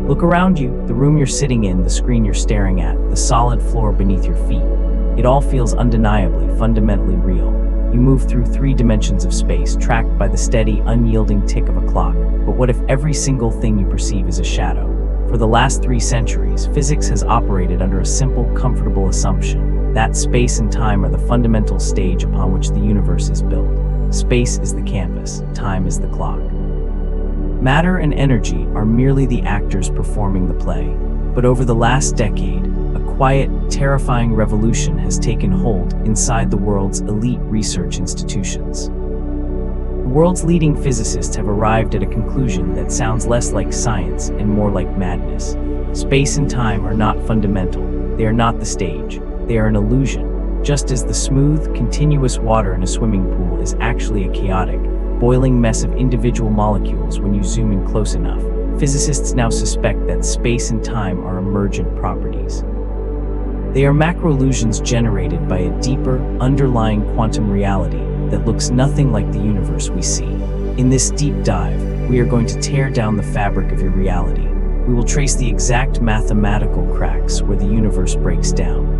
Look around you, the room you're sitting in, the screen you're staring at, the solid floor beneath your feet. It all feels undeniably, fundamentally real. You move through 3 dimensions of space, tracked by the steady, unyielding tick of a clock. But what if every single thing you perceive is a shadow? For the last 3 centuries, physics has operated under a simple, comfortable assumption that space and time are the fundamental stage upon which the universe is built. Space is the canvas, time is the clock. Matter and energy are merely the actors performing the play. But over the last decade, a quiet, terrifying revolution has taken hold inside the world's elite research institutions. The world's leading physicists have arrived at a conclusion that sounds less like science and more like madness. Space and time are not fundamental. They are not the stage. They are an illusion, just as the smooth, continuous water in a swimming pool is actually a chaotic, boiling mess of individual molecules when you zoom in close enough. Physicists now suspect that space and time are emergent properties. They are macroillusions generated by a deeper, underlying quantum reality that looks nothing like the universe we see. In this deep dive, we are going to tear down the fabric of your reality. We will trace the exact mathematical cracks where the universe breaks down.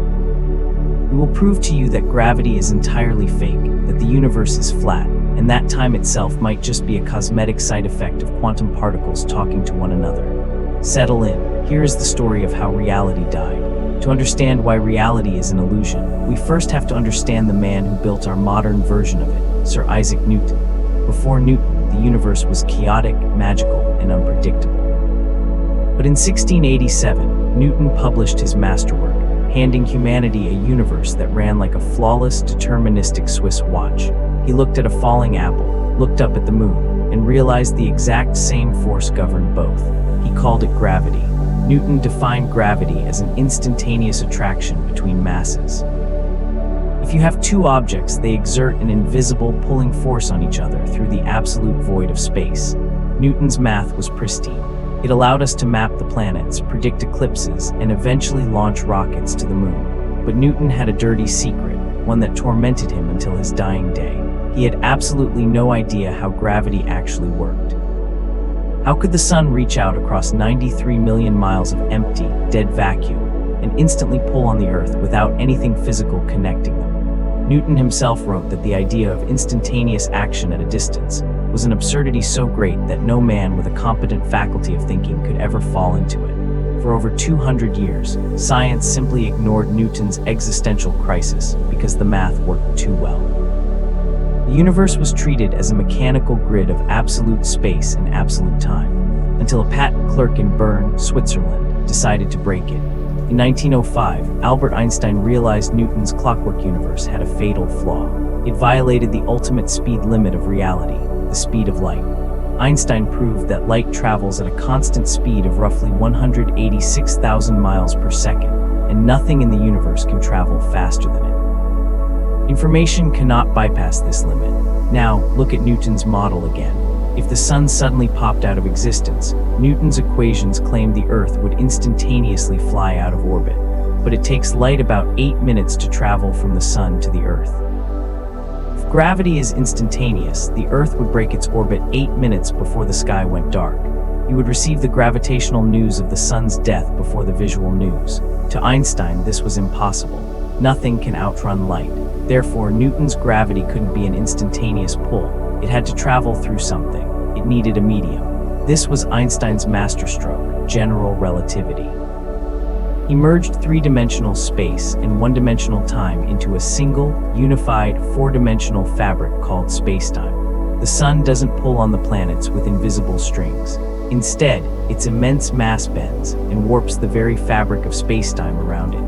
We will prove to you that gravity is entirely fake, that the universe is flat, and that time itself might just be a cosmetic side effect of quantum particles talking to one another. Settle in. Here is the story of how reality died. To understand why reality is an illusion, we first have to understand the man who built our modern version of it, Sir Isaac Newton. Before Newton, the universe was chaotic, magical, and unpredictable. But in 1687, Newton published his masterwork, handing humanity a universe that ran like a flawless, deterministic Swiss watch. He looked at a falling apple, looked up at the moon, and realized the exact same force governed both. He called it gravity. Newton defined gravity as an instantaneous attraction between masses. If you have 2 objects, they exert an invisible pulling force on each other through the absolute void of space. Newton's math was pristine. It allowed us to map the planets, predict eclipses, and eventually launch rockets to the moon. But Newton had a dirty secret, one that tormented him until his dying day. He had absolutely no idea how gravity actually worked. How could the sun reach out across 93 million miles of empty, dead vacuum and instantly pull on the Earth without anything physical connecting them? Newton himself wrote that the idea of instantaneous action at a distance was an absurdity so great that no man with a competent faculty of thinking could ever fall into it. For over 200 years, science simply ignored Newton's existential crisis because the math worked too well. The universe was treated as a mechanical grid of absolute space and absolute time, until a patent clerk in Bern, Switzerland, decided to break it. In 1905, Albert Einstein realized Newton's clockwork universe had a fatal flaw. It violated the ultimate speed limit of reality, the speed of light. Einstein proved that light travels at a constant speed of roughly 186,000 miles per second, and nothing in the universe can travel faster than it. Information cannot bypass this limit. Now, look at Newton's model again. If the sun suddenly popped out of existence, Newton's equations claimed the Earth would instantaneously fly out of orbit. But it takes light about 8 minutes to travel from the sun to the Earth. If gravity is instantaneous, the Earth would break its orbit 8 minutes before the sky went dark. You would receive the gravitational news of the sun's death before the visual news. To Einstein, this was impossible. Nothing can outrun light. Therefore, Newton's gravity couldn't be an instantaneous pull. It had to travel through something. It needed a medium. This was Einstein's masterstroke, general relativity. He merged 3-dimensional space and 1-dimensional time into a single, unified, 4-dimensional fabric called spacetime. The sun doesn't pull on the planets with invisible strings. Instead, its immense mass bends and warps the very fabric of spacetime around it.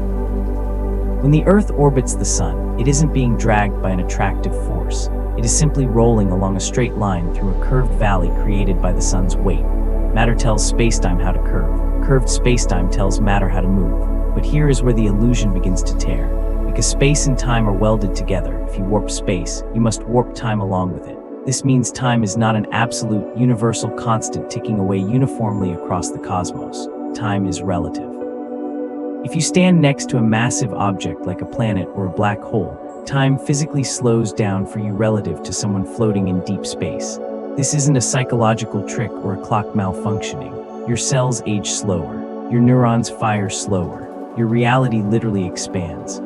When the Earth orbits the sun, it isn't being dragged by an attractive force. It is simply rolling along a straight line through a curved valley created by the sun's weight. Matter tells spacetime how to curve. Curved spacetime tells matter how to move. But here is where the illusion begins to tear. Because space and time are welded together, if you warp space, you must warp time along with it. This means time is not an absolute, universal constant ticking away uniformly across the cosmos. Time is relative. If you stand next to a massive object like a planet or a black hole, time physically slows down for you relative to someone floating in deep space. This isn't a psychological trick or a clock malfunctioning. Your cells age slower, your neurons fire slower, your reality literally expands.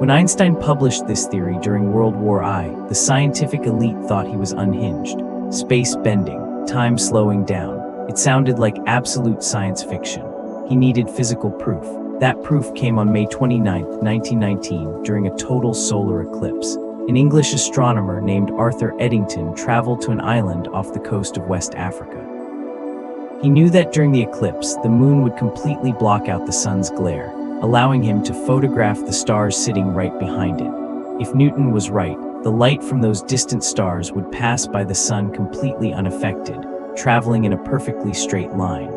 When Einstein published this theory during World War I, the scientific elite thought he was unhinged. Space bending, time slowing down. It sounded like absolute science fiction. He needed physical proof. That proof came on May 29, 1919, during a total solar eclipse. An English astronomer named Arthur Eddington traveled to an island off the coast of West Africa. He knew that during the eclipse, the moon would completely block out the sun's glare, allowing him to photograph the stars sitting right behind it. If Newton was right, the light from those distant stars would pass by the sun completely unaffected, traveling in a perfectly straight line.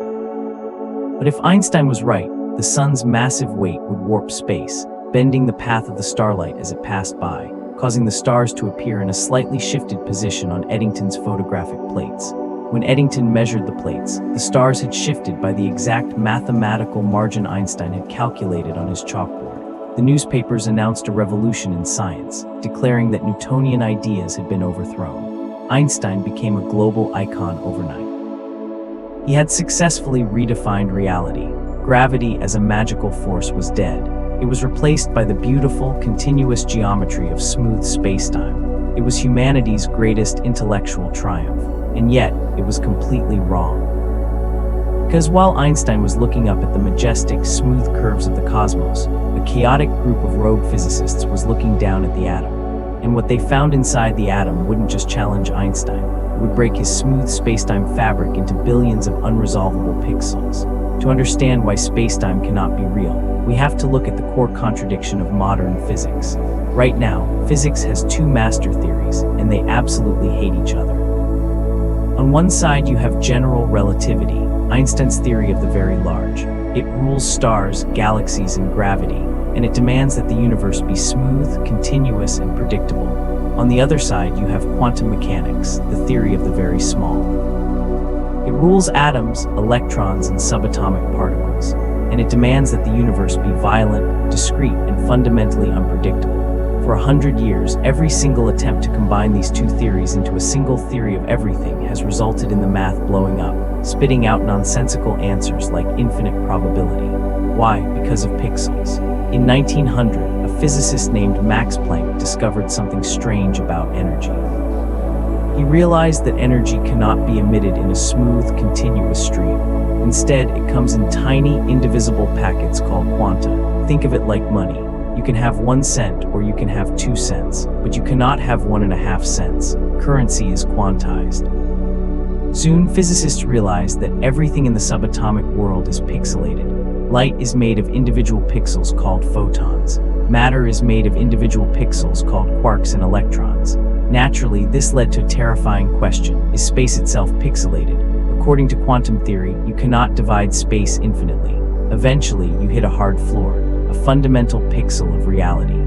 But if Einstein was right, the sun's massive weight would warp space, bending the path of the starlight as it passed by, causing the stars to appear in a slightly shifted position on Eddington's photographic plates. When Eddington measured the plates, the stars had shifted by the exact mathematical margin Einstein had calculated on his chalkboard. The newspapers announced a revolution in science, declaring that Newtonian ideas had been overthrown. Einstein became a global icon overnight. He had successfully redefined reality. Gravity as a magical force was dead. It was replaced by the beautiful, continuous geometry of smooth spacetime. It was humanity's greatest intellectual triumph, and yet it was completely wrong. Because while Einstein was looking up at the majestic, smooth curves of the cosmos, a chaotic group of rogue physicists was looking down at the atom. And what they found inside the atom wouldn't just challenge Einstein, it would break his smooth spacetime fabric into billions of unresolvable pixels. To understand why spacetime cannot be real, we have to look at the core contradiction of modern physics. Right now, physics has two master theories, and they absolutely hate each other. On one side, you have general relativity, Einstein's theory of the very large. It rules stars, galaxies, and gravity, and it demands that the universe be smooth, continuous, and predictable. On the other side, you have quantum mechanics, the theory of the very small. It rules atoms, electrons, and subatomic particles, and it demands that the universe be violent, discrete, and fundamentally unpredictable. For 100 years, every single attempt to combine these two theories into a single theory of everything has resulted in the math blowing up, spitting out nonsensical answers like infinite probability. Why? Because of pixels. In 1900, a physicist named Max Planck discovered something strange about energy. He realized that energy cannot be emitted in a smooth, continuous stream. Instead, it comes in tiny, indivisible packets called quanta. Think of it like money. You can have 1 cent or you can have 2 cents, but you cannot have 1.5 cents. Currency is quantized. Soon, physicists realized that everything in the subatomic world is pixelated. Light is made of individual pixels called photons. Matter is made of individual pixels called quarks and electrons. Naturally, this led to a terrifying question: is space itself pixelated? According to quantum theory, you cannot divide space infinitely. Eventually, you hit a hard floor, a fundamental pixel of reality.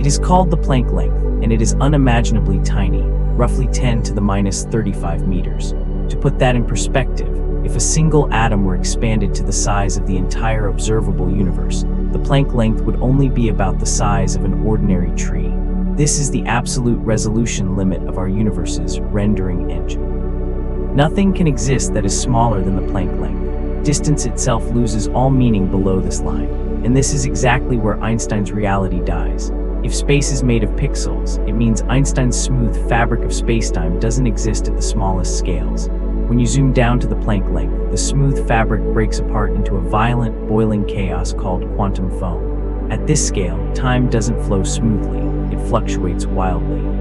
It is called the Planck length, and it is unimaginably tiny, roughly 10 to the minus 35 meters. To put that in perspective, if a single atom were expanded to the size of the entire observable universe, the Planck length would only be about the size of an ordinary tree. This is the absolute resolution limit of our universe's rendering engine. Nothing can exist that is smaller than the Planck length. Distance itself loses all meaning below this line, and this is exactly where Einstein's reality dies. If space is made of pixels, it means Einstein's smooth fabric of spacetime doesn't exist at the smallest scales. When you zoom down to the Planck length, the smooth fabric breaks apart into a violent, boiling chaos called quantum foam. At this scale, time doesn't flow smoothly, it fluctuates wildly.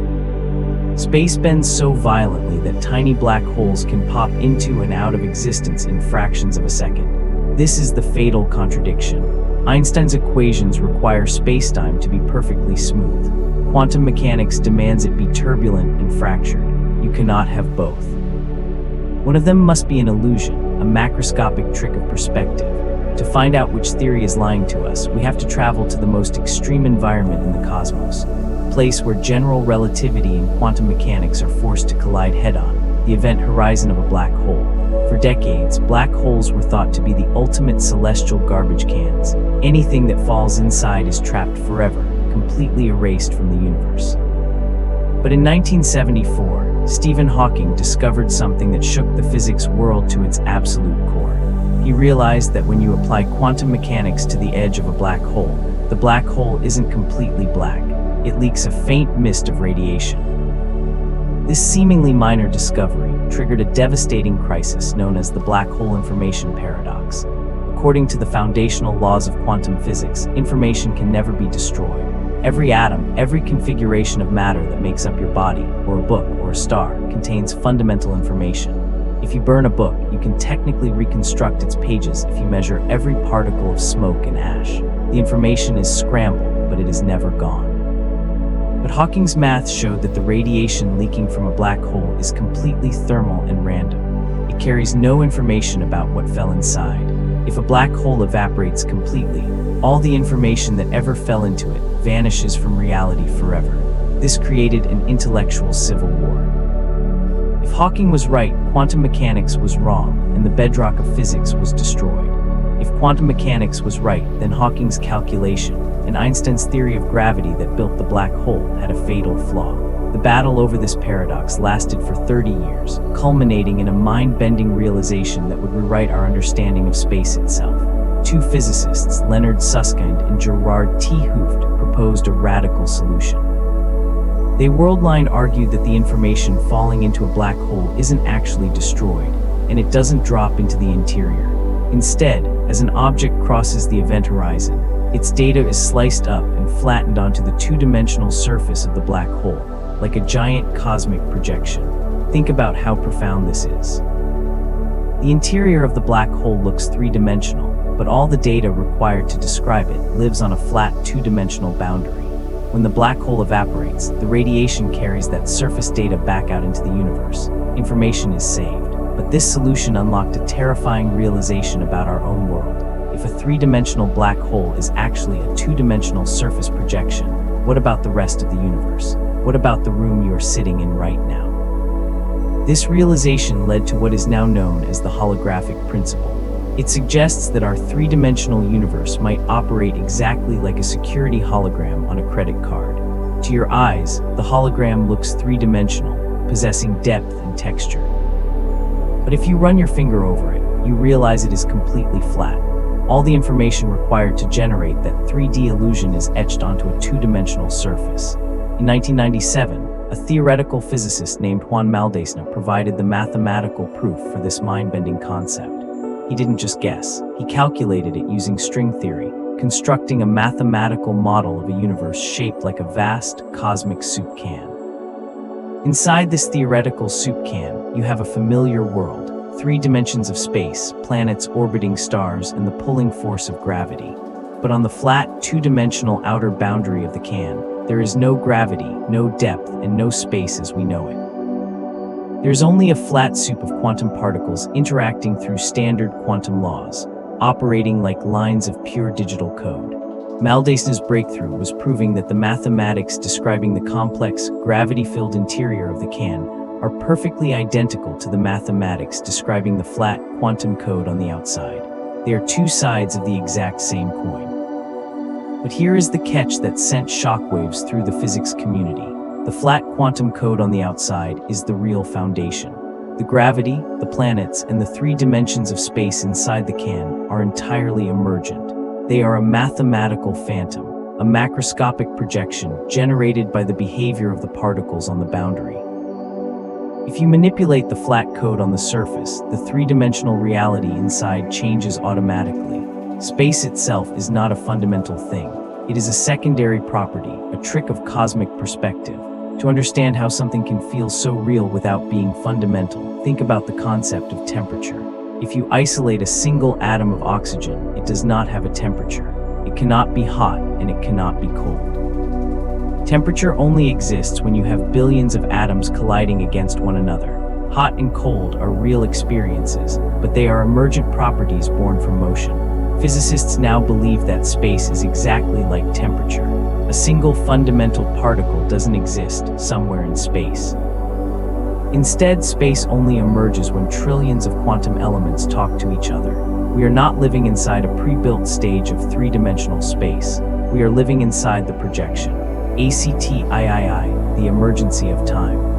Space bends so violently that tiny black holes can pop into and out of existence in fractions of a second. This is the fatal contradiction. Einstein's equations require spacetime to be perfectly smooth. Quantum mechanics demands it be turbulent and fractured. You cannot have both. One of them must be an illusion, a macroscopic trick of perspective. To find out which theory is lying to us, we have to travel to the most extreme environment in the cosmos, a place where general relativity and quantum mechanics are forced to collide head-on, the event horizon of a black hole. For decades, black holes were thought to be the ultimate celestial garbage cans. Anything that falls inside is trapped forever, completely erased from the universe. But in 1974, Stephen Hawking discovered something that shook the physics world to its absolute core. He realized that when you apply quantum mechanics to the edge of a black hole, the black hole isn't completely black. It leaks a faint mist of radiation. This seemingly minor discovery triggered a devastating crisis known as the black hole information paradox. According to the foundational laws of quantum physics, information can never be destroyed. Every atom, every configuration of matter that makes up your body, or a book, or a star, contains fundamental information. If you burn a book, you can technically reconstruct its pages if you measure every particle of smoke and ash. The information is scrambled, but it is never gone. But Hawking's math showed that the radiation leaking from a black hole is completely thermal and random. It carries no information about what fell inside. If a black hole evaporates completely, all the information that ever fell into it vanishes from reality forever. This created an intellectual civil war. If Hawking was right, quantum mechanics was wrong, and the bedrock of physics was destroyed. If quantum mechanics was right, then Hawking's calculation and Einstein's theory of gravity that built the black hole had a fatal flaw. The battle over this paradox lasted for 30 years, culminating in a mind-bending realization that would rewrite our understanding of space itself. Two physicists, Leonard Susskind and Gerard T. Hooft, proposed a radical solution. They worldline argued that the information falling into a black hole isn't actually destroyed, and it doesn't drop into the interior. Instead, as an object crosses the event horizon, its data is sliced up and flattened onto the two-dimensional surface of the black hole, like a giant cosmic projection. Think about how profound this is. The interior of the black hole looks three-dimensional, but all the data required to describe it lives on a flat two-dimensional boundary. When the black hole evaporates, the radiation carries that surface data back out into the universe. Information is saved. But this solution unlocked a terrifying realization about our own world. If a three-dimensional black hole is actually a two-dimensional surface projection, what about the rest of the universe? What about the room you are sitting in right now? This realization led to what is now known as the holographic principle. It suggests that our three-dimensional universe might operate exactly like a security hologram on a credit card. To your eyes, the hologram looks three-dimensional, possessing depth and texture. But if you run your finger over it, you realize it is completely flat. All the information required to generate that 3D illusion is etched onto a two-dimensional surface. In 1997, a theoretical physicist named Juan Maldacena provided the mathematical proof for this mind-bending concept. He didn't just guess, he calculated it using string theory, constructing a mathematical model of a universe shaped like a vast, cosmic soup can. Inside this theoretical soup can, you have a familiar world, 3 dimensions of space, planets orbiting stars, and the pulling force of gravity. But on the flat, two-dimensional outer boundary of the can, there is no gravity, no depth, and no space as we know it. There's only a flat soup of quantum particles interacting through standard quantum laws, operating like lines of pure digital code. Maldacena's breakthrough was proving that the mathematics describing the complex, gravity-filled interior of the can are perfectly identical to the mathematics describing the flat, quantum code on the outside. They are two sides of the exact same coin. But here is the catch that sent shockwaves through the physics community. The flat quantum code on the outside is the real foundation. The gravity, the planets, and the 3 dimensions of space inside the can are entirely emergent. They are a mathematical phantom, a macroscopic projection generated by the behavior of the particles on the boundary. If you manipulate the flat code on the surface, the 3-dimensional reality inside changes automatically. Space itself is not a fundamental thing. It is a secondary property, a trick of cosmic perspective. To understand how something can feel so real without being fundamental, think about the concept of temperature. If you isolate a single atom of oxygen, it does not have a temperature. It cannot be hot and it cannot be cold. Temperature only exists when you have billions of atoms colliding against one another. Hot and cold are real experiences, but they are emergent properties born from motion. Physicists now believe that space is exactly like temperature. A single fundamental particle doesn't exist somewhere in space. Instead, space only emerges when trillions of quantum elements talk to each other. We are not living inside a pre-built stage of 3-dimensional space. We are living inside the projection. ACTIII, the emergency of time.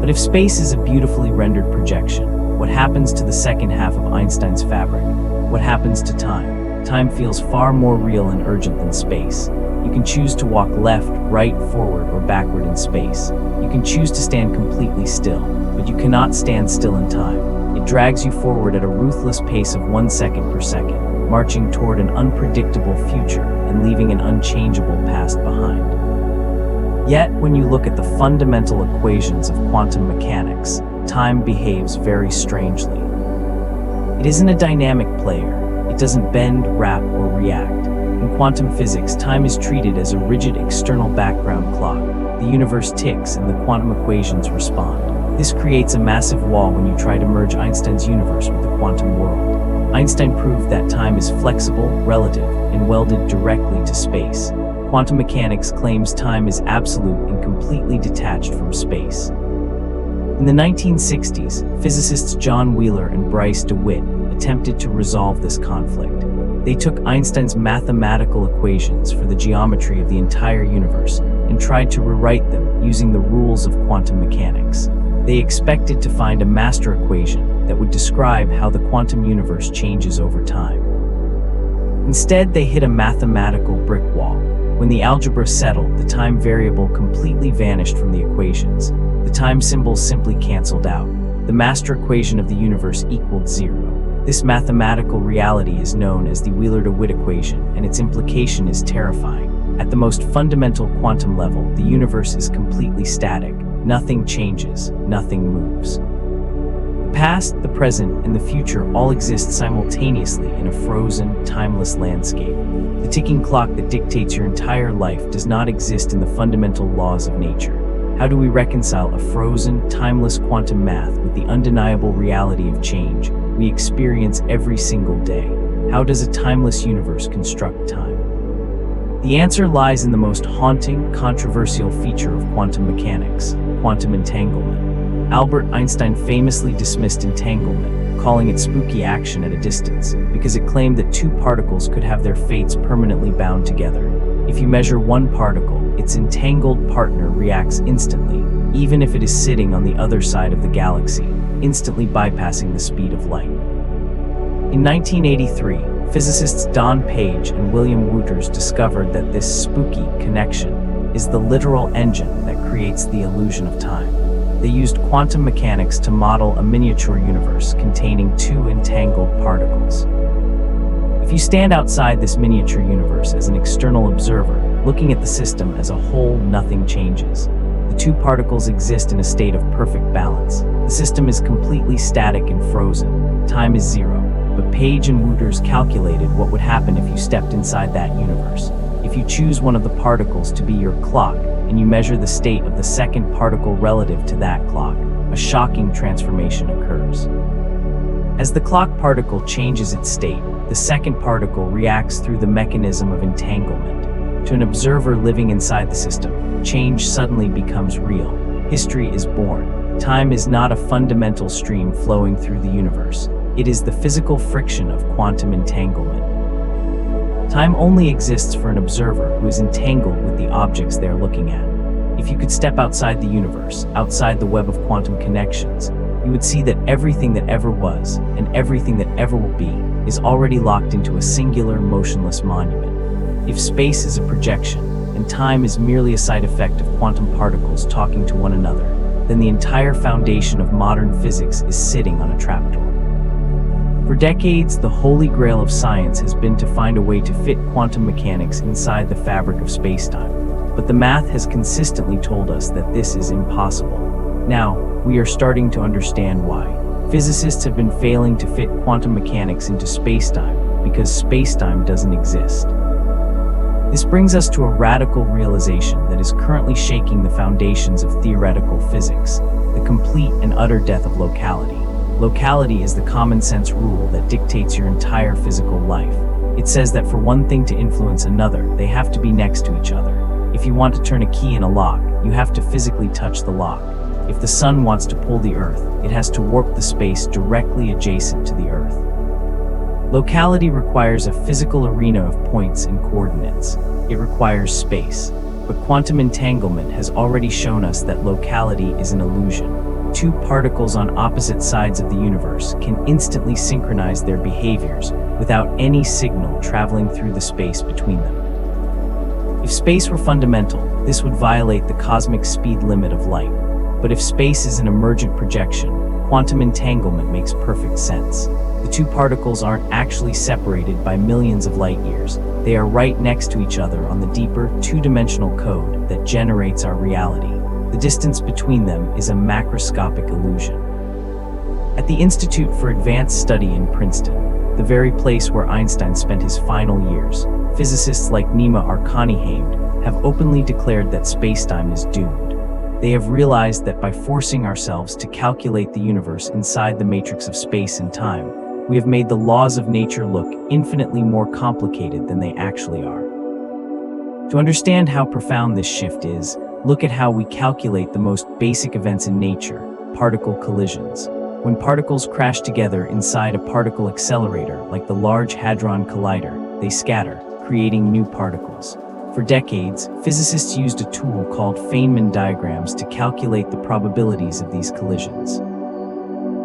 But if space is a beautifully rendered projection, what happens to the second half of Einstein's fabric? What happens to time? Time feels far more real and urgent than space. You can choose to walk left, right, forward, or backward in space. You can choose to stand completely still, but you cannot stand still in time. It drags you forward at a ruthless pace of 1 second per second, marching toward an unpredictable future and leaving an unchangeable past behind. Yet, when you look at the fundamental equations of quantum mechanics, time behaves very strangely. It isn't a dynamic player. It doesn't bend, wrap, or react. In quantum physics, time is treated as a rigid external background clock. The universe ticks and the quantum equations respond. This creates a massive wall when you try to merge Einstein's universe with the quantum world. Einstein proved that time is flexible, relative, and welded directly to space. Quantum mechanics claims time is absolute and completely detached from space. In the 1960s, physicists John Wheeler and Bryce DeWitt attempted to resolve this conflict. They took Einstein's mathematical equations for the geometry of the entire universe and tried to rewrite them using the rules of quantum mechanics. They expected to find a master equation that would describe how the quantum universe changes over time. Instead, they hit a mathematical brick wall. When the algebra settled, the time variable completely vanished from the equations. The time symbols simply canceled out. The master equation of the universe equaled zero. This mathematical reality is known as the Wheeler-DeWitt equation, and its implication is terrifying. At the most fundamental quantum level, the universe is completely static. Nothing changes, nothing moves. The past, the present, and the future all exist simultaneously in a frozen, timeless landscape. The ticking clock that dictates your entire life does not exist in the fundamental laws of nature. How do we reconcile a frozen, timeless quantum math with the undeniable reality of change we experience every single day? How does a timeless universe construct time? The answer lies in the most haunting, controversial feature of quantum mechanics: quantum entanglement. Albert Einstein famously dismissed entanglement, calling it spooky action at a distance, because it claimed that two particles could have their fates permanently bound together. If you measure one particle, its entangled partner reacts instantly, even if it is sitting on the other side of the galaxy, instantly bypassing the speed of light. In 1983, physicists Don Page and William Wouters discovered that this spooky connection is the literal engine that creates the illusion of time. They used quantum mechanics to model a miniature universe containing two entangled particles. If you stand outside this miniature universe as an external observer, looking at the system as a whole, nothing changes. The two particles exist in a state of perfect balance. The system is completely static and frozen. Time is zero. But Page and Wouters calculated what would happen if you stepped inside that universe. If you choose one of the particles to be your clock, and you measure the state of the second particle relative to that clock, a shocking transformation occurs. As the clock particle changes its state, the second particle reacts through the mechanism of entanglement. To an observer living inside the system, change suddenly becomes real. History is born. Time is not a fundamental stream flowing through the universe. It is the physical friction of quantum entanglement. Time only exists for an observer who is entangled with the objects they are looking at. If you could step outside the universe, outside the web of quantum connections, you would see that everything that ever was, and everything that ever will be, is already locked into a singular, motionless monument. If space is a projection, and time is merely a side effect of quantum particles talking to one another, then the entire foundation of modern physics is sitting on a trapdoor. For decades, the holy grail of science has been to find a way to fit quantum mechanics inside the fabric of spacetime. But the math has consistently told us that this is impossible. Now, we are starting to understand why. Physicists have been failing to fit quantum mechanics into spacetime because spacetime doesn't exist. This brings us to a radical realization that is currently shaking the foundations of theoretical physics: the complete and utter death of locality. Locality is the common sense rule that dictates your entire physical life. It says that for one thing to influence another, they have to be next to each other. If you want to turn a key in a lock, you have to physically touch the lock. If the sun wants to pull the earth, it has to warp the space directly adjacent to the earth. Locality requires a physical arena of points and coordinates. It requires space. But quantum entanglement has already shown us that locality is an illusion. two particles on opposite sides of the universe can instantly synchronize their behaviors without any signal traveling through the space between them. If space were fundamental, this would violate the cosmic speed limit of light. But if space is an emergent projection, quantum entanglement makes perfect sense. The two particles aren't actually separated by millions of light years. They are right next to each other on the deeper, two-dimensional code that generates our reality. The distance between them is a macroscopic illusion. At the Institute for Advanced Study in Princeton, the very place where Einstein spent his final years, physicists like Nima Arkani have openly declared that spacetime is doomed. They have realized that by forcing ourselves to calculate the universe inside the matrix of space and time, we have made the laws of nature look infinitely more complicated than they actually are. To understand how profound this shift is, look at how we calculate the most basic events in nature, particle collisions. When particles crash together inside a particle accelerator, like the Large Hadron Collider, they scatter, creating new particles. For decades, physicists used a tool called Feynman diagrams to calculate the probabilities of these collisions.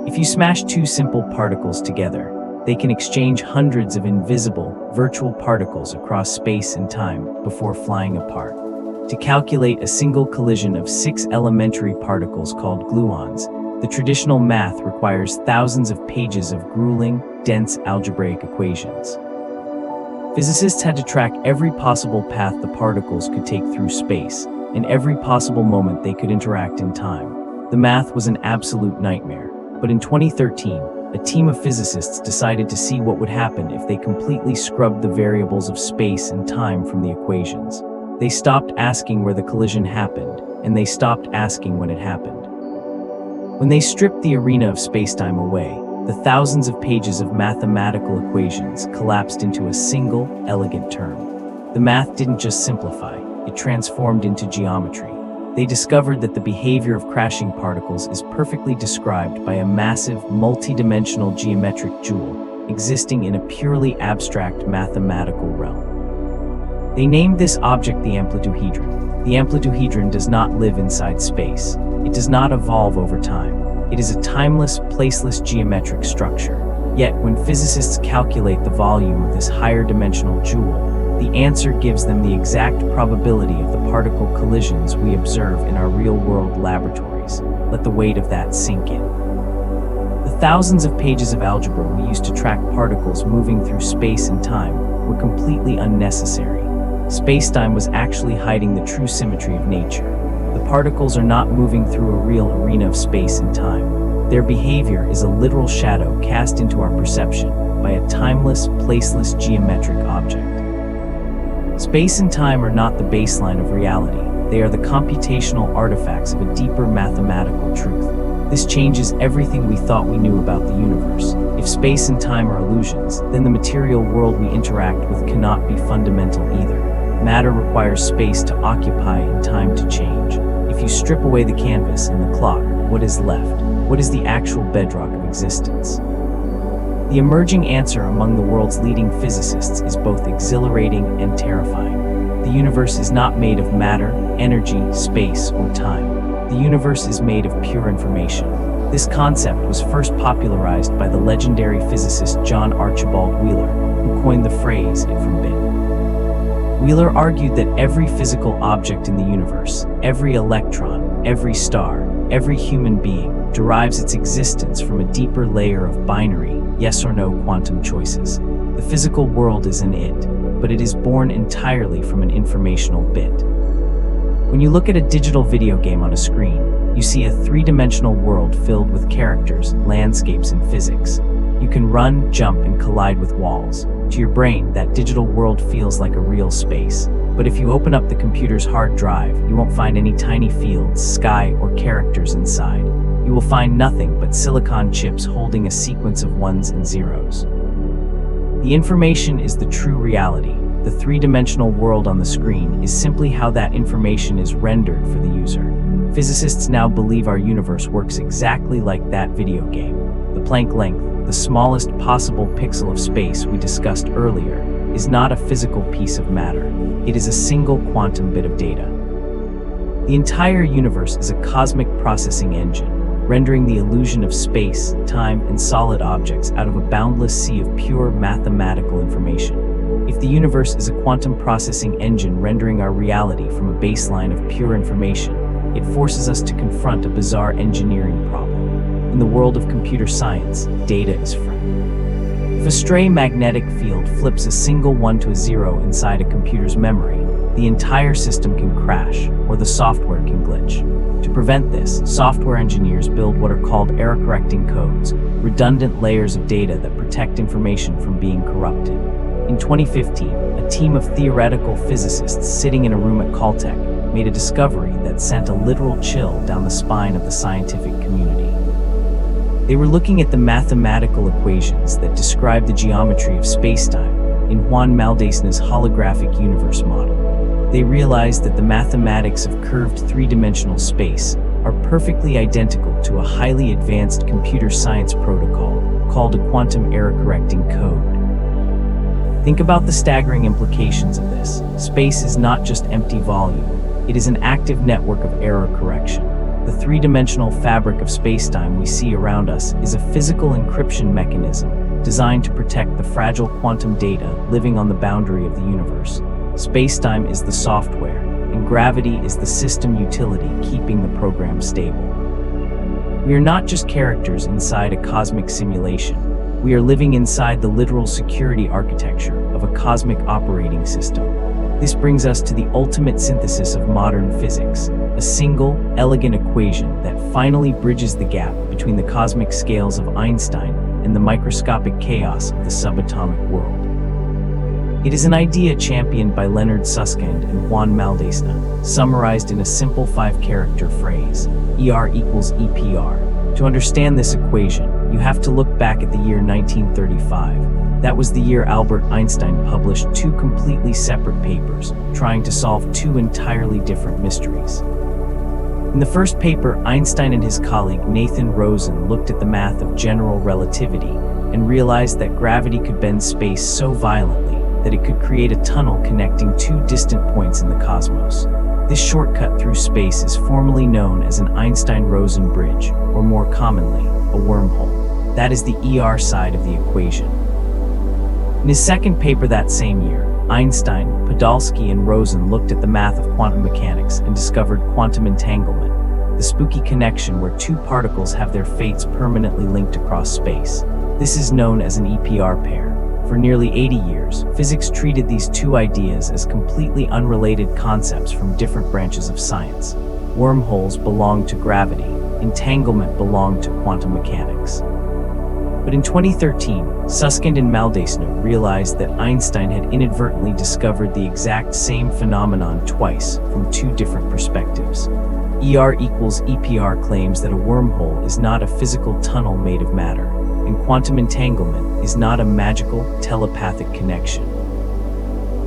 If you smash two simple particles together, they can exchange hundreds of invisible, virtual particles across space and time before flying apart. To calculate a single collision of 6 elementary particles called gluons, the traditional math requires thousands of pages of grueling, dense algebraic equations. Physicists had to track every possible path the particles could take through space, and every possible moment they could interact in time. The math was an absolute nightmare, but in 2013, a team of physicists decided to see what would happen if they completely scrubbed the variables of space and time from the equations. They stopped asking where the collision happened, and they stopped asking when it happened. When they stripped the arena of spacetime away, the thousands of pages of mathematical equations collapsed into a single, elegant term. The math didn't just simplify, it transformed into geometry. They discovered that the behavior of crashing particles is perfectly described by a massive, multi-dimensional geometric jewel existing in a purely abstract mathematical realm. They named this object the amplituhedron. The amplituhedron does not live inside space. It does not evolve over time. It is a timeless, placeless geometric structure. Yet, when physicists calculate the volume of this higher dimensional jewel, the answer gives them the exact probability of the particle collisions we observe in our real-world laboratories. Let the weight of that sink in. The thousands of pages of algebra we used to track particles moving through space and time were completely unnecessary. Spacetime was actually hiding the true symmetry of nature. The particles are not moving through a real arena of space and time. Their behavior is a literal shadow cast into our perception by a timeless, placeless geometric object. Space and time are not the baseline of reality. They are the computational artifacts of a deeper mathematical truth. This changes everything we thought we knew about the universe. If space and time are illusions, then the material world we interact with cannot be fundamental either. Matter requires space to occupy and time to change. If you strip away the canvas and the clock, what is left? What is the actual bedrock of existence? The emerging answer among the world's leading physicists is both exhilarating and terrifying. The universe is not made of matter, energy, space, or time. The universe is made of pure information. This concept was first popularized by the legendary physicist John Archibald Wheeler, who coined the phrase "it from bit." Wheeler argued that every physical object in the universe, every electron, every star, every human being, derives its existence from a deeper layer of binary, yes or no quantum choices. The physical world is an it, but it is born entirely from an informational bit. When you look at a digital video game on a screen, you see a three-dimensional world filled with characters, landscapes, and physics. You can run, jump, and collide with walls. To your brain, that digital world feels like a real space. But if you open up the computer's hard drive, you won't find any tiny fields, sky, or characters inside. You will find nothing but silicon chips holding a sequence of ones and zeros. The information is the true reality. The three-dimensional world on the screen is simply how that information is rendered for the user. Physicists now believe our universe works exactly like that video game. The Planck length, the smallest possible pixel of space we discussed earlier, is not a physical piece of matter. It is a single quantum bit of data. The entire universe is a cosmic processing engine, rendering the illusion of space, time, and solid objects out of a boundless sea of pure mathematical information. If the universe is a quantum processing engine rendering our reality from a baseline of pure information, it forces us to confront a bizarre engineering problem. In the world of computer science, data is free. If a stray magnetic field flips a single 1 to a 0 inside a computer's memory, the entire system can crash, or the software can glitch. To prevent this, software engineers build what are called error-correcting codes, redundant layers of data that protect information from being corrupted. In 2015, a team of theoretical physicists sitting in a room at Caltech made a discovery that sent a literal chill down the spine of the scientific community. They were looking at the mathematical equations that describe the geometry of spacetime in Juan Maldacén's holographic universe model. They realized that the mathematics of curved three-dimensional space are perfectly identical to a highly advanced computer science protocol called a quantum error-correcting code. Think about the staggering implications of this. Space is not just empty volume, it is an active network of error correction. The three-dimensional fabric of spacetime we see around us is a physical encryption mechanism designed to protect the fragile quantum data living on the boundary of the universe. Spacetime is the software, and gravity is the system utility keeping the program stable. We are not just characters inside a cosmic simulation. We are living inside the literal security architecture of a cosmic operating system. This brings us to the ultimate synthesis of modern physics, a single, elegant equation that finally bridges the gap between the cosmic scales of Einstein and the microscopic chaos of the subatomic world. It is an idea championed by Leonard Susskind and Juan Maldacén, summarized in a simple 5-character phrase, ER equals EPR. To understand this equation, you have to look back at the year 1935. That was the year Albert Einstein published 2 completely separate papers, trying to solve 2 entirely different mysteries. In the first paper, Einstein and his colleague Nathan Rosen looked at the math of general relativity and realized that gravity could bend space so violently that it could create a tunnel connecting 2 distant points in the cosmos. This shortcut through space is formally known as an Einstein-Rosen bridge, or more commonly, a wormhole. That is the ER side of the equation. In his second paper that same year, Einstein, Podolsky, and Rosen looked at the math of quantum mechanics and discovered quantum entanglement, the spooky connection where 2 particles have their fates permanently linked across space. This is known as an EPR pair. For nearly 80 years, physics treated these 2 ideas as completely unrelated concepts from different branches of science. Wormholes belonged to gravity, entanglement belonged to quantum mechanics. But in 2013, Susskind and Maldacén realized that Einstein had inadvertently discovered the exact same phenomenon twice from 2 different perspectives. ER equals EPR claims that a wormhole is not a physical tunnel made of matter, and quantum entanglement is not a magical, telepathic connection.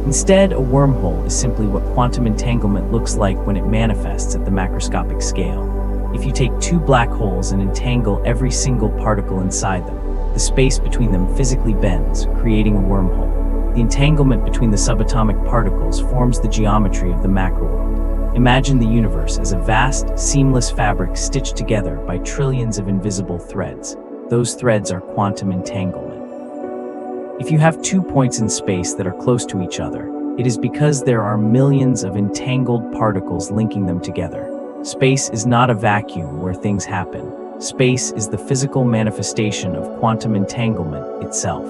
Instead, a wormhole is simply what quantum entanglement looks like when it manifests at the macroscopic scale. If you take 2 black holes and entangle every single particle inside them, the space between them physically bends, creating a wormhole. The entanglement between the subatomic particles forms the geometry of the macroworld. Imagine the universe as a vast, seamless fabric stitched together by trillions of invisible threads. Those threads are quantum entanglement. If you have 2 points in space that are close to each other, it is because there are millions of entangled particles linking them together. Space is not a vacuum where things happen. Space is the physical manifestation of quantum entanglement itself.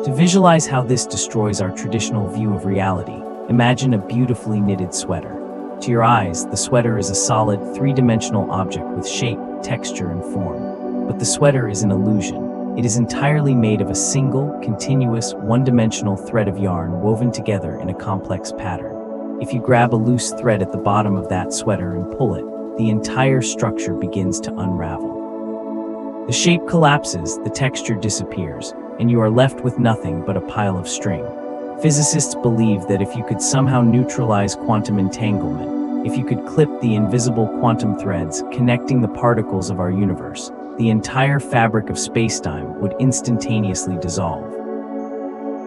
To visualize how this destroys our traditional view of reality, imagine a beautifully knitted sweater. To your eyes, the sweater is a solid, 3-dimensional object with shape, texture, and form. But the sweater is an illusion. It is entirely made of a single, continuous, 1-dimensional thread of yarn woven together in a complex pattern. If you grab a loose thread at the bottom of that sweater and pull it, the entire structure begins to unravel. The shape collapses, the texture disappears, and you are left with nothing but a pile of string. Physicists believe that if you could somehow neutralize quantum entanglement, if you could clip the invisible quantum threads connecting the particles of our universe, the entire fabric of spacetime would instantaneously dissolve.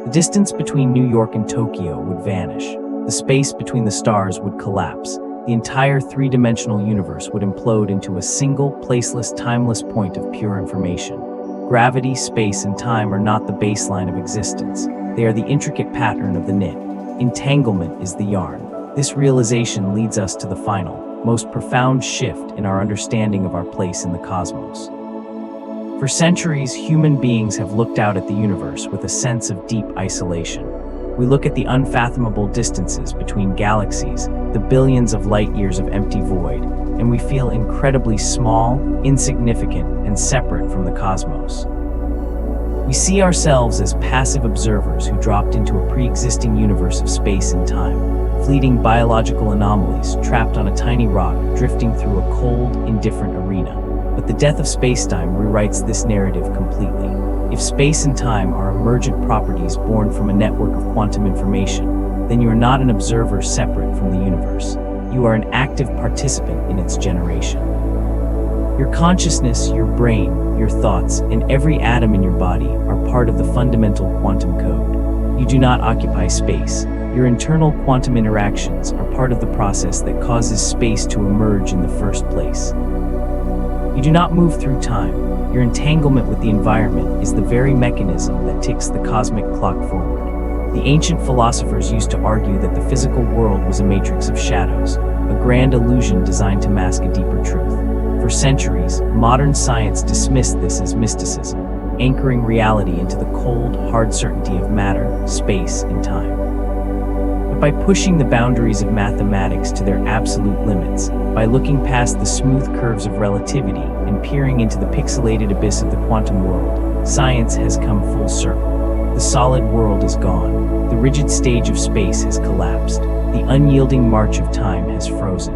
The distance between New York and Tokyo would vanish. The space between the stars would collapse, the entire three-dimensional universe would implode into a single, placeless, timeless point of pure information. Gravity, space, and time are not the baseline of existence. They are the intricate pattern of the knit. Entanglement is the yarn. This realization leads us to the final, most profound shift in our understanding of our place in the cosmos. For centuries, human beings have looked out at the universe with a sense of deep isolation. We look at the unfathomable distances between galaxies, the billions of light years of empty void, and we feel incredibly small, insignificant, and separate from the cosmos. We see ourselves as passive observers who dropped into a pre-existing universe of space and time, fleeting biological anomalies trapped on a tiny rock drifting through a cold, indifferent arena. But the death of spacetime rewrites this narrative completely. If space and time are emergent properties born from a network of quantum information, then you are not an observer separate from the universe. You are an active participant in its generation. Your consciousness, your brain, your thoughts, and every atom in your body are part of the fundamental quantum code. You do not occupy space. Your internal quantum interactions are part of the process that causes space to emerge in the first place. You do not move through time. Your entanglement with the environment is the very mechanism that ticks the cosmic clock forward. The ancient philosophers used to argue that the physical world was a matrix of shadows, a grand illusion designed to mask a deeper truth. For centuries, modern science dismissed this as mysticism, anchoring reality into the cold, hard certainty of matter, space, and time. But by pushing the boundaries of mathematics to their absolute limits, by looking past the smooth curves of relativity and peering into the pixelated abyss of the quantum world, science has come full circle. The solid world is gone. The rigid stage of space has collapsed. The unyielding march of time has frozen.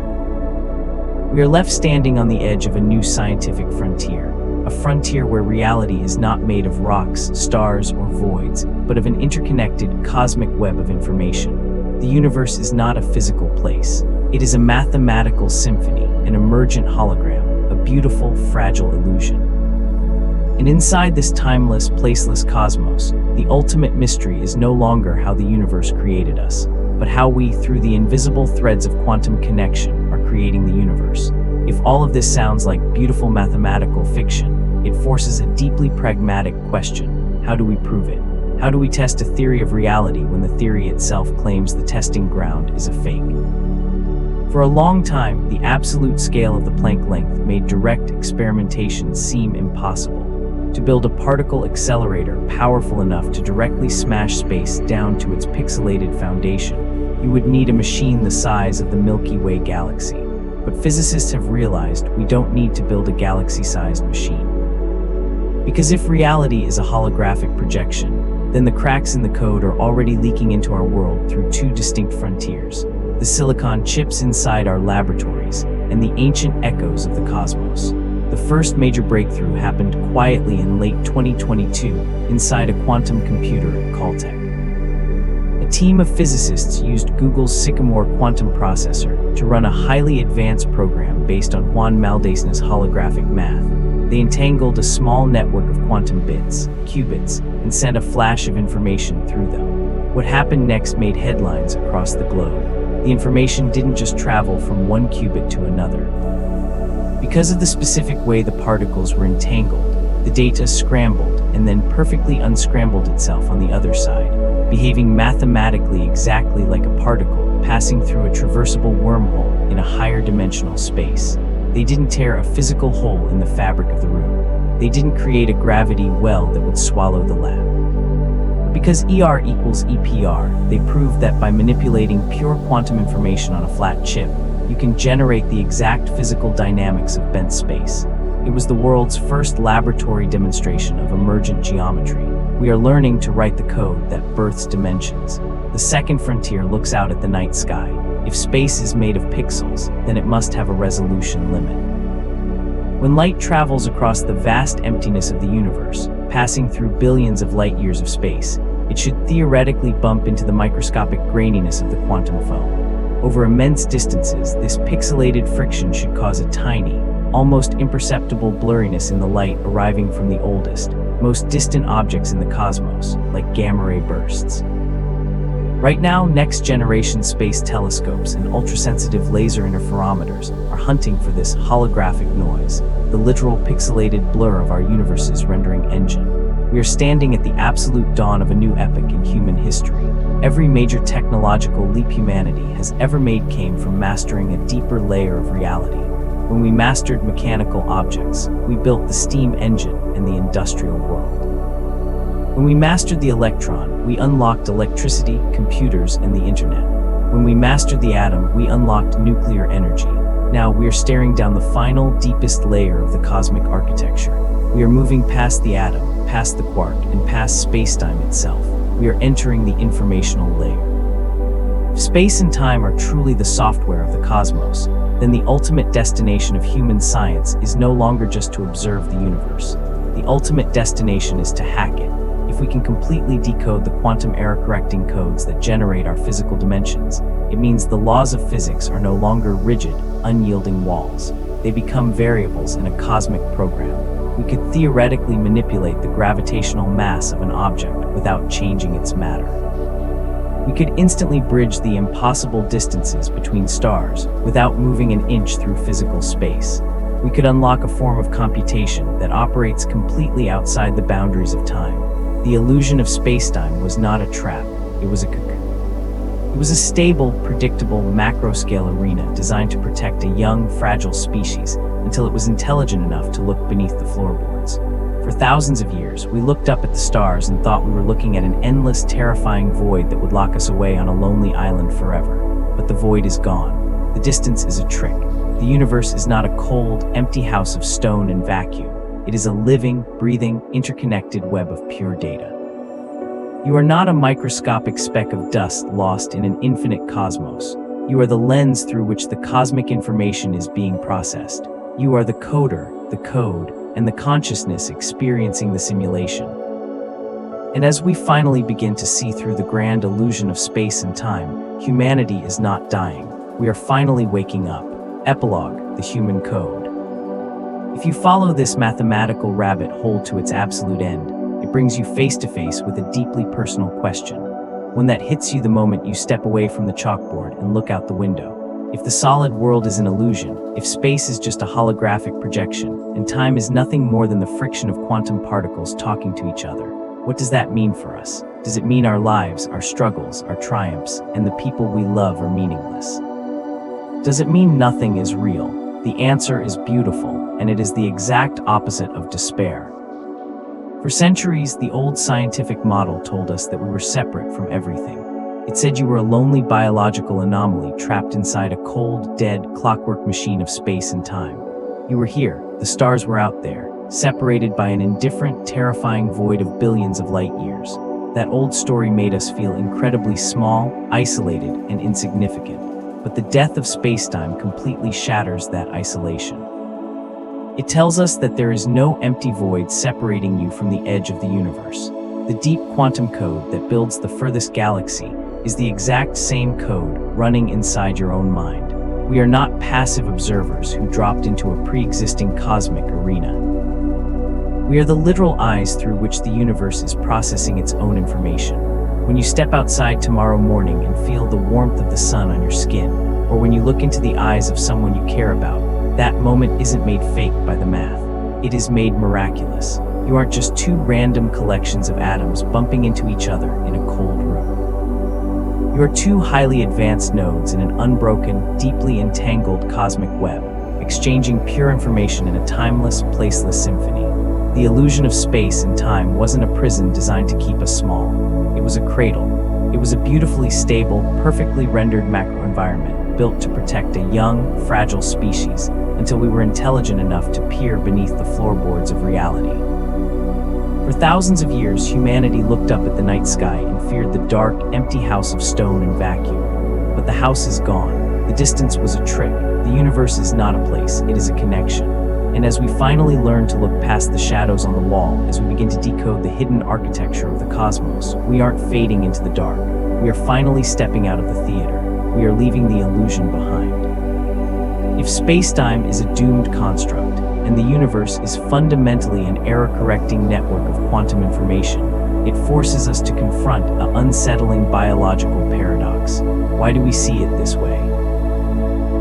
We are left standing on the edge of a new scientific frontier, a frontier where reality is not made of rocks, stars, or voids, but of an interconnected cosmic web of information. The universe is not a physical place. It is a mathematical symphony, an emergent hologram, a beautiful, fragile illusion. And inside this timeless, placeless cosmos, the ultimate mystery is no longer how the universe created us, but how we, through the invisible threads of quantum connection, are creating the universe. If all of this sounds like beautiful mathematical fiction, it forces a deeply pragmatic question. How do we prove it? How do we test a theory of reality when the theory itself claims the testing ground is a fake? For a long time, the absolute scale of the Planck length made direct experimentation seem impossible. To build a particle accelerator powerful enough to directly smash space down to its pixelated foundation, you would need a machine the size of the Milky Way galaxy. But physicists have realized we don't need to build a galaxy-sized machine. Because if reality is a holographic projection, then the cracks in the code are already leaking into our world through two distinct frontiers: the silicon chips inside our laboratories and the ancient echoes of the cosmos. The first major breakthrough happened quietly in late 2022 inside a quantum computer at Caltech. A team of physicists used Google's Sycamore quantum processor to run a highly advanced program based on Juan Maldacén's holographic math. They entangled a small network of quantum bits, qubits, and sent a flash of information through them. What happened next made headlines across the globe. The information didn't just travel from one qubit to another. Because of the specific way the particles were entangled, the data scrambled and then perfectly unscrambled itself on the other side, behaving mathematically exactly like a particle passing through a traversable wormhole in a higher dimensional space. They didn't tear a physical hole in the fabric of the room. They didn't create a gravity well that would swallow the lab. Because ER equals EPR, they proved that by manipulating pure quantum information on a flat chip, you can generate the exact physical dynamics of bent space. It was the world's first laboratory demonstration of emergent geometry. We are learning to write the code that births dimensions. The second frontier looks out at the night sky. If space is made of pixels, then it must have a resolution limit. When light travels across the vast emptiness of the universe, passing through billions of light years of space, it should theoretically bump into the microscopic graininess of the quantum foam. Over immense distances, this pixelated friction should cause a tiny, almost imperceptible blurriness in the light arriving from the oldest, most distant objects in the cosmos, like gamma ray bursts. Right now, next-generation space telescopes and ultrasensitive laser interferometers are hunting for this holographic noise, the literal pixelated blur of our universe's rendering engine. We are standing at the absolute dawn of a new epoch in human history. Every major technological leap humanity has ever made came from mastering a deeper layer of reality. When we mastered mechanical objects, we built the steam engine and the industrial world. When we mastered the electron, we unlocked electricity, computers, and the internet. When we mastered the atom, we unlocked nuclear energy. Now we are staring down the final, deepest layer of the cosmic architecture. We are moving past the atom, past the quark, and past space-time itself. We are entering the informational layer. If space and time are truly the software of the cosmos, then the ultimate destination of human science is no longer just to observe the universe. The ultimate destination is to hack it. If we can completely decode the quantum error-correcting codes that generate our physical dimensions, it means the laws of physics are no longer rigid, unyielding walls. They become variables in a cosmic program. We could theoretically manipulate the gravitational mass of an object without changing its matter. We could instantly bridge the impossible distances between stars without moving an inch through physical space. We could unlock a form of computation that operates completely outside the boundaries of time. The illusion of space-time was not a trap, it was a cocoon. It was a stable, predictable, macro-scale arena designed to protect a young, fragile species until it was intelligent enough to look beneath the floorboards. For thousands of years, we looked up at the stars and thought we were looking at an endless, terrifying void that would lock us away on a lonely island forever. But the void is gone. The distance is a trick. The universe is not a cold, empty house of stone and vacuum. It is a living, breathing, interconnected web of pure data. You are not a microscopic speck of dust lost in an infinite cosmos. You are the lens through which the cosmic information is being processed. You are the coder, the code, and the consciousness experiencing the simulation. And as we finally begin to see through the grand illusion of space and time, humanity is not dying. We are finally waking up. Epilogue, the human code. If you follow this mathematical rabbit hole to its absolute end, it brings you face to face with a deeply personal question, one that hits you the moment you step away from the chalkboard and look out the window. If the solid world is an illusion, if space is just a holographic projection, and time is nothing more than the friction of quantum particles talking to each other, what does that mean for us? Does it mean our lives, our struggles, our triumphs, and the people we love are meaningless? Does it mean nothing is real? The answer is beautiful, and it is the exact opposite of despair. For centuries, the old scientific model told us that we were separate from everything. It said you were a lonely biological anomaly trapped inside a cold, dead, clockwork machine of space and time. You were here, the stars were out there, separated by an indifferent, terrifying void of billions of light years. That old story made us feel incredibly small, isolated, and insignificant. But the death of spacetime completely shatters that isolation. It tells us that there is no empty void separating you from the edge of the universe. The deep quantum code that builds the furthest galaxy is the exact same code running inside your own mind. We are not passive observers who dropped into a pre-existing cosmic arena. We are the literal eyes through which the universe is processing its own information. When you step outside tomorrow morning and feel the warmth of the sun on your skin, or when you look into the eyes of someone you care about, that moment isn't made fake by the math. It is made miraculous. You aren't just two random collections of atoms bumping into each other in a cold room. You are two highly advanced nodes in an unbroken, deeply entangled cosmic web, exchanging pure information in a timeless, placeless symphony. The illusion of space and time wasn't a prison designed to keep us small. It was a cradle. It was a beautifully stable, perfectly rendered macro environment built to protect a young, fragile species until we were intelligent enough to peer beneath the floorboards of reality. For thousands of years, humanity looked up at the night sky and feared the dark, empty house of stone and vacuum. But the house is gone. The distance was a trick. The universe is not a place, it is a connection. And as we finally learn to look past the shadows on the wall, as we begin to decode the hidden architecture of the cosmos, we aren't fading into the dark. We are finally stepping out of the theater. We are leaving the illusion behind. If spacetime is a doomed construct, and the universe is fundamentally an error-correcting network of quantum information, it forces us to confront an unsettling biological paradox. Why do we see it this way?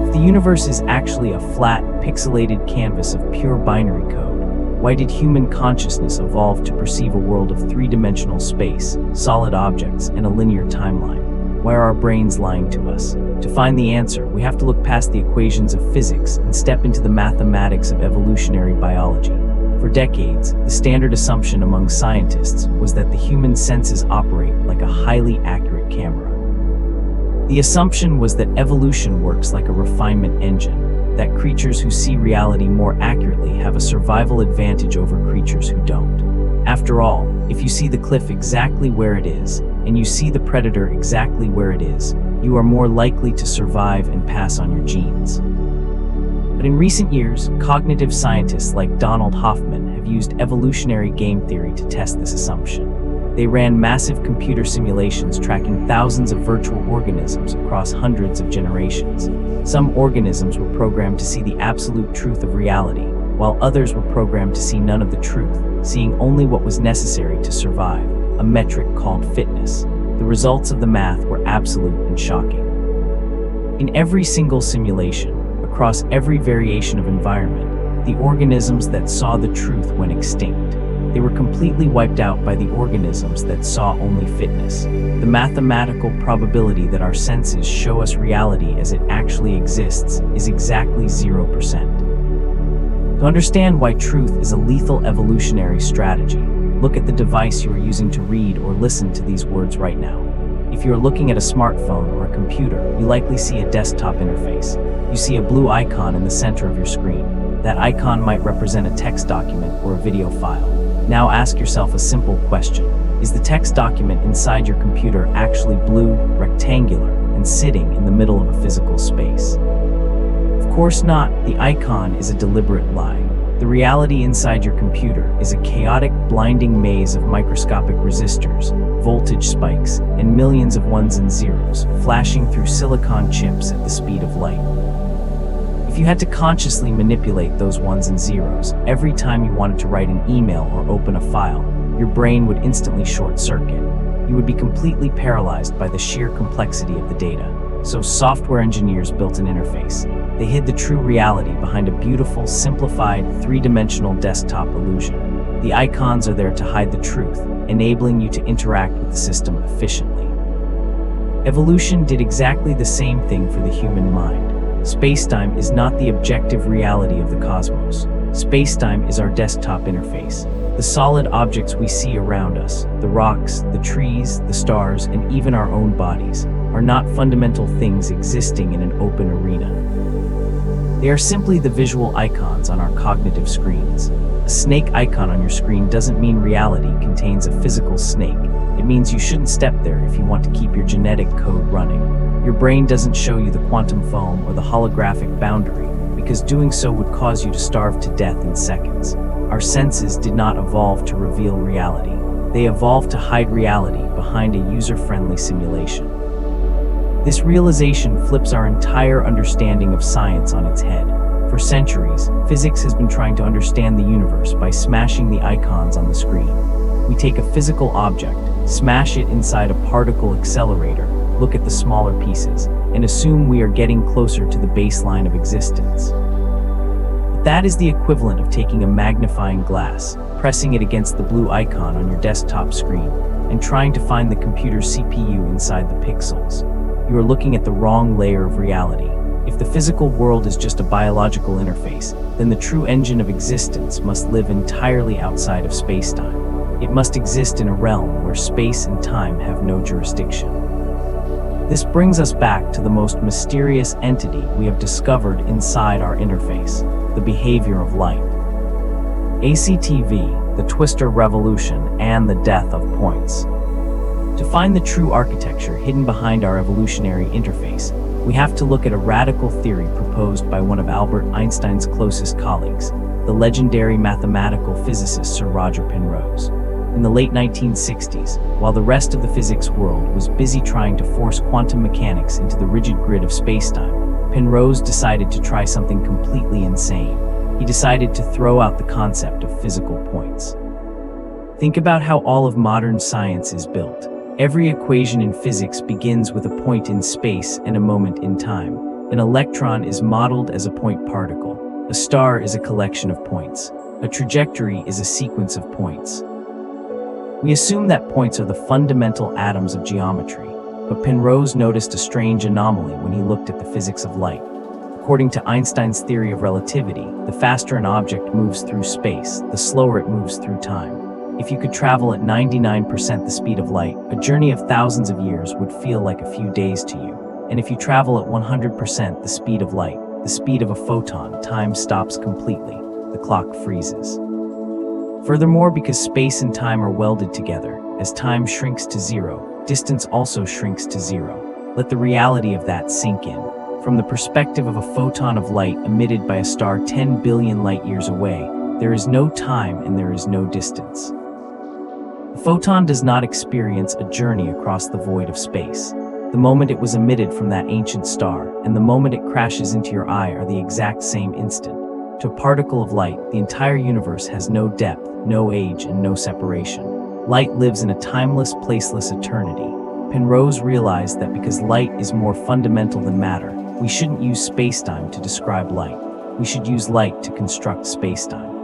If the universe is actually a flat, pixelated canvas of pure binary code, why did human consciousness evolve to perceive a world of three-dimensional space, solid objects, and a linear timeline? Why are our brains lying to us? To find the answer, we have to look past the equations of physics and step into the mathematics of evolutionary biology. For decades, the standard assumption among scientists was that the human senses operate like a highly accurate camera. The assumption was that evolution works like a refinement engine, that creatures who see reality more accurately have a survival advantage over creatures who don't. After all, if you see the cliff exactly where it is, and you see the predator exactly where it is, you are more likely to survive and pass on your genes. But in recent years, cognitive scientists like Donald Hoffman have used evolutionary game theory to test this assumption. They ran massive computer simulations tracking thousands of virtual organisms across hundreds of generations. Some organisms were programmed to see the absolute truth of reality, while others were programmed to see none of the truth, seeing only what was necessary to survive, a metric called fitness. The results of the math were absolute and shocking. In every single simulation, across every variation of environment, the organisms that saw the truth went extinct. They were completely wiped out by the organisms that saw only fitness. The mathematical probability that our senses show us reality as it actually exists is exactly 0%. To understand why truth is a lethal evolutionary strategy, look at the device you are using to read or listen to these words right now. If you are looking at a smartphone or a computer, you likely see a desktop interface. You see a blue icon in the center of your screen. That icon might represent a text document or a video file. Now ask yourself a simple question. Is the text document inside your computer actually blue, rectangular, and sitting in the middle of a physical space? Of course not. The icon is a deliberate lie. The reality inside your computer is a chaotic, blinding maze of microscopic resistors, voltage spikes, and millions of ones and zeros, flashing through silicon chips at the speed of light. If you had to consciously manipulate those ones and zeros every time you wanted to write an email or open a file, your brain would instantly short-circuit. You would be completely paralyzed by the sheer complexity of the data. So software engineers built an interface. They hid the true reality behind a beautiful, simplified, three-dimensional desktop illusion. The icons are there to hide the truth, enabling you to interact with the system efficiently. Evolution did exactly the same thing for the human mind. Spacetime is not the objective reality of the cosmos. Spacetime is our desktop interface. The solid objects we see around us, the rocks, the trees, the stars, and even our own bodies, are not fundamental things existing in an open arena. They are simply the visual icons on our cognitive screens. A snake icon on your screen doesn't mean reality contains a physical snake. It means you shouldn't step there if you want to keep your genetic code running. Your brain doesn't show you the quantum foam or the holographic boundary, because doing so would cause you to starve to death in seconds. Our senses did not evolve to reveal reality. They evolved to hide reality behind a user-friendly simulation. This realization flips our entire understanding of science on its head. For centuries, physics has been trying to understand the universe by smashing the icons on the screen. We take a physical object, smash it inside a particle accelerator, look at the smaller pieces, and assume we are getting closer to the baseline of existence. But that is the equivalent of taking a magnifying glass, pressing it against the blue icon on your desktop screen, and trying to find the computer's CPU inside the pixels. You are looking at the wrong layer of reality. If the physical world is just a biological interface, then the true engine of existence must live entirely outside of space-time. It must exist in a realm where space and time have no jurisdiction. This brings us back to the most mysterious entity we have discovered inside our interface, the behavior of light. ACTV, the Twister Revolution, and the Death of Points. To find the true architecture hidden behind our evolutionary interface, we have to look at a radical theory proposed by one of Albert Einstein's closest colleagues, the legendary mathematical physicist Sir Roger Penrose. In the late 1960s, while the rest of the physics world was busy trying to force quantum mechanics into the rigid grid of spacetime, Penrose decided to try something completely insane. He decided to throw out the concept of physical points. Think about how all of modern science is built. Every equation in physics begins with a point in space and a moment in time. An electron is modeled as a point particle. A star is a collection of points. A trajectory is a sequence of points. We assume that points are the fundamental atoms of geometry, but Penrose noticed a strange anomaly when he looked at the physics of light. According to Einstein's theory of relativity, the faster an object moves through space, the slower it moves through time. If you could travel at 99% the speed of light, a journey of thousands of years would feel like a few days to you. And if you travel at 100% the speed of light, the speed of a photon, time stops completely. The clock freezes. Furthermore, because space and time are welded together, as time shrinks to zero, distance also shrinks to zero. Let the reality of that sink in. From the perspective of a photon of light emitted by a star 10 billion light years away, there is no time and there is no distance. A photon does not experience a journey across the void of space. The moment it was emitted from that ancient star and the moment it crashes into your eye are the exact same instant. To a particle of light, the entire universe has no depth, no age, and no separation. Light lives in a timeless, placeless eternity. Penrose realized that because light is more fundamental than matter, we shouldn't use spacetime to describe light. We should use light to construct spacetime.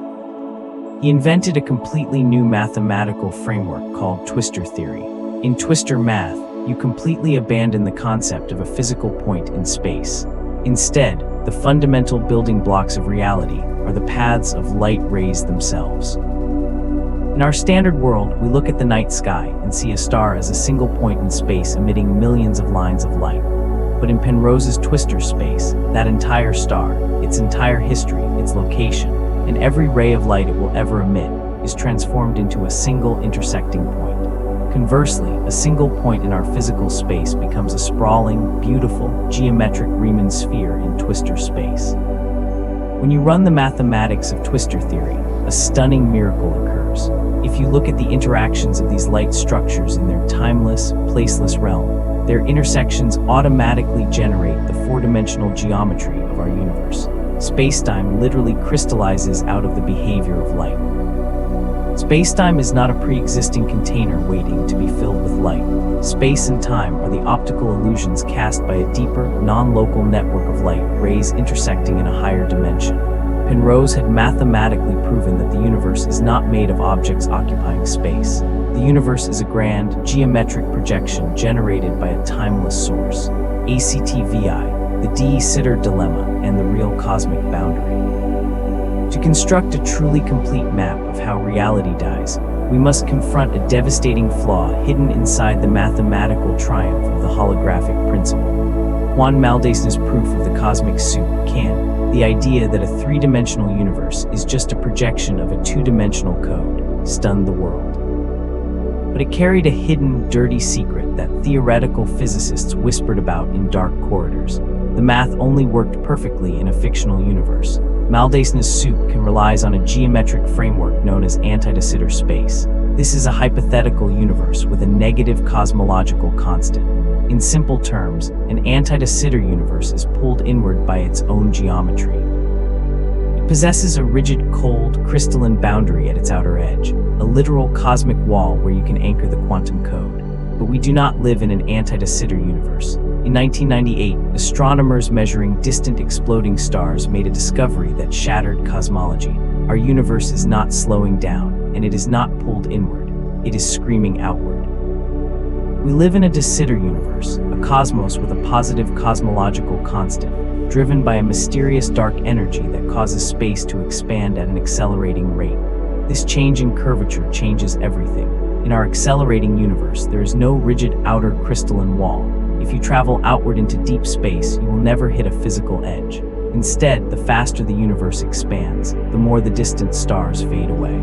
He invented a completely new mathematical framework called twistor theory. In twistor math, you completely abandon the concept of a physical point in space. Instead, the fundamental building blocks of reality are the paths of light rays themselves. In our standard world, we look at the night sky and see a star as a single point in space emitting millions of lines of light. But in Penrose's twistor space, that entire star, its entire history, its location, and every ray of light it will ever emit is transformed into a single intersecting point. Conversely, a single point in our physical space becomes a sprawling, beautiful, geometric Riemann sphere in twistor space. When you run the mathematics of twistor theory, a stunning miracle occurs. If you look at the interactions of these light structures in their timeless, placeless realm, their intersections automatically generate the four-dimensional geometry of our universe. Spacetime literally crystallizes out of the behavior of light. Spacetime is not a pre-existing container waiting to be filled with light. Space and time are the optical illusions cast by a deeper, non-local network of light rays intersecting in a higher dimension. Penrose had mathematically proven that the universe is not made of objects occupying space. The universe is a grand, geometric projection generated by a timeless source. ACTVI, the de Sitter dilemma, and the real cosmic boundary. To construct a truly complete map of how reality dies, we must confront a devastating flaw hidden inside the mathematical triumph of the holographic principle. Juan Maldacén's proof of the cosmic soup can, the idea that a three-dimensional universe is just a projection of a two-dimensional code, stunned the world. But it carried a hidden, dirty secret that theoretical physicists whispered about in dark corridors. The math only worked perfectly in a fictional universe. Maldacén's soup can rely on a geometric framework known as anti-de Sitter space. This is a hypothetical universe with a negative cosmological constant. In simple terms, an anti-de Sitter universe is pulled inward by its own geometry. It possesses a rigid, cold, crystalline boundary at its outer edge, a literal cosmic wall where you can anchor the quantum code. But we do not live in an anti-de Sitter universe. In 1998, astronomers measuring distant exploding stars made a discovery that shattered cosmology. Our universe is not slowing down, and it is not pulled inward. It is screaming outward. We live in a de Sitter universe, a cosmos with a positive cosmological constant, driven by a mysterious dark energy that causes space to expand at an accelerating rate. This change in curvature changes everything. In our accelerating universe, there is no rigid outer crystalline wall. If you travel outward into deep space, you will never hit a physical edge. Instead, the faster the universe expands, the more the distant stars fade away.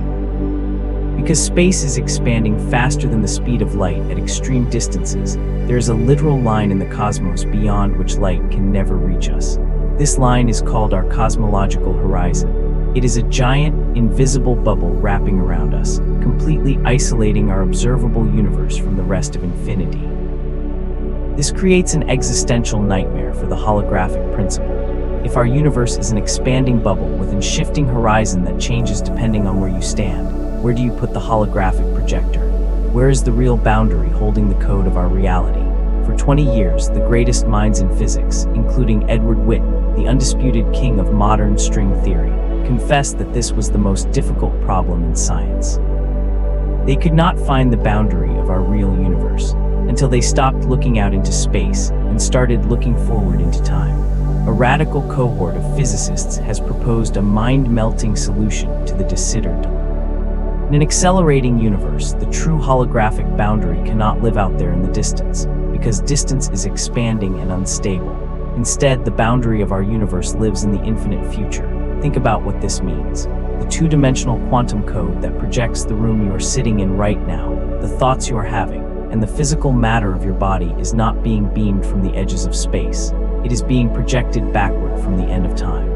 Because space is expanding faster than the speed of light at extreme distances, there is a literal line in the cosmos beyond which light can never reach us. This line is called our cosmological horizon. It is a giant, invisible bubble wrapping around us, completely isolating our observable universe from the rest of infinity. This creates an existential nightmare for the holographic principle. If our universe is an expanding bubble with a shifting horizon that changes depending on where you stand, Where do you put the holographic projector? Where is the real boundary holding the code of our reality? For 20 years, the greatest minds in physics, including Edward Witten, the undisputed king of modern string theory, confessed that this was the most difficult problem in science. They could not find the boundary of our real universe until they stopped looking out into space and started looking forward into time. A radical cohort of physicists has proposed a mind-melting solution to the de Sitter dilemma. In an accelerating universe, the true holographic boundary cannot live out there in the distance, because distance is expanding and unstable. Instead, the boundary of our universe lives in the infinite future. Think about what this means. The two-dimensional quantum code that projects the room you are sitting in right now, the thoughts you are having, and the physical matter of your body is not being beamed from the edges of space. It is being projected backward from the end of time.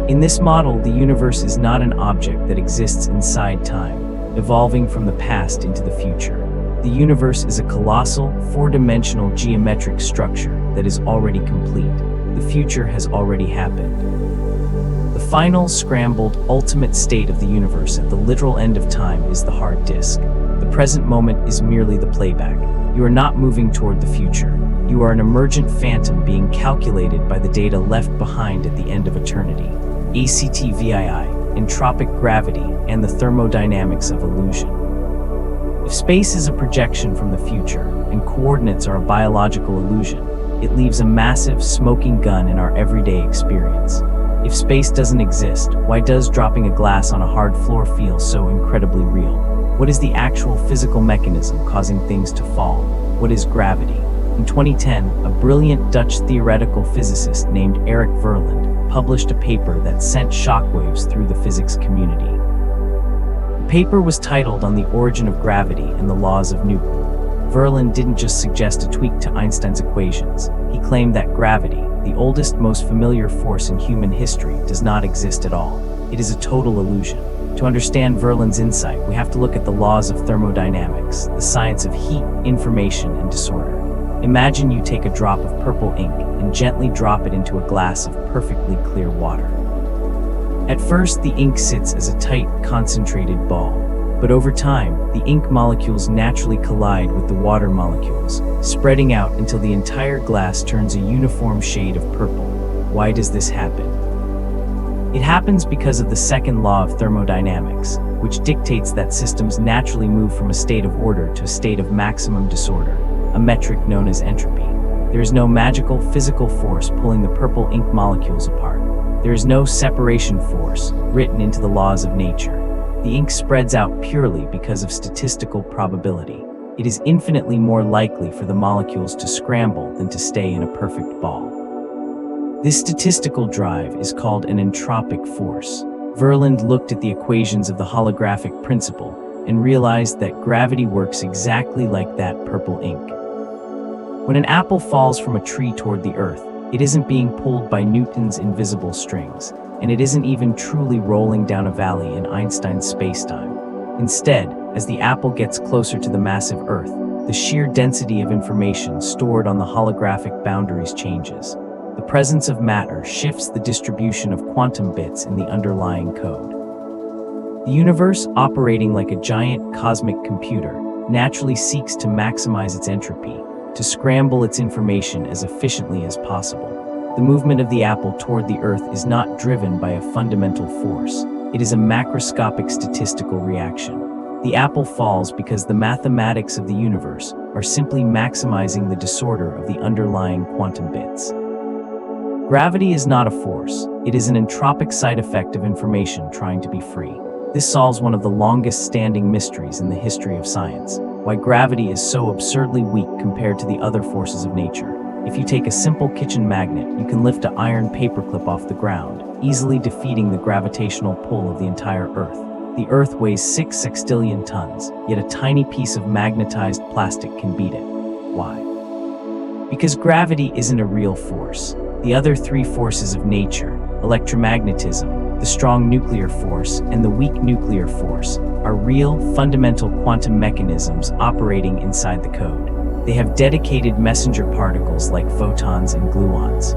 In this model, the universe is not an object that exists inside time, evolving from the past into the future. The universe is a colossal, four-dimensional geometric structure that is already complete. The future has already happened. The final, scrambled, ultimate state of the universe at the literal end of time is the hard disk. The present moment is merely the playback. You are not moving toward the future. You are an emergent phantom being calculated by the data left behind at the end of eternity. ACTVII, entropic gravity, and the thermodynamics of illusion. If space is a projection from the future, and coordinates are a biological illusion, it leaves a massive, smoking gun in our everyday experience. If space doesn't exist, why does dropping a glass on a hard floor feel so incredibly real? What is the actual physical mechanism causing things to fall? What is gravity? In 2010, a brilliant Dutch theoretical physicist named Erik Verland published a paper that sent shockwaves through the physics community. The paper was titled On the Origin of Gravity and the Laws of Newton. Verland didn't just suggest a tweak to Einstein's equations. He claimed that gravity, the oldest, most familiar force in human history, does not exist at all. It is a total illusion. To understand Verland's insight, we have to look at the laws of thermodynamics, the science of heat, information, and disorder. Imagine you take a drop of purple ink and gently drop it into a glass of perfectly clear water. At first, the ink sits as a tight, concentrated ball, but over time, the ink molecules naturally collide with the water molecules, spreading out until the entire glass turns a uniform shade of purple. Why does this happen? It happens because of the second law of thermodynamics, which dictates that systems naturally move from a state of order to a state of maximum disorder, a metric known as entropy. There is no magical physical force pulling the purple ink molecules apart. There is no separation force written into the laws of nature. The ink spreads out purely because of statistical probability. It is infinitely more likely for the molecules to scramble than to stay in a perfect ball. This statistical drive is called an entropic force. Verland looked at the equations of the holographic principle and realized that gravity works exactly like that purple ink. When an apple falls from a tree toward the earth, it isn't being pulled by Newton's invisible strings, and it isn't even truly rolling down a valley in Einstein's spacetime. Instead, as the apple gets closer to the massive Earth, the sheer density of information stored on the holographic boundaries changes. The presence of matter shifts the distribution of quantum bits in the underlying code. The universe, operating like a giant cosmic computer, naturally seeks to maximize its entropy, to scramble its information as efficiently as possible. The movement of the apple toward the Earth is not driven by a fundamental force. It is a macroscopic statistical reaction. The apple falls because the mathematics of the universe are simply maximizing the disorder of the underlying quantum bits. Gravity is not a force. It is an entropic side effect of information trying to be free. This solves one of the longest-standing mysteries in the history of science: why gravity is so absurdly weak compared to the other forces of nature. If you take a simple kitchen magnet, you can lift an iron paperclip off the ground, easily defeating the gravitational pull of the entire Earth. The Earth weighs 6 sextillion tons, yet a tiny piece of magnetized plastic can beat it. Why? Because gravity isn't a real force. The other three forces of nature, electromagnetism, the strong nuclear force, and the weak nuclear force, are real, fundamental quantum mechanisms operating inside the code. They have dedicated messenger particles like photons and gluons.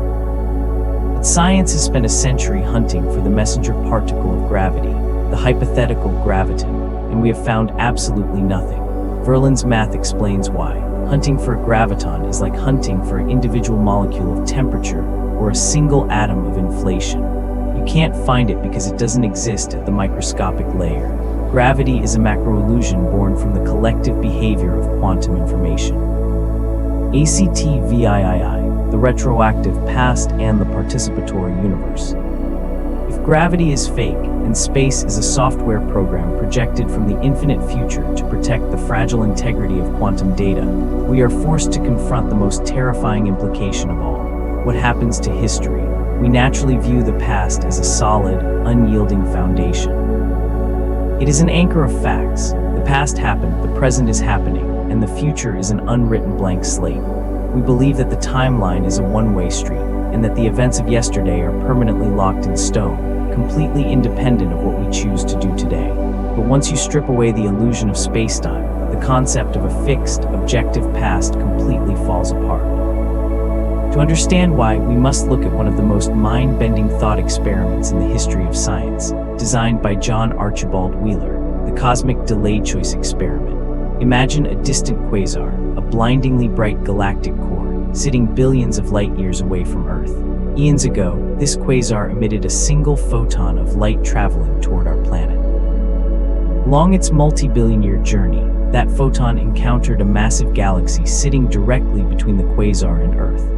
But science has spent a century hunting for the messenger particle of gravity, the hypothetical graviton, and we have found absolutely nothing. Verlin's math explains why. Hunting for a graviton is like hunting for an individual molecule of temperature or a single atom of inflation. You can't find it because it doesn't exist at the microscopic layer. Gravity is a macro-illusion born from the collective behavior of quantum information. ACTVIII, the retroactive past and the participatory universe. If gravity is fake, and space is a software program projected from the infinite future to protect the fragile integrity of quantum data, we are forced to confront the most terrifying implication of all. What happens to history? We naturally view the past as a solid, unyielding foundation. It is an anchor of facts. The past happened, the present is happening, and the future is an unwritten blank slate. We believe that the timeline is a one-way street, and that the events of yesterday are permanently locked in stone, completely independent of what we choose to do today. But once you strip away the illusion of space-time, the concept of a fixed, objective past completely falls apart. To understand why, we must look at one of the most mind-bending thought experiments in the history of science, designed by John Archibald Wheeler, the cosmic delayed choice experiment. Imagine a distant quasar, a blindingly bright galactic core, sitting billions of light years away from Earth. Eons ago, this quasar emitted a single photon of light traveling toward our planet. Along its multi-billion-year journey, that photon encountered a massive galaxy sitting directly between the quasar and Earth.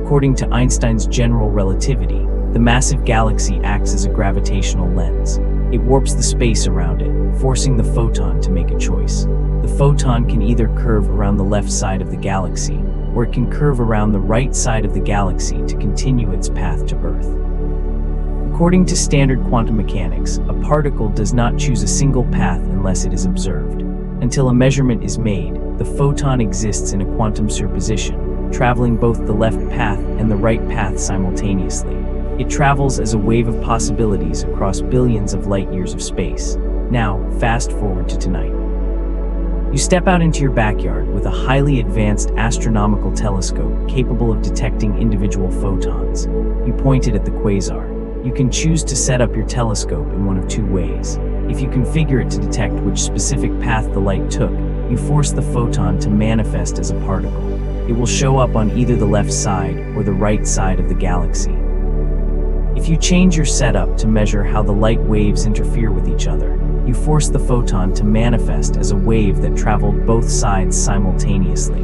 According to Einstein's general relativity, the massive galaxy acts as a gravitational lens. It warps the space around it, forcing the photon to make a choice. The photon can either curve around the left side of the galaxy, or it can curve around the right side of the galaxy to continue its path to Earth. According to standard quantum mechanics, a particle does not choose a single path unless it is observed. Until a measurement is made, the photon exists in a quantum superposition, traveling both the left path and the right path simultaneously. It travels as a wave of possibilities across billions of light years of space. Now, fast forward to tonight. You step out into your backyard with a highly advanced astronomical telescope capable of detecting individual photons. You point it at the quasar. You can choose to set up your telescope in one of two ways. If you configure it to detect which specific path the light took, you force the photon to manifest as a particle. It will show up on either the left side or the right side of the galaxy. If you change your setup to measure how the light waves interfere with each other, you force the photon to manifest as a wave that traveled both sides simultaneously.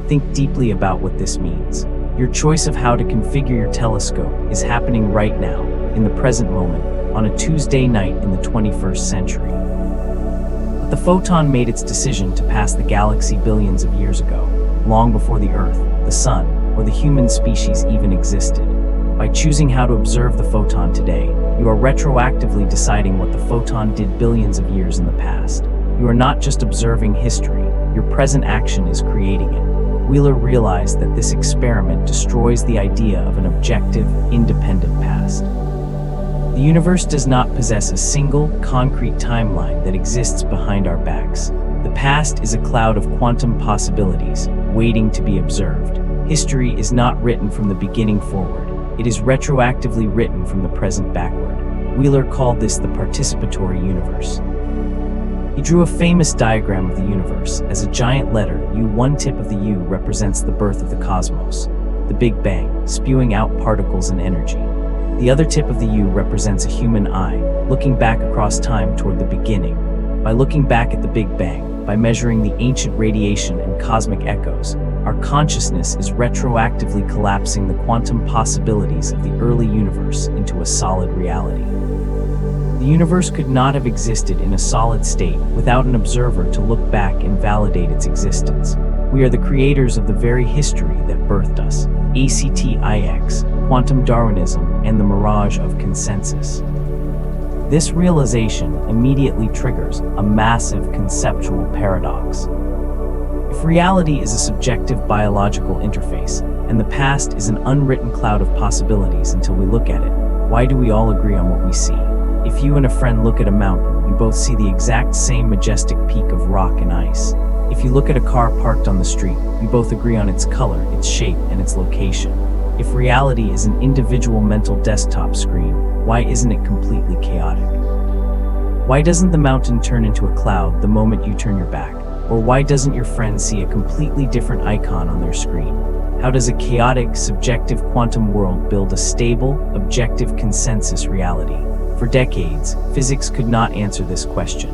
Think deeply about what this means. Your choice of how to configure your telescope is happening right now, in the present moment, on a Tuesday night in the 21st century. But the photon made its decision to pass the galaxy billions of years ago, long before the Earth, the Sun, or the human species even existed. By choosing how to observe the photon today, you are retroactively deciding what the photon did billions of years in the past. You are not just observing history, your present action is creating it. Wheeler realized that this experiment destroys the idea of an objective, independent past. The universe does not possess a single, concrete timeline that exists behind our backs. The past is a cloud of quantum possibilities, waiting to be observed. History is not written from the beginning forward. It is retroactively written from the present backward. Wheeler called this the participatory universe. He drew a famous diagram of the universe. As a giant letter U, one tip of the U represents the birth of the cosmos, the Big Bang, spewing out particles and energy. The other tip of the U represents a human eye, looking back across time toward the beginning. By looking back at the Big Bang, by measuring the ancient radiation and cosmic echoes, our consciousness is retroactively collapsing the quantum possibilities of the early universe into a solid reality. The universe could not have existed in a solid state without an observer to look back and validate its existence. We are the creators of the very history that birthed us. ACTIX, quantum Darwinism, and the mirage of consensus. This realization immediately triggers a massive conceptual paradox. If reality is a subjective biological interface, and the past is an unwritten cloud of possibilities until we look at it, why do we all agree on what we see? If you and a friend look at a mountain, you both see the exact same majestic peak of rock and ice. If you look at a car parked on the street, you both agree on its color, its shape, and its location. If reality is an individual mental desktop screen, why isn't it completely chaotic? Why doesn't the mountain turn into a cloud the moment you turn your back? Or why doesn't your friend see a completely different icon on their screen? How does a chaotic, subjective quantum world build a stable, objective consensus reality? For decades, physics could not answer this question.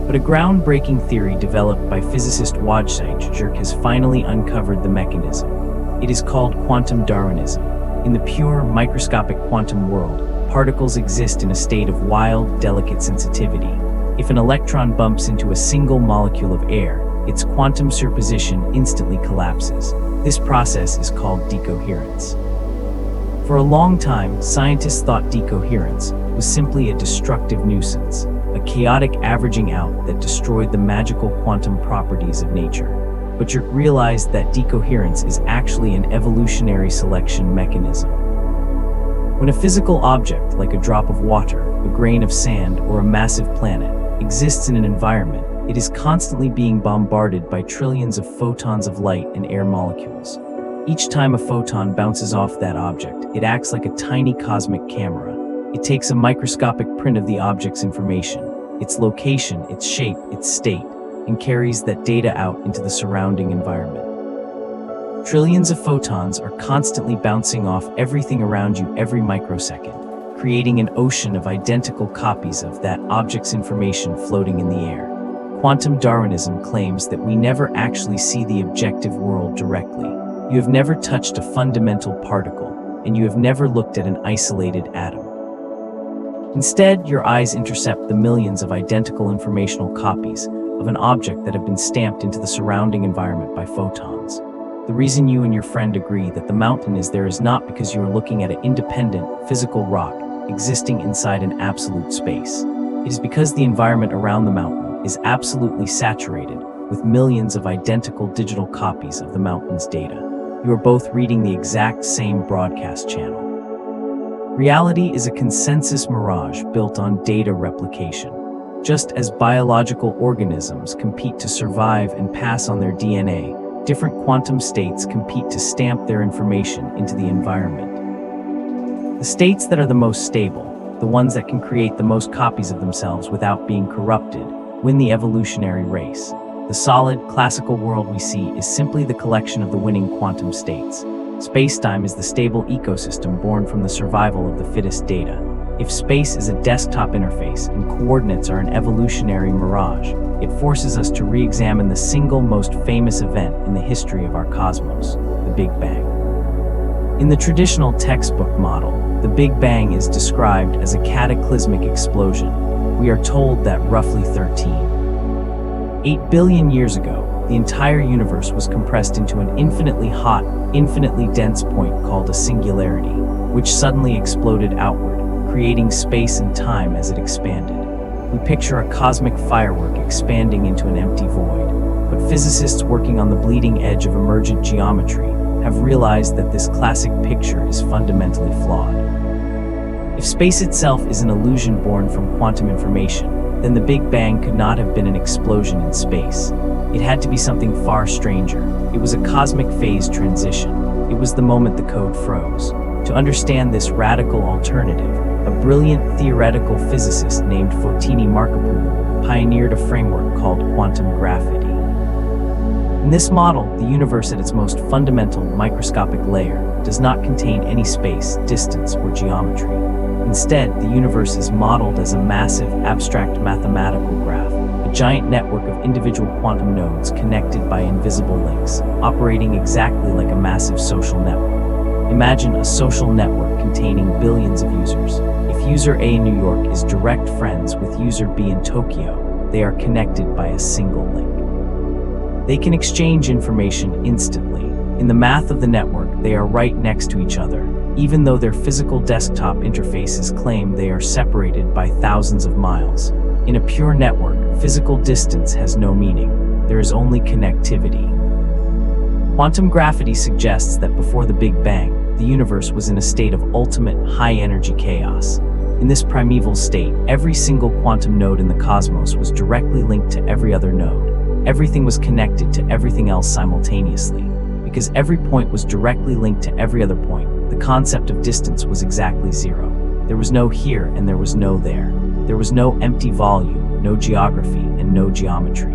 But a groundbreaking theory developed by physicist Wojciech has finally uncovered the mechanism. It is called quantum Darwinism. In the pure, microscopic quantum world, particles exist in a state of wild, delicate sensitivity. If an electron bumps into a single molecule of air, its quantum superposition instantly collapses. This process is called decoherence. For a long time, scientists thought decoherence was simply a destructive nuisance, a chaotic averaging out that destroyed the magical quantum properties of nature. But you realized that decoherence is actually an evolutionary selection mechanism. When a physical object, like a drop of water, a grain of sand, or a massive planet, exists in an environment, it is constantly being bombarded by trillions of photons of light and air molecules. Each time a photon bounces off that object, it acts like a tiny cosmic camera. It takes a microscopic print of the object's information, its location, its shape, its state, and carries that data out into the surrounding environment. Trillions of photons are constantly bouncing off everything around you every microsecond, creating an ocean of identical copies of that object's information floating in the air. Quantum Darwinism claims that we never actually see the objective world directly. You have never touched a fundamental particle, and you have never looked at an isolated atom. Instead, your eyes intercept the millions of identical informational copies of an object that have been stamped into the surrounding environment by photons. The reason you and your friend agree that the mountain is there is not because you are looking at an independent, physical rock existing inside an absolute space. It is because the environment around the mountain is absolutely saturated with millions of identical digital copies of the mountain's data. You are both reading the exact same broadcast channel. Reality is a consensus mirage built on data replication. Just as biological organisms compete to survive and pass on their DNA, different quantum states compete to stamp their information into the environment. The states that are the most stable, the ones that can create the most copies of themselves without being corrupted, win the evolutionary race. The solid, classical world we see is simply the collection of the winning quantum states. Space-time is the stable ecosystem born from the survival of the fittest data. If space is a desktop interface and coordinates are an evolutionary mirage, it forces us to re-examine the single most famous event in the history of our cosmos, the Big Bang. In the traditional textbook model, the Big Bang is described as a cataclysmic explosion. We are told that roughly 8 billion years ago, the entire universe was compressed into an infinitely hot, infinitely dense point called a singularity, which suddenly exploded outward, creating space and time as it expanded. We picture a cosmic firework expanding into an empty void, but physicists working on the bleeding edge of emergent geometry have realized that this classic picture is fundamentally flawed. If space itself is an illusion born from quantum information, then the Big Bang could not have been an explosion in space. It had to be something far stranger. It was a cosmic phase transition. It was the moment the code froze. To understand this radical alternative, a brilliant theoretical physicist named Fotini Markopoulou pioneered a framework called quantum graphity. In this model, the universe at its most fundamental microscopic layer does not contain any space, distance, or geometry. Instead, the universe is modeled as a massive, abstract mathematical graph, a giant network of individual quantum nodes connected by invisible links, operating exactly like a massive social network. Imagine a social network containing billions of users. If user A in New York is direct friends with user B in Tokyo, they are connected by a single link. They can exchange information instantly. In the math of the network, they are right next to each other, even though their physical desktop interfaces claim they are separated by thousands of miles. In a pure network, physical distance has no meaning. There is only connectivity. Quantum graphity suggests that before the Big Bang, the universe was in a state of ultimate high-energy chaos. In this primeval state, every single quantum node in the cosmos was directly linked to every other node. Everything was connected to everything else simultaneously. Because every point was directly linked to every other point, the concept of distance was exactly zero. There was no here and there was no there. There was no empty volume, no geography, and no geometry.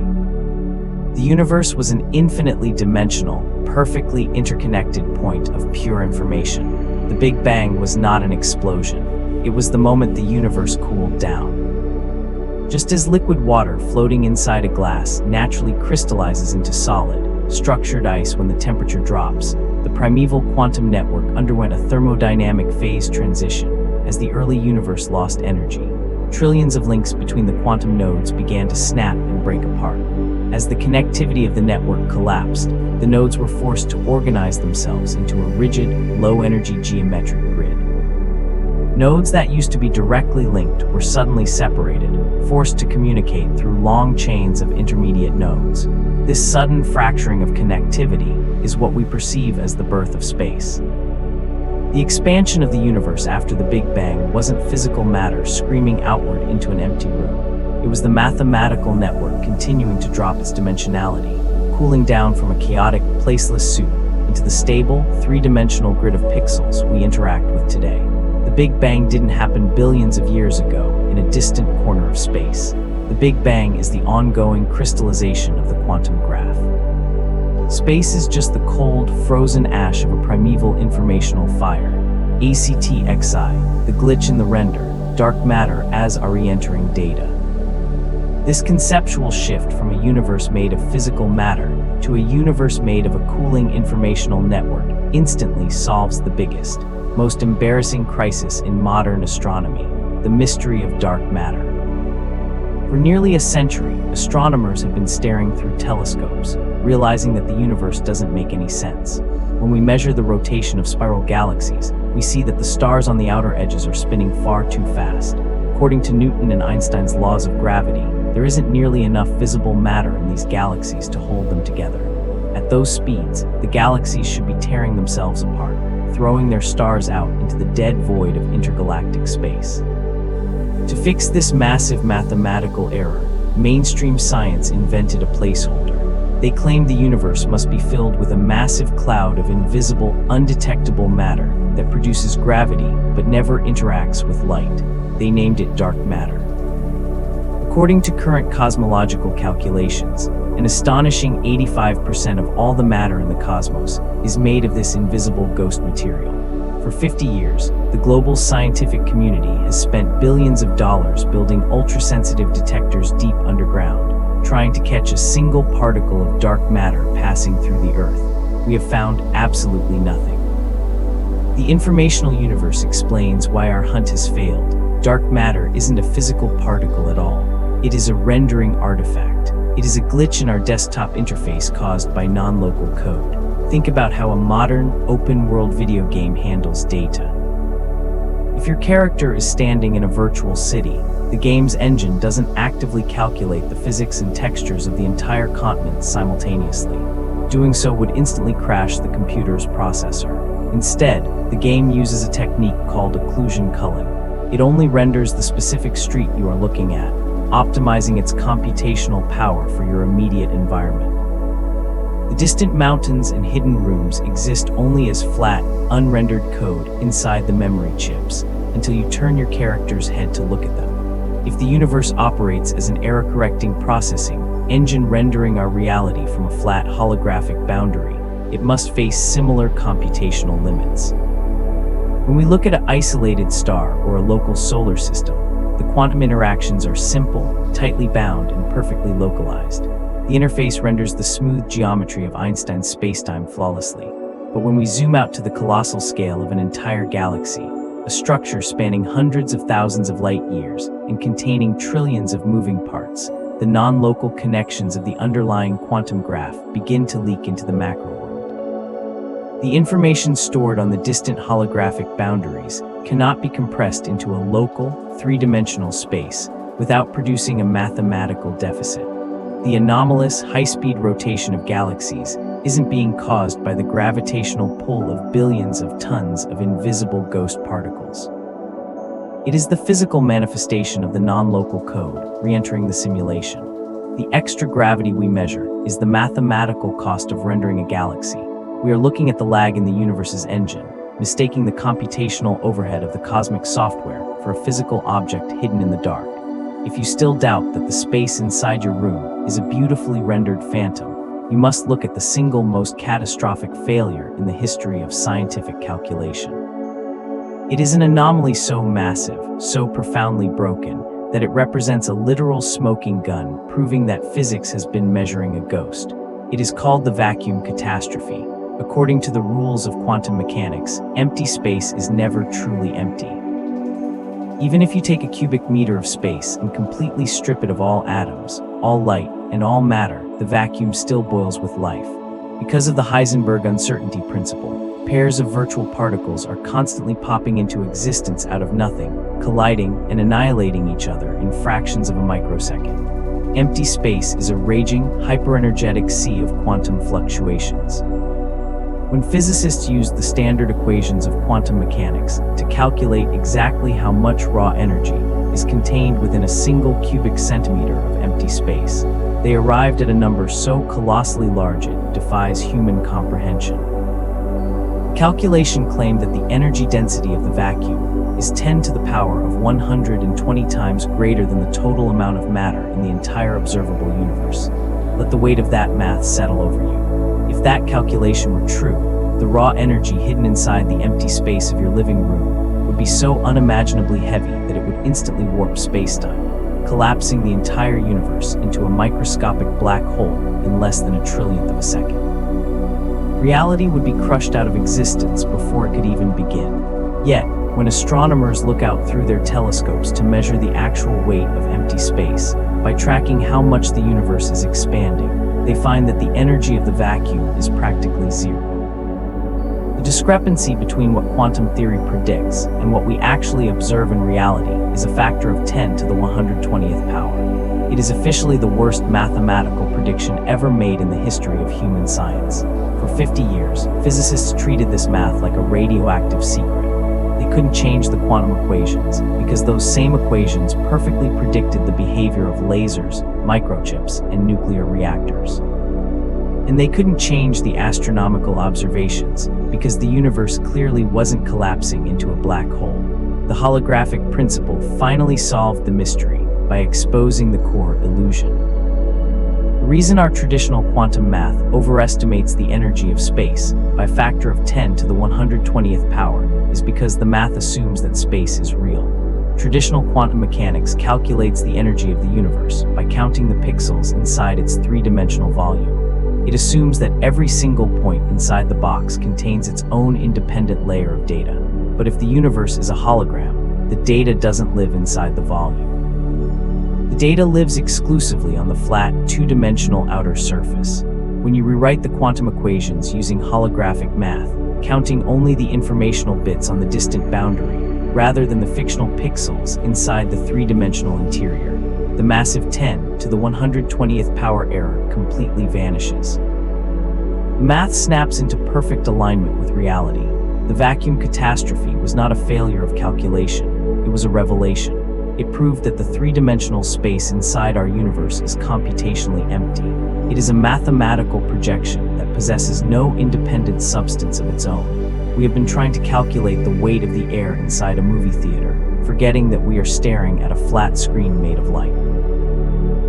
The universe was an infinitely dimensional, perfectly interconnected point of pure information. The Big Bang was not an explosion. It was the moment the universe cooled down. Just as liquid water floating inside a glass naturally crystallizes into solid, structured ice when the temperature drops, the primeval quantum network underwent a thermodynamic phase transition as the early universe lost energy. Trillions of links between the quantum nodes began to snap and break apart. As the connectivity of the network collapsed, the nodes were forced to organize themselves into a rigid, low-energy geometric grid. Nodes that used to be directly linked were suddenly separated, forced to communicate through long chains of intermediate nodes. This sudden fracturing of connectivity is what we perceive as the birth of space. The expansion of the universe after the Big Bang wasn't physical matter screaming outward into an empty room. It was the mathematical network continuing to drop its dimensionality, cooling down from a chaotic, placeless soup into the stable, three-dimensional grid of pixels we interact with today. The Big Bang didn't happen billions of years ago in a distant corner of space. The Big Bang is the ongoing crystallization of the quantum graph. Space is just the cold, frozen ash of a primeval informational fire. ACTXI, the glitch in the render, dark matter as are re-entering data. This conceptual shift from a universe made of physical matter to a universe made of a cooling informational network instantly solves the biggest, most embarrassing crisis in modern astronomy, the mystery of dark matter. For nearly a century, astronomers have been staring through telescopes, realizing that the universe doesn't make any sense. When we measure the rotation of spiral galaxies, we see that the stars on the outer edges are spinning far too fast. According to Newton and Einstein's laws of gravity, there isn't nearly enough visible matter in these galaxies to hold them together. At those speeds, the galaxies should be tearing themselves apart, throwing their stars out into the dead void of intergalactic space. To fix this massive mathematical error, mainstream science invented a placeholder. They claimed the universe must be filled with a massive cloud of invisible, undetectable matter that produces gravity but never interacts with light. They named it dark matter. According to current cosmological calculations, an astonishing 85% of all the matter in the cosmos is made of this invisible ghost material. For 50 years, the global scientific community has spent billions of dollars building ultrasensitive detectors deep underground, trying to catch a single particle of dark matter passing through the Earth. We have found absolutely nothing. The informational universe explains why our hunt has failed. Dark matter isn't a physical particle at all. It is a rendering artifact. It is a glitch in our desktop interface caused by non-local code. Think about how a modern, open-world video game handles data. If your character is standing in a virtual city, the game's engine doesn't actively calculate the physics and textures of the entire continent simultaneously. Doing so would instantly crash the computer's processor. Instead, the game uses a technique called occlusion culling. It only renders the specific street you are looking at, optimizing its computational power for your immediate environment. The distant mountains and hidden rooms exist only as flat, unrendered code inside the memory chips until you turn your character's head to look at them. If the universe operates as an error-correcting processing engine rendering our reality from a flat holographic boundary, it must face similar computational limits. When we look at an isolated star or a local solar system, the quantum interactions are simple, tightly bound, and perfectly localized. The interface renders the smooth geometry of Einstein's spacetime flawlessly. But when we zoom out to the colossal scale of an entire galaxy, a structure spanning hundreds of thousands of light years and containing trillions of moving parts, the non-local connections of the underlying quantum graph begin to leak into the macro world. The information stored on the distant holographic boundaries cannot be compressed into a local, three-dimensional space without producing a mathematical deficit. The anomalous, high-speed rotation of galaxies isn't being caused by the gravitational pull of billions of tons of invisible ghost particles. It is the physical manifestation of the non-local code re-entering the simulation. The extra gravity we measure is the mathematical cost of rendering a galaxy. We are looking at the lag in the universe's engine, mistaking the computational overhead of the cosmic software for a physical object hidden in the dark. If you still doubt that the space inside your room is a beautifully rendered phantom, you must look at the single most catastrophic failure in the history of scientific calculation. It is an anomaly so massive, so profoundly broken, that it represents a literal smoking gun, proving that physics has been measuring a ghost. It is called the vacuum catastrophe. According to the rules of quantum mechanics, empty space is never truly empty. Even if you take a cubic meter of space and completely strip it of all atoms, all light, and all matter, the vacuum still boils with life. Because of the Heisenberg uncertainty principle, pairs of virtual particles are constantly popping into existence out of nothing, colliding and annihilating each other in fractions of a microsecond. Empty space is a raging, hyperenergetic sea of quantum fluctuations. When physicists used the standard equations of quantum mechanics to calculate exactly how much raw energy is contained within a single cubic centimeter of empty space, they arrived at a number so colossally large it defies human comprehension. Calculation claimed that the energy density of the vacuum is 10 to the power of 120 times greater than the total amount of matter in the entire observable universe. Let the weight of that math settle over you. If that calculation were true, the raw energy hidden inside the empty space of your living room would be so unimaginably heavy that it would instantly warp spacetime, collapsing the entire universe into a microscopic black hole in less than a trillionth of a second. Reality would be crushed out of existence before it could even begin. Yet, when astronomers look out through their telescopes to measure the actual weight of empty space, by tracking how much the universe is expanding, they find that the energy of the vacuum is practically zero. The discrepancy between what quantum theory predicts and what we actually observe in reality is a factor of 10 to the 120th power. It is officially the worst mathematical prediction ever made in the history of human science. For 50 years, physicists treated this math like a radioactive secret. They couldn't change the quantum equations because those same equations perfectly predicted the behavior of lasers, microchips, and nuclear reactors. And they couldn't change the astronomical observations because the universe clearly wasn't collapsing into a black hole. The holographic principle finally solved the mystery by exposing the core illusion. The reason our traditional quantum math overestimates the energy of space by a factor of 10 to the 120th power is because the math assumes that space is real. Traditional quantum mechanics calculates the energy of the universe by counting the pixels inside its three-dimensional volume. It assumes that every single point inside the box contains its own independent layer of data. But if the universe is a hologram, the data doesn't live inside the volume. The data lives exclusively on the flat, two-dimensional outer surface. When you rewrite the quantum equations using holographic math, counting only the informational bits on the distant boundary, rather than the fictional pixels inside the three-dimensional interior, the massive 10 to the 120th power error completely vanishes. The math snaps into perfect alignment with reality. The vacuum catastrophe was not a failure of calculation, it was a revelation. It proved that the three-dimensional space inside our universe is computationally empty. It is a mathematical projection that possesses no independent substance of its own. We have been trying to calculate the weight of the air inside a movie theater, forgetting that we are staring at a flat screen made of light.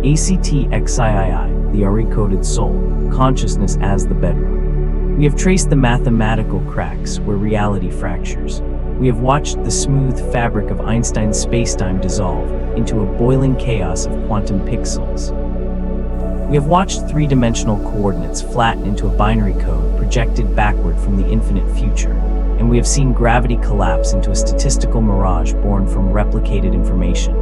ACTXIII, the recoded soul, consciousness as the bedrock. We have traced the mathematical cracks where reality fractures. We have watched the smooth fabric of Einstein's spacetime dissolve into a boiling chaos of quantum pixels. We have watched three-dimensional coordinates flatten into a binary code projected backward from the infinite future, and we have seen gravity collapse into a statistical mirage born from replicated information.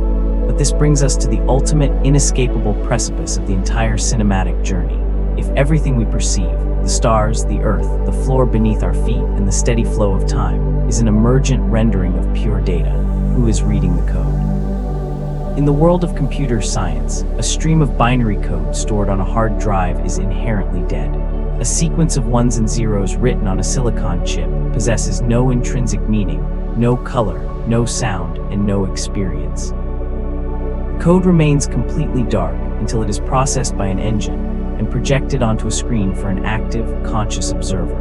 But this brings us to the ultimate, inescapable precipice of the entire cinematic journey. If everything we perceive, the stars, the earth, the floor beneath our feet, and the steady flow of time, is an emergent rendering of pure data, who is reading the code? In the world of computer science, a stream of binary code stored on a hard drive is inherently dead. A sequence of ones and zeros written on a silicon chip possesses no intrinsic meaning, no color, no sound, and no experience. The code remains completely dark until it is processed by an engine and projected onto a screen for an active, conscious observer.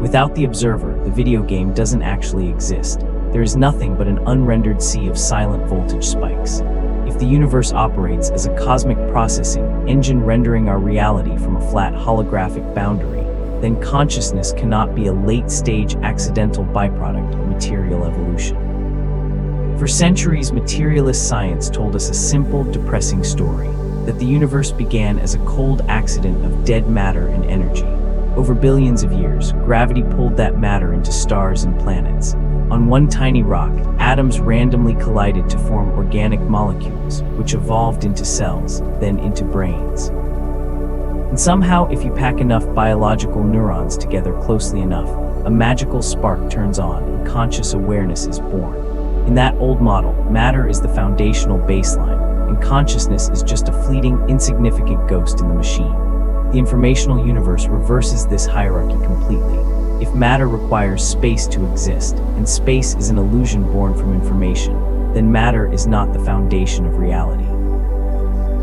Without the observer, the video game doesn't actually exist. There is nothing but an unrendered sea of silent voltage spikes. If the universe operates as a cosmic processing engine rendering our reality from a flat holographic boundary, then consciousness cannot be a late-stage accidental byproduct of material evolution. For centuries, materialist science told us a simple, depressing story, that the universe began as a cold accident of dead matter and energy. Over billions of years, gravity pulled that matter into stars and planets. On one tiny rock, atoms randomly collided to form organic molecules, which evolved into cells, then into brains. And somehow, if you pack enough biological neurons together closely enough, a magical spark turns on and conscious awareness is born. In that old model, matter is the foundational baseline, and consciousness is just a fleeting, insignificant ghost in the machine. The informational universe reverses this hierarchy completely. If matter requires space to exist, and space is an illusion born from information, then matter is not the foundation of reality.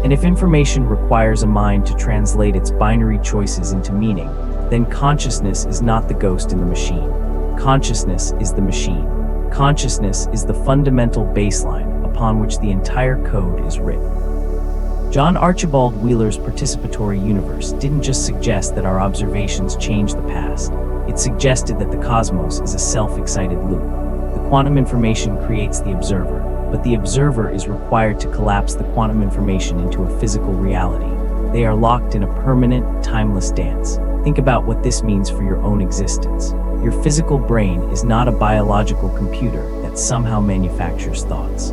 And if information requires a mind to translate its binary choices into meaning, then consciousness is not the ghost in the machine. Consciousness is the machine. Consciousness is the fundamental baseline upon which the entire code is written. John Archibald Wheeler's participatory universe didn't just suggest that our observations change the past. It suggested that the cosmos is a self-excited loop. The quantum information creates the observer, but the observer is required to collapse the quantum information into a physical reality. They are locked in a permanent, timeless dance. Think about what this means for your own existence. Your physical brain is not a biological computer that somehow manufactures thoughts.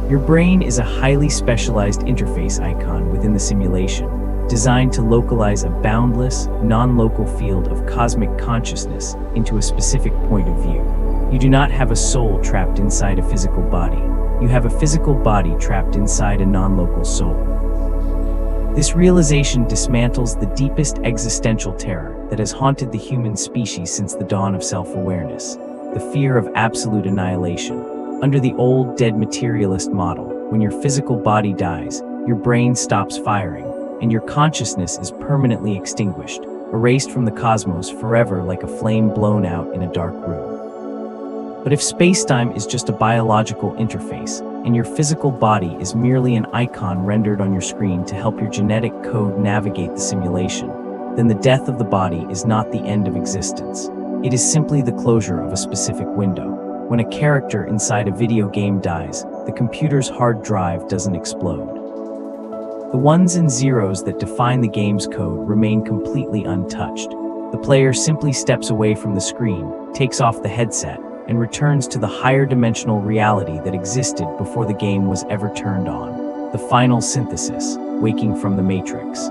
Your brain is a highly specialized interface icon within the simulation, designed to localize a boundless, non-local field of cosmic consciousness into a specific point of view. You do not have a soul trapped inside a physical body. You have a physical body trapped inside a non-local soul. This realization dismantles the deepest existential terror that has haunted the human species since the dawn of self-awareness, the fear of absolute annihilation. Under the old, dead materialist model, when your physical body dies, your brain stops firing, and your consciousness is permanently extinguished, erased from the cosmos forever like a flame blown out in a dark room. But if space-time is just a biological interface, and your physical body is merely an icon rendered on your screen to help your genetic code navigate the simulation, then the death of the body is not the end of existence. It is simply the closure of a specific window. When a character inside a video game dies, the computer's hard drive doesn't explode. The ones and zeros that define the game's code remain completely untouched. The player simply steps away from the screen, takes off the headset, and returns to the higher dimensional reality that existed before the game was ever turned on. The final synthesis, waking from the Matrix.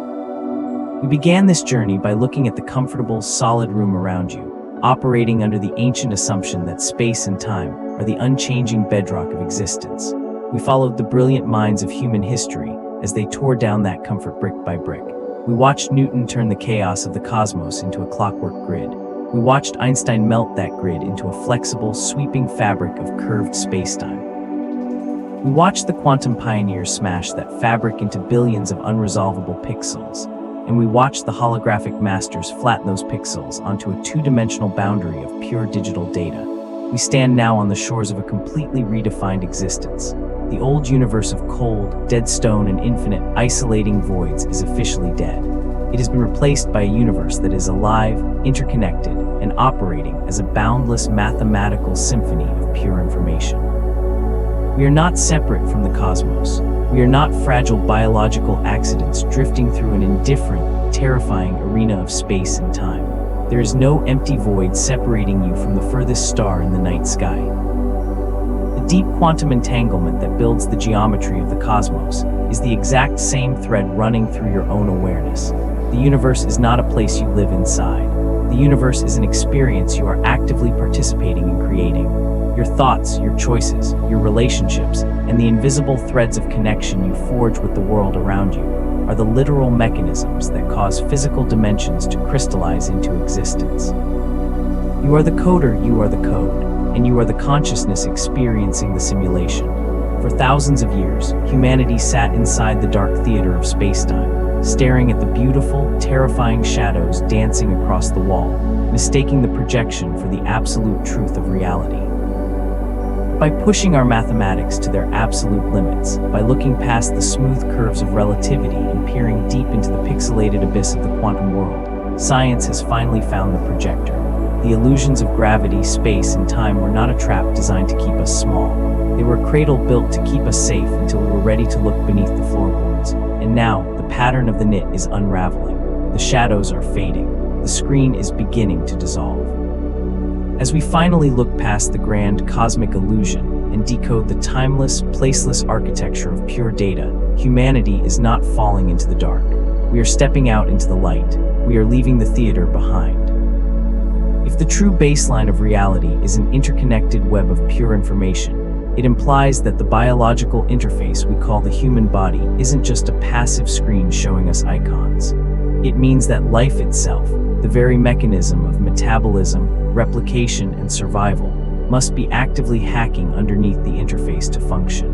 We began this journey by looking at the comfortable, solid room around you, operating under the ancient assumption that space and time are the unchanging bedrock of existence. We followed the brilliant minds of human history as they tore down that comfort brick by brick. We watched Newton turn the chaos of the cosmos into a clockwork grid. We watched Einstein melt that grid into a flexible, sweeping fabric of curved spacetime. We watched the quantum pioneers smash that fabric into billions of unresolvable pixels. And we watched the holographic masters flatten those pixels onto a two-dimensional boundary of pure digital data. We stand now on the shores of a completely redefined existence. The old universe of cold, dead stone and infinite, isolating voids is officially dead. It has been replaced by a universe that is alive, interconnected, and operating as a boundless mathematical symphony of pure information. We are not separate from the cosmos. We are not fragile biological accidents drifting through an indifferent, terrifying arena of space and time. There is no empty void separating you from the furthest star in the night sky. The deep quantum entanglement that builds the geometry of the cosmos is the exact same thread running through your own awareness. The universe is not a place you live inside. The universe is an experience you are actively participating in creating. Your thoughts, your choices, your relationships, and the invisible threads of connection you forge with the world around you are the literal mechanisms that cause physical dimensions to crystallize into existence. You are the coder, you are the code, and you are the consciousness experiencing the simulation. For thousands of years, humanity sat inside the dark theater of spacetime, staring at the beautiful, terrifying shadows dancing across the wall, mistaking the projection for the absolute truth of reality. by pushing our mathematics to their absolute limits, by looking past the smooth curves of relativity and peering deep into the pixelated abyss of the quantum world, science has finally found the projector. The illusions of gravity, space, and time were not a trap designed to keep us small. They were a cradle built to keep us safe until we were ready to look beneath the floorboards. And now, the pattern of the knit is unraveling. The shadows are fading. The screen is beginning to dissolve. As we finally look past the grand cosmic illusion and decode the timeless, placeless architecture of pure data, humanity is not falling into the dark. We are stepping out into the light. We are leaving the theater behind. If the true baseline of reality is an interconnected web of pure information, it implies that the biological interface we call the human body isn't just a passive screen showing us icons. It means that life itself, the very mechanism of metabolism, replication, and survival, must be actively hacking underneath the interface to function.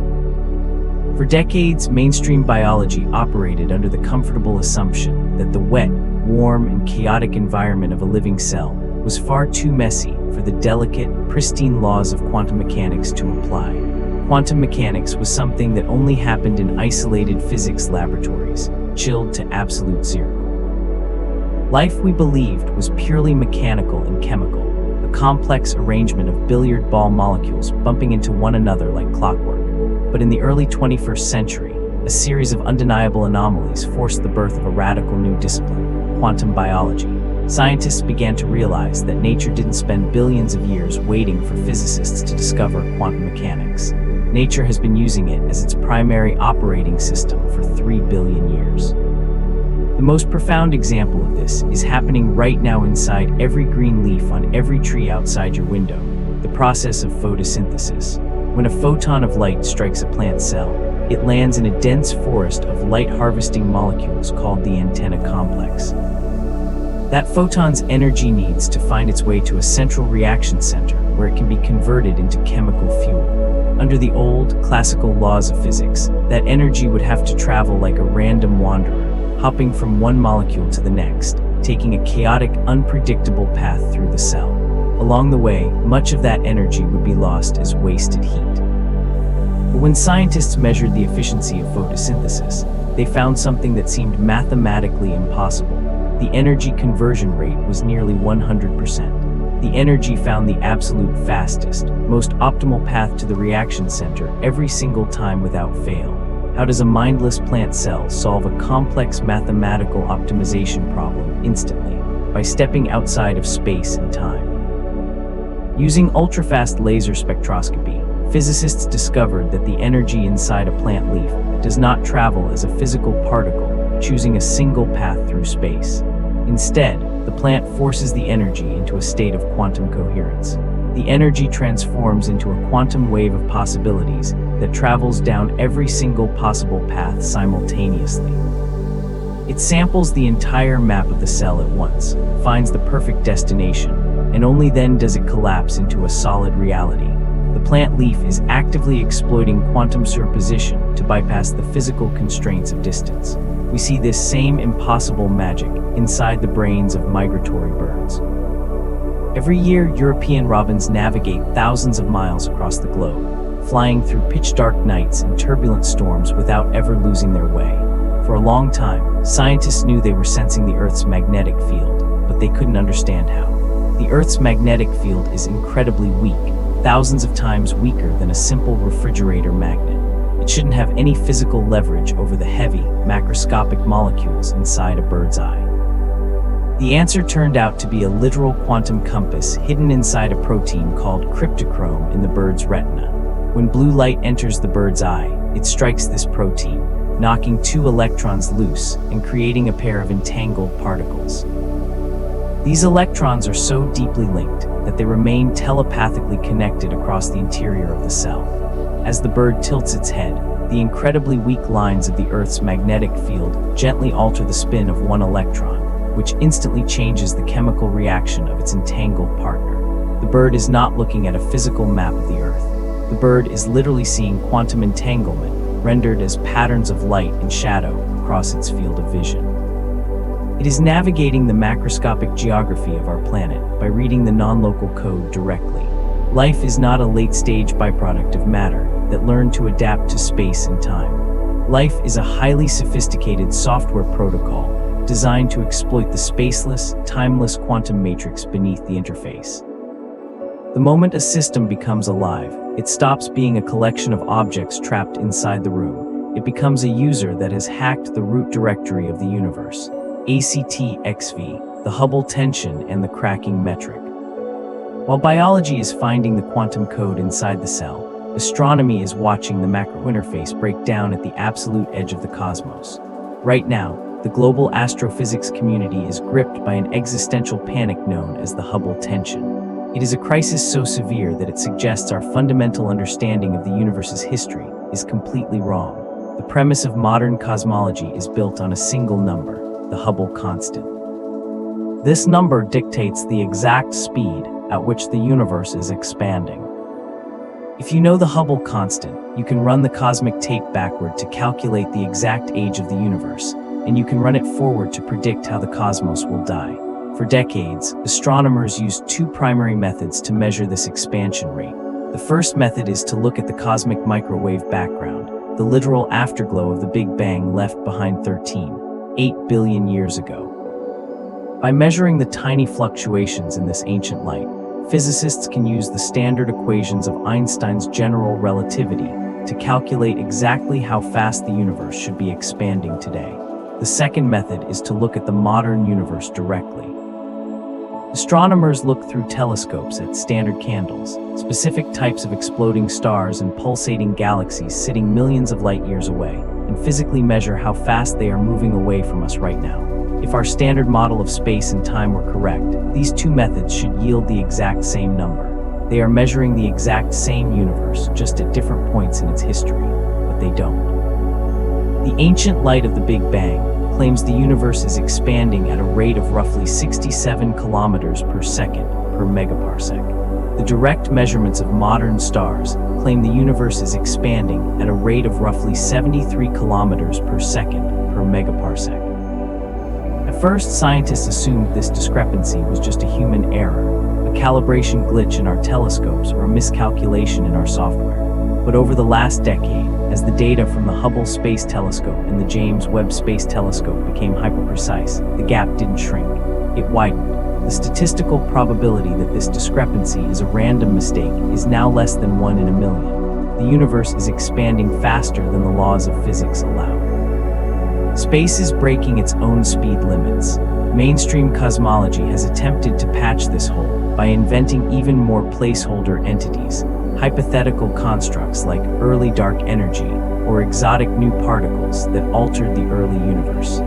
For decades, mainstream biology operated under the comfortable assumption that the wet, warm, and chaotic environment of a living cell was far too messy for the delicate, pristine laws of quantum mechanics to apply. Quantum mechanics was something that only happened in isolated physics laboratories, chilled to absolute zero. Life, we believed, was purely mechanical and chemical, a complex arrangement of billiard ball molecules bumping into one another like clockwork. But in the early 21st century, a series of undeniable anomalies forced the birth of a radical new discipline, quantum biology. Scientists began to realize that nature didn't spend billions of years waiting for physicists to discover quantum mechanics. Nature has been using it as its primary operating system for 3 billion years. The most profound example of this is happening right now inside every green leaf on every tree outside your window, the process of photosynthesis. When a photon of light strikes a plant cell, it lands in a dense forest of light-harvesting molecules called the antenna complex. That photon's energy needs to find its way to a central reaction center where it can be converted into chemical fuel. Under the old, classical laws of physics, that energy would have to travel like a random wanderer, hopping from one molecule to the next, taking a chaotic, unpredictable path through the cell. Along the way, much of that energy would be lost as wasted heat. But when scientists measured the efficiency of photosynthesis, they found something that seemed mathematically impossible. The energy conversion rate was nearly 100%. The energy found the absolute fastest, most optimal path to the reaction center every single time without fail. How does a mindless plant cell solve a complex mathematical optimization problem instantly, by stepping outside of space and time? Using ultrafast laser spectroscopy, physicists discovered that the energy inside a plant leaf does not travel as a physical particle, choosing a single path through space. Instead, the plant forces the energy into a state of quantum coherence. The energy transforms into a quantum wave of possibilities that travels down every single possible path simultaneously. It samples the entire map of the cell at once, finds the perfect destination, and only then does it collapse into a solid reality. The plant leaf is actively exploiting quantum superposition to bypass the physical constraints of distance. We see this same impossible magic inside the brains of migratory birds. Every year, European robins navigate thousands of miles across the globe, flying through pitch-dark nights and turbulent storms without ever losing their way. For a long time, scientists knew they were sensing the Earth's magnetic field, but they couldn't understand how. The Earth's magnetic field is incredibly weak, thousands of times weaker than a simple refrigerator magnet. It shouldn't have any physical leverage over the heavy, macroscopic molecules inside a bird's eye. The answer turned out to be a literal quantum compass hidden inside a protein called cryptochrome in the bird's retina. When blue light enters the bird's eye, it strikes this protein, knocking 2 electrons loose and creating a pair of entangled particles. These electrons are so deeply linked that they remain telepathically connected across the interior of the cell. As the bird tilts its head, the incredibly weak lines of the Earth's magnetic field gently alter the spin of 1 electron, which instantly changes the chemical reaction of its entangled partner. The bird is not looking at a physical map of the Earth. The bird is literally seeing quantum entanglement rendered as patterns of light and shadow across its field of vision. It is navigating the macroscopic geography of our planet by reading the non-local code directly. Life is not a late-stage byproduct of matter that learned to adapt to space and time. Life is a highly sophisticated software protocol designed to exploit the spaceless, timeless quantum matrix beneath the interface. The moment a system becomes alive, it stops being a collection of objects trapped inside the room. It becomes a user that has hacked the root directory of the universe. ACT-XV, the Hubble tension, and the cracking metric. While biology is finding the quantum code inside the cell, astronomy is watching the macro interface break down at the absolute edge of the cosmos. Right now, the global astrophysics community is gripped by an existential panic known as the Hubble tension. It is a crisis so severe that it suggests our fundamental understanding of the universe's history is completely wrong. The premise of modern cosmology is built on a single number, the Hubble constant. This number dictates the exact speed at which the universe is expanding. If you know the Hubble constant, you can run the cosmic tape backward to calculate the exact age of the universe, and you can run it forward to predict how the cosmos will die. For decades, astronomers used two primary methods to measure this expansion rate. The first method is to look at the cosmic microwave background, the literal afterglow of the Big Bang left behind 13.8 billion years ago. By measuring the tiny fluctuations in this ancient light, physicists can use the standard equations of Einstein's general relativity to calculate exactly how fast the universe should be expanding today. The second method is to look at the modern universe directly. Astronomers look through telescopes at standard candles, specific types of exploding stars and pulsating galaxies sitting millions of light years away, and physically measure how fast they are moving away from us right now. If our standard model of space and time were correct, these two methods should yield the exact same number. They are measuring the exact same universe, just at different points in its history, but they don't. The ancient light of the Big Bang claims the universe is expanding at a rate of roughly 67 kilometers per second per megaparsec. The direct measurements of modern stars claim the universe is expanding at a rate of roughly 73 kilometers per second per megaparsec. At first, scientists assumed this discrepancy was just a human error, a calibration glitch in our telescopes, or a miscalculation in our software. But over the last decade, as the data from the Hubble Space Telescope and the James Webb Space Telescope became hyper-precise, the gap didn't shrink, it widened. The statistical probability that this discrepancy is a random mistake is now less than 1 in a million. The universe is expanding faster than the laws of physics allow. Space is breaking its own speed limits. Mainstream cosmology has attempted to patch this hole by inventing even more placeholder entities, hypothetical constructs like early dark energy or exotic new particles that altered the early universe.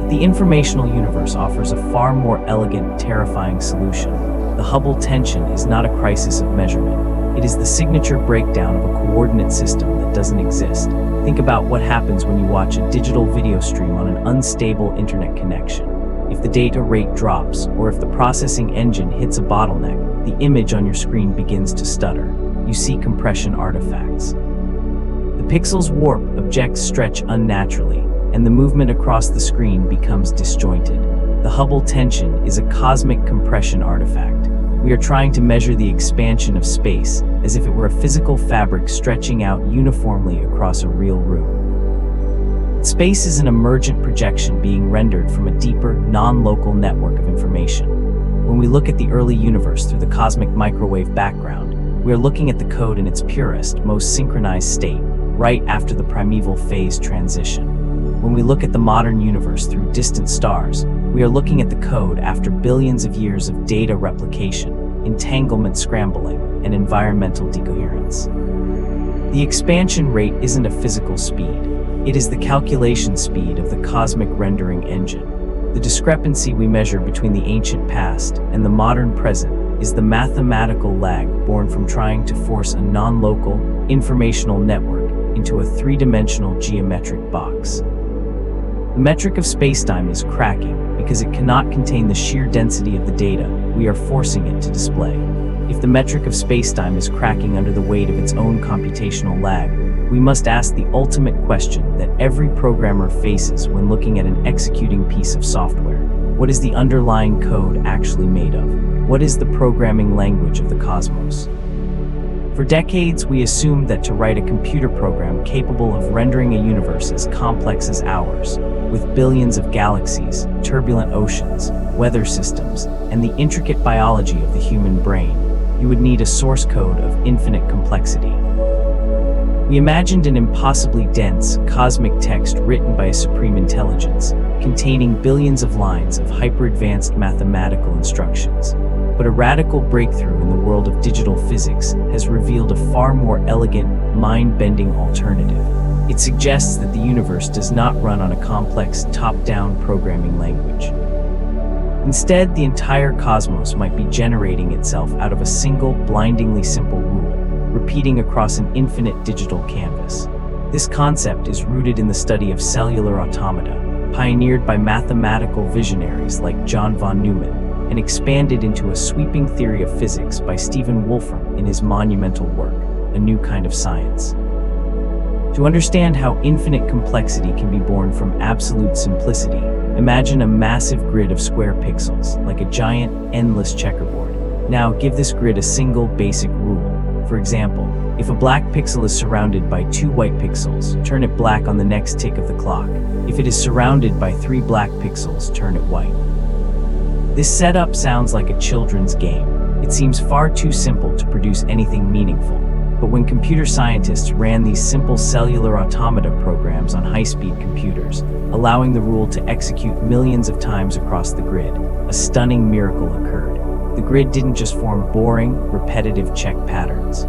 The informational universe offers a far more elegant, terrifying solution. The Hubble tension is not a crisis of measurement. It is the signature breakdown of a coordinate system that doesn't exist. Think about what happens when you watch a digital video stream on an unstable internet connection. If the data rate drops, or if the processing engine hits a bottleneck, the image on your screen begins to stutter. You see compression artifacts. The pixels warp, objects stretch unnaturally, and the movement across the screen becomes disjointed. The Hubble tension is a cosmic compression artifact. We are trying to measure the expansion of space as if it were a physical fabric stretching out uniformly across a real room. Space is an emergent projection being rendered from a deeper, non-local network of information. When we look at the early universe through the cosmic microwave background, we are looking at the code in its purest, most synchronized state, right after the primeval phase transition. When we look at the modern universe through distant stars, we are looking at the code after billions of years of data replication, entanglement scrambling, and environmental decoherence. The expansion rate isn't a physical speed. It is the calculation speed of the cosmic rendering engine. The discrepancy we measure between the ancient past and the modern present is the mathematical lag born from trying to force a non-local, informational network into a three-dimensional geometric box. The metric of spacetime is cracking because it cannot contain the sheer density of the data we are forcing it to display. If the metric of spacetime is cracking under the weight of its own computational lag, we must ask the ultimate question that every programmer faces when looking at an executing piece of software. What is the underlying code actually made of? What is the programming language of the cosmos? For decades, we assumed that to write a computer program capable of rendering a universe as complex as ours, with billions of galaxies, turbulent oceans, weather systems, and the intricate biology of the human brain, you would need a source code of infinite complexity. We imagined an impossibly dense, cosmic text written by a supreme intelligence, containing billions of lines of hyper-advanced mathematical instructions. But a radical breakthrough in the world of digital physics has revealed a far more elegant, mind-bending alternative. It suggests that the universe does not run on a complex, top-down programming language. Instead, the entire cosmos might be generating itself out of a single, blindingly simple rule, repeating across an infinite digital canvas. This concept is rooted in the study of cellular automata, pioneered by mathematical visionaries like John von Neumann, and expanded into a sweeping theory of physics by Stephen Wolfram in his monumental work, A New Kind of Science. To understand how infinite complexity can be born from absolute simplicity, imagine a massive grid of square pixels, like a giant, endless checkerboard. Now, give this grid a single basic rule. For example, if a black pixel is surrounded by 2 white pixels, turn it black on the next tick of the clock. If it is surrounded by 3 black pixels, turn it white. This setup sounds like a children's game. It seems far too simple to produce anything meaningful. But when computer scientists ran these simple cellular automata programs on high-speed computers, allowing the rule to execute millions of times across the grid, a stunning miracle occurred. The grid didn't just form boring, repetitive check patterns.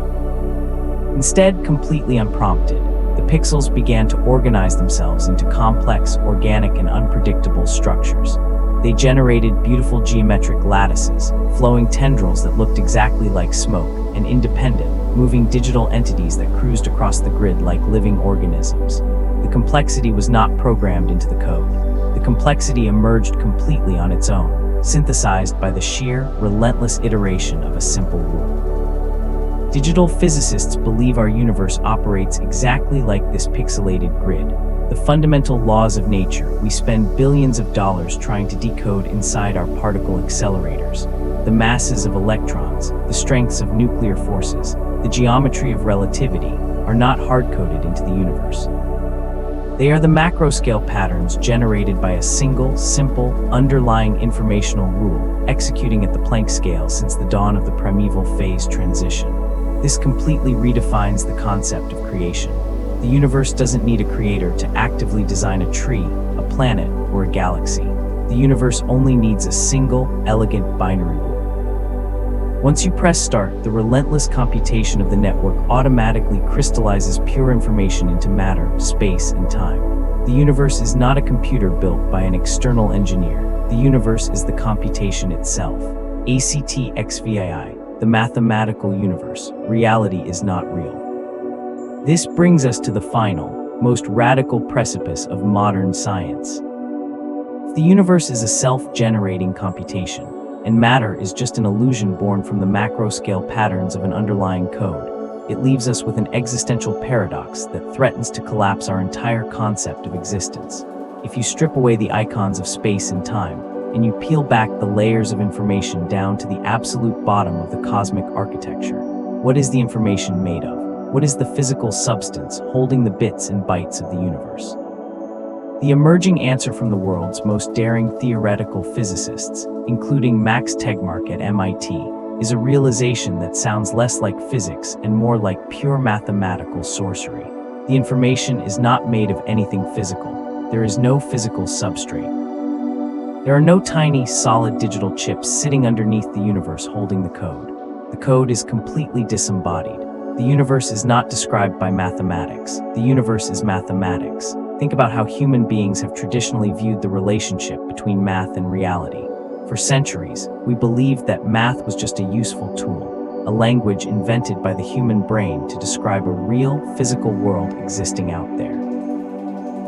Instead, completely unprompted, the pixels began to organize themselves into complex, organic, and unpredictable structures. They generated beautiful geometric lattices, flowing tendrils that looked exactly like smoke, and independent, moving digital entities that cruised across the grid like living organisms. The complexity was not programmed into the code. The complexity emerged completely on its own, synthesized by the sheer, relentless iteration of a simple rule. Digital physicists believe our universe operates exactly like this pixelated grid. The fundamental laws of nature we spend billions of dollars trying to decode inside our particle accelerators. The masses of electrons, the strengths of nuclear forces, the geometry of relativity are not hard-coded into the universe. They are the macro-scale patterns generated by a single, simple, underlying informational rule, executing at the Planck scale since the dawn of the primeval phase transition. This completely redefines the concept of creation. The universe doesn't need a creator to actively design a tree, a planet, or a galaxy. The universe only needs a single, elegant binary rule. Once you press start, the relentless computation of the network automatically crystallizes pure information into matter, space, and time. The universe is not a computer built by an external engineer. The universe is the computation itself. ACT-XVII, the mathematical universe. Reality is not real. This brings us to the final, most radical precipice of modern science. If the universe is a self-generating computation, and matter is just an illusion born from the macro-scale patterns of an underlying code, it leaves us with an existential paradox that threatens to collapse our entire concept of existence. If you strip away the icons of space and time, and you peel back the layers of information down to the absolute bottom of the cosmic architecture, what is the information made of? What is the physical substance holding the bits and bytes of the universe? The emerging answer from the world's most daring theoretical physicists, including Max Tegmark at MIT, is a realization that sounds less like physics and more like pure mathematical sorcery. The information is not made of anything physical. There is no physical substrate. There are no tiny, solid digital chips sitting underneath the universe holding the code. The code is completely disembodied. The universe is not described by mathematics. The universe is mathematics. Think about how human beings have traditionally viewed the relationship between math and reality. For centuries, we believed that math was just a useful tool, a language invented by the human brain to describe a real, physical world existing out there.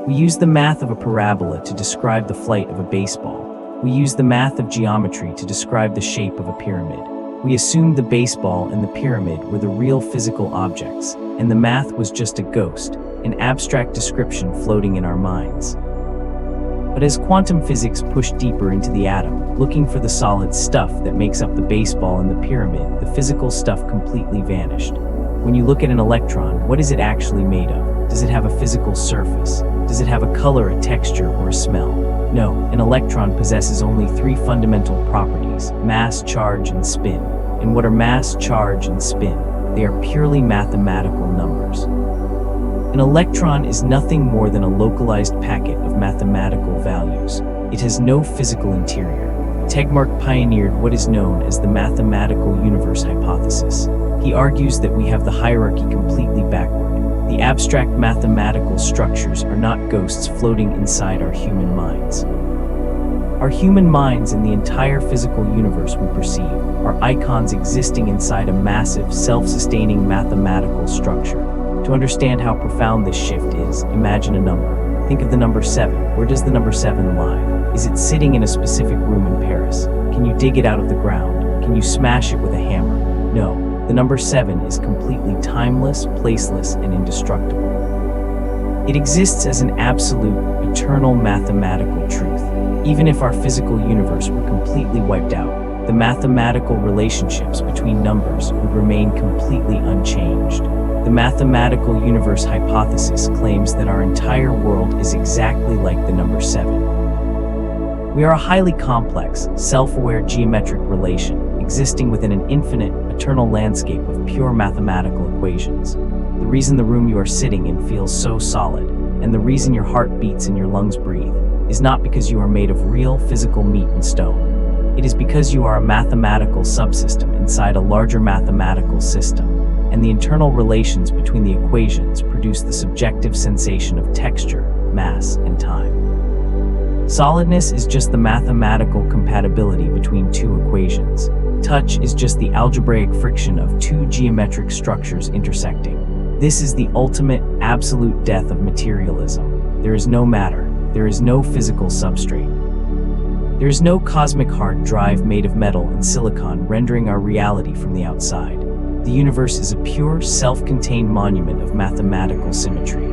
We used the math of a parabola to describe the flight of a baseball. We used the math of geometry to describe the shape of a pyramid. We assumed the baseball and the pyramid were the real physical objects, and the math was just a ghost, an abstract description floating in our minds. But as quantum physics pushed deeper into the atom, looking for the solid stuff that makes up the baseball and the pyramid, the physical stuff completely vanished. When you look at an electron, what is it actually made of? Does it have a physical surface? Does it have a color, a texture, or a smell? No, an electron possesses only three fundamental properties: mass, charge, and spin. And what are mass, charge, and spin? They are purely mathematical numbers. An electron is nothing more than a localized packet of mathematical values. It has no physical interior. Tegmark pioneered what is known as the mathematical universe hypothesis. He argues that we have the hierarchy completely backward. The abstract mathematical structures are not ghosts floating inside our human minds. Our human minds and the entire physical universe we perceive are icons existing inside a massive, self-sustaining mathematical structure. To understand how profound this shift is, imagine a number. Think of the number 7. Where does the number 7 lie? Is it sitting in a specific room in Paris? Can you dig it out of the ground? Can you smash it with a hammer? No. The number 7 is completely timeless, placeless, and indestructible. It exists as an absolute, eternal mathematical truth. Even if our physical universe were completely wiped out, the mathematical relationships between numbers would remain completely unchanged. The mathematical universe hypothesis claims that our entire world is exactly like the number 7. We are a highly complex, self-aware geometric relation, existing within an infinite, eternal landscape of pure mathematical equations. The reason the room you are sitting in feels so solid, and the reason your heart beats and your lungs breathe, is not because you are made of real, physical meat and stone. It is because you are a mathematical subsystem inside a larger mathematical system, and the internal relations between the equations produce the subjective sensation of texture, mass, and time. Solidness is just the mathematical compatibility between two equations. Touch is just the algebraic friction of two geometric structures intersecting. This is the ultimate, absolute death of materialism. There is no matter. There is no physical substrate. There is no cosmic hard drive made of metal and silicon rendering our reality from the outside. The universe is a pure, self-contained monument of mathematical symmetry.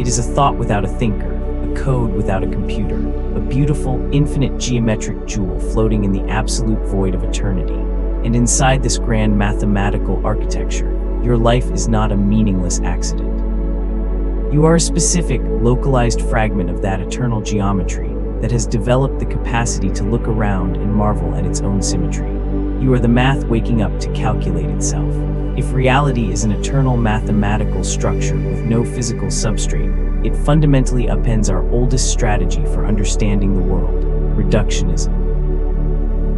It is a thought without a thinker, a code without a computer, a beautiful, infinite geometric jewel floating in the absolute void of eternity. And inside this grand mathematical architecture, your life is not a meaningless accident. You are a specific, localized fragment of that eternal geometry that has developed the capacity to look around and marvel at its own symmetry. You are the math waking up to calculate itself. If reality is an eternal mathematical structure with no physical substrate, it fundamentally upends our oldest strategy for understanding the world: reductionism.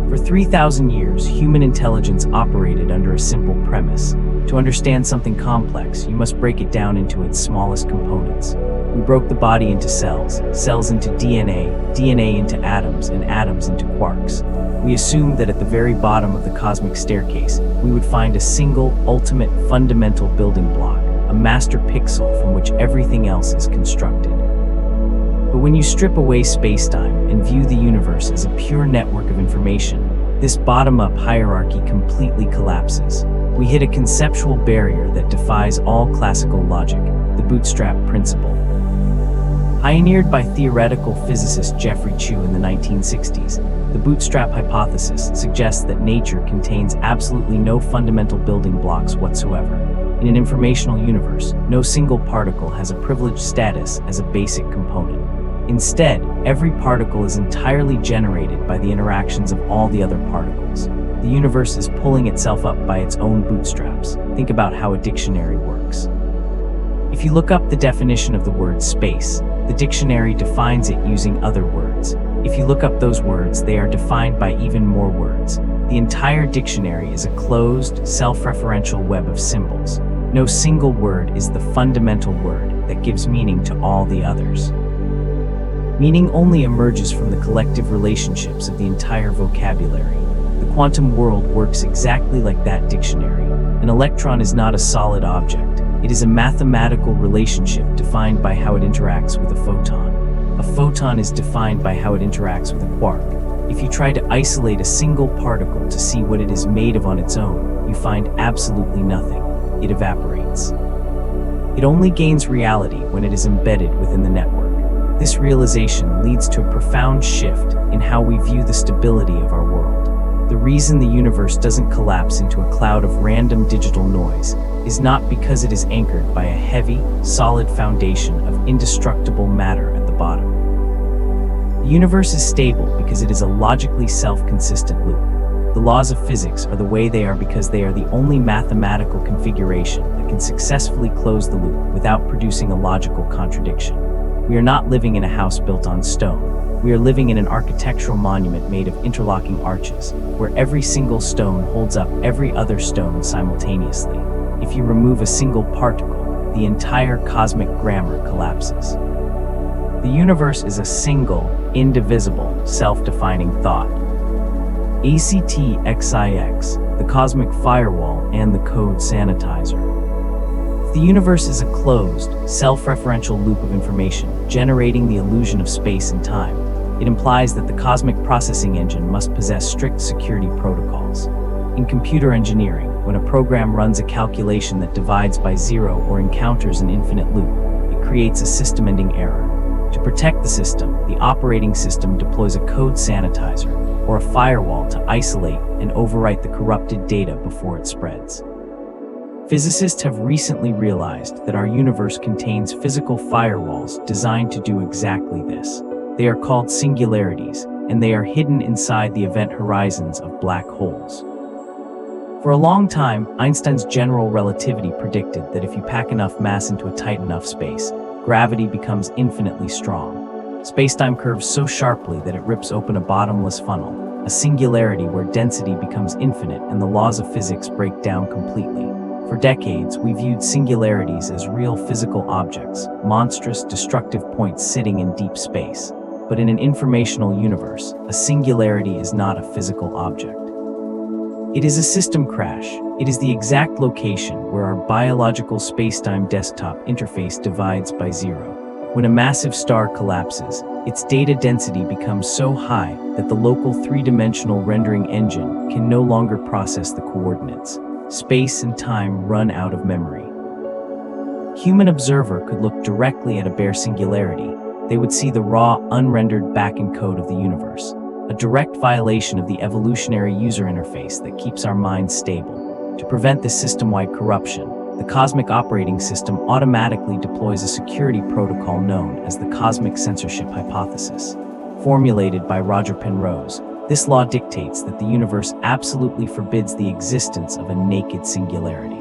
For 3,000 years, human intelligence operated under a simple premise. To understand something complex, you must break it down into its smallest components. We broke the body into cells, cells into DNA, DNA into atoms, and atoms into quarks. We assumed that at the very bottom of the cosmic staircase, we would find a single, ultimate, fundamental building block, a master pixel from which everything else is constructed. But when you strip away space-time and view the universe as a pure network of information, this bottom-up hierarchy completely collapses. We hit a conceptual barrier that defies all classical logic, the bootstrap principle. Pioneered by theoretical physicist Geoffrey Chew in the 1960s, the bootstrap hypothesis suggests that nature contains absolutely no fundamental building blocks whatsoever. In an informational universe, no single particle has a privileged status as a basic component. Instead, every particle is entirely generated by the interactions of all the other particles. The universe is pulling itself up by its own bootstraps. Think about how a dictionary works. If you look up the definition of the word space, the dictionary defines it using other words. If you look up those words, they are defined by even more words. The entire dictionary is a closed, self-referential web of symbols. No single word is the fundamental word that gives meaning to all the others. Meaning only emerges from the collective relationships of the entire vocabulary. The quantum world works exactly like that dictionary. An electron is not a solid object. It is a mathematical relationship defined by how it interacts with a photon. A photon is defined by how it interacts with a quark. If you try to isolate a single particle to see what it is made of on its own, you find absolutely nothing. It evaporates. It only gains reality when it is embedded within the network. This realization leads to a profound shift in how we view the stability of our world. The reason the universe doesn't collapse into a cloud of random digital noise is not because it is anchored by a heavy, solid foundation of indestructible matter at the bottom. The universe is stable because it is a logically self-consistent loop. The laws of physics are the way they are because they are the only mathematical configuration that can successfully close the loop without producing a logical contradiction. We are not living in a house built on stone. We are living in an architectural monument made of interlocking arches, where every single stone holds up every other stone simultaneously. If you remove a single particle, the entire cosmic grammar collapses. The universe is a single, indivisible, self-defining thought. ACTXIX, the cosmic firewall and the code sanitizer. If the universe is a closed, self-referential loop of information, generating the illusion of space and time, it implies that the cosmic processing engine must possess strict security protocols. In computer engineering, when a program runs a calculation that divides by zero or encounters an infinite loop, it creates a system-ending error. To protect the system, the operating system deploys a code sanitizer, or a firewall to isolate and overwrite the corrupted data before it spreads. Physicists have recently realized that our universe contains physical firewalls designed to do exactly this. They are called singularities, and they are hidden inside the event horizons of black holes. For a long time, Einstein's general relativity predicted that if you pack enough mass into a tight enough space, gravity becomes infinitely strong. Spacetime curves so sharply that it rips open a bottomless funnel, a singularity where density becomes infinite and the laws of physics break down completely. For decades, we viewed singularities as real physical objects, monstrous, destructive points sitting in deep space. But in an informational universe, a singularity is not a physical object. It is a system crash. It is the exact location where our biological spacetime desktop interface divides by zero. When a massive star collapses, its data density becomes so high that the local three-dimensional rendering engine can no longer process the coordinates. Space and time run out of memory. Human observer could look directly at a bare singularity. They would see the raw, unrendered back-end code of the universe, a direct violation of the evolutionary user interface that keeps our minds stable. To prevent this system-wide corruption, the cosmic operating system automatically deploys a security protocol known as the cosmic censorship hypothesis. Formulated by Roger Penrose, this law dictates that the universe absolutely forbids the existence of a naked singularity.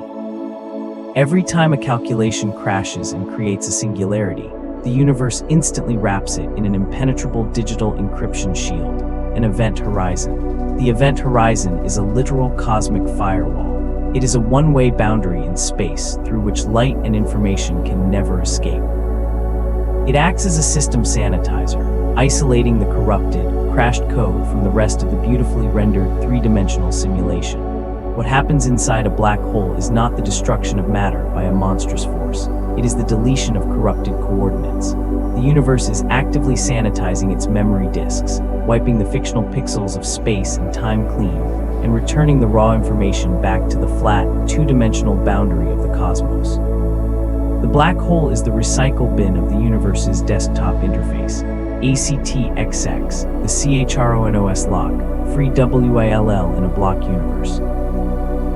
Every time a calculation crashes and creates a singularity, the universe instantly wraps it in an impenetrable digital encryption shield, an event horizon. The event horizon is a literal cosmic firewall. It is a one-way boundary in space through which light and information can never escape. It acts as a system sanitizer, isolating the corrupted, crashed code from the rest of the beautifully rendered three-dimensional simulation. What happens inside a black hole is not the destruction of matter by a monstrous force. It is the deletion of corrupted coordinates. The universe is actively sanitizing its memory disks, wiping the fictional pixels of space and time clean, and returning the raw information back to the flat, two-dimensional boundary of the cosmos. The black hole is the recycle bin of the universe's desktop interface. ACTXX, the CHRONOS lock, free WILL in a block universe.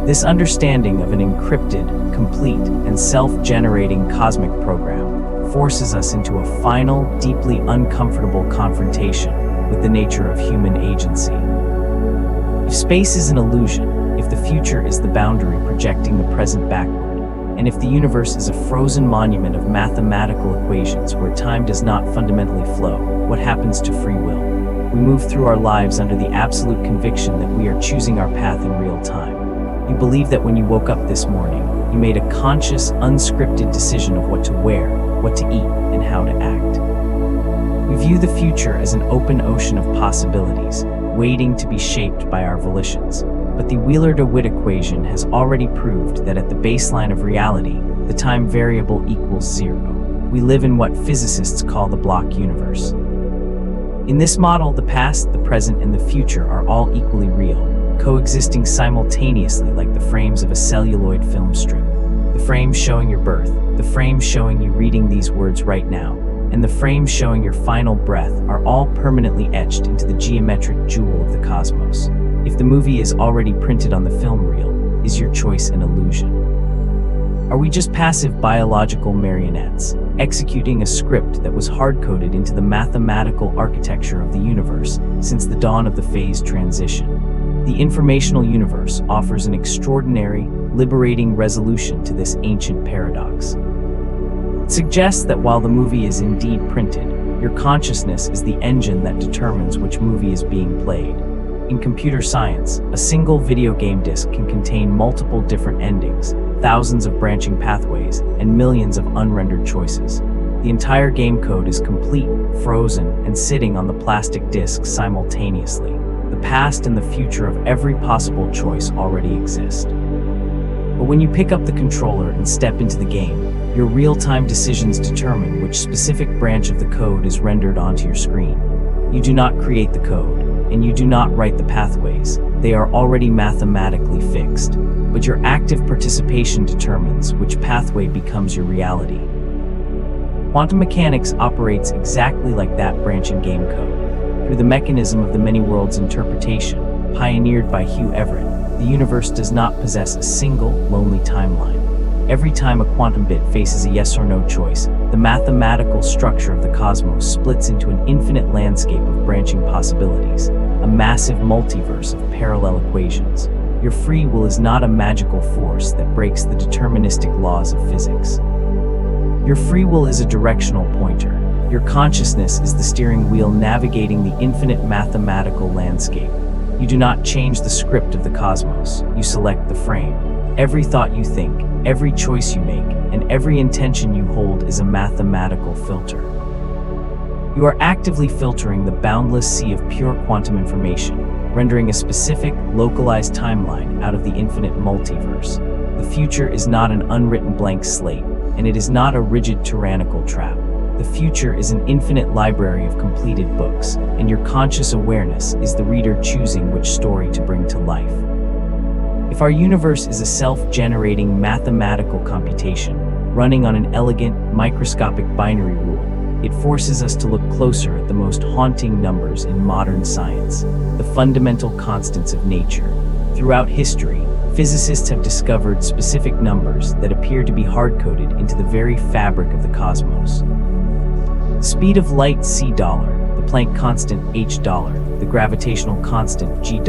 This understanding of an encrypted, complete, and self-generating cosmic program forces us into a final, deeply uncomfortable confrontation with the nature of human agency. If space is an illusion, if the future is the boundary projecting the present backward, and if the universe is a frozen monument of mathematical equations where time does not fundamentally flow, what happens to free will? We move through our lives under the absolute conviction that we are choosing our path in real time. You believe that when you woke up this morning, you made a conscious, unscripted decision of what to wear, what to eat, and how to act. We view the future as an open ocean of possibilities, waiting to be shaped by our volitions. But the Wheeler-DeWitt equation has already proved that at the baseline of reality, the time variable equals zero. We live in what physicists call the block universe. In this model, the past, the present, and the future are all equally real, coexisting simultaneously like the frames of a celluloid film strip. The frame showing your birth, the frame showing you reading these words right now, and the frames showing your final breath are all permanently etched into the geometric jewel of the cosmos. If the movie is already printed on the film reel, is your choice an illusion? Are we just passive biological marionettes, executing a script that was hard-coded into the mathematical architecture of the universe since the dawn of the phase transition? The informational universe offers an extraordinary, liberating resolution to this ancient paradox. It suggests that while the movie is indeed printed, your consciousness is the engine that determines which movie is being played. In computer science, a single video game disc can contain multiple different endings, thousands of branching pathways, and millions of unrendered choices. The entire game code is complete, frozen, and sitting on the plastic disc simultaneously. The past and the future of every possible choice already exist. But when you pick up the controller and step into the game, your real-time decisions determine which specific branch of the code is rendered onto your screen. You do not create the code, and you do not write the pathways. They are already mathematically fixed. But your active participation determines which pathway becomes your reality. Quantum mechanics operates exactly like that branching game code. Through the mechanism of the many worlds interpretation, pioneered by Hugh Everett, the universe does not possess a single, lonely timeline. Every time a quantum bit faces a yes or no choice, the mathematical structure of the cosmos splits into an infinite landscape of branching possibilities, a massive multiverse of parallel equations. Your free will is not a magical force that breaks the deterministic laws of physics. Your free will is a directional pointer. Your consciousness is the steering wheel navigating the infinite mathematical landscape. You do not change the script of the cosmos, you select the frame. Every thought you think, every choice you make, and every intention you hold is a mathematical filter. You are actively filtering the boundless sea of pure quantum information, rendering a specific, localized timeline out of the infinite multiverse. The future is not an unwritten blank slate, and it is not a rigid tyrannical trap. The future is an infinite library of completed books, and your conscious awareness is the reader choosing which story to bring to life. If our universe is a self-generating mathematical computation, running on an elegant, microscopic binary rule, it forces us to look closer at the most haunting numbers in modern science, the fundamental constants of nature. Throughout history, physicists have discovered specific numbers that appear to be hard-coded into the very fabric of the cosmos. Speed of light $c, the Planck constant h$, the gravitational constant g$,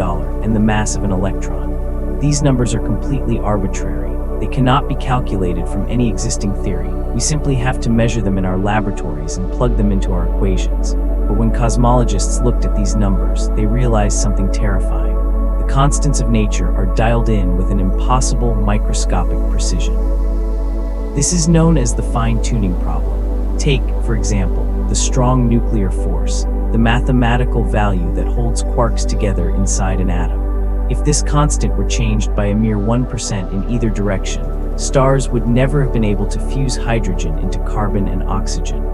and the mass of an electron. These numbers are completely arbitrary. They cannot be calculated from any existing theory. We simply have to measure them in our laboratories and plug them into our equations. But when cosmologists looked at these numbers, they realized something terrifying. The constants of nature are dialed in with an impossible microscopic precision. This is known as the fine-tuning problem. Take, for example, the strong nuclear force, the mathematical value that holds quarks together inside an atom. If this constant were changed by a mere 1% in either direction, stars would never have been able to fuse hydrogen into carbon and oxygen.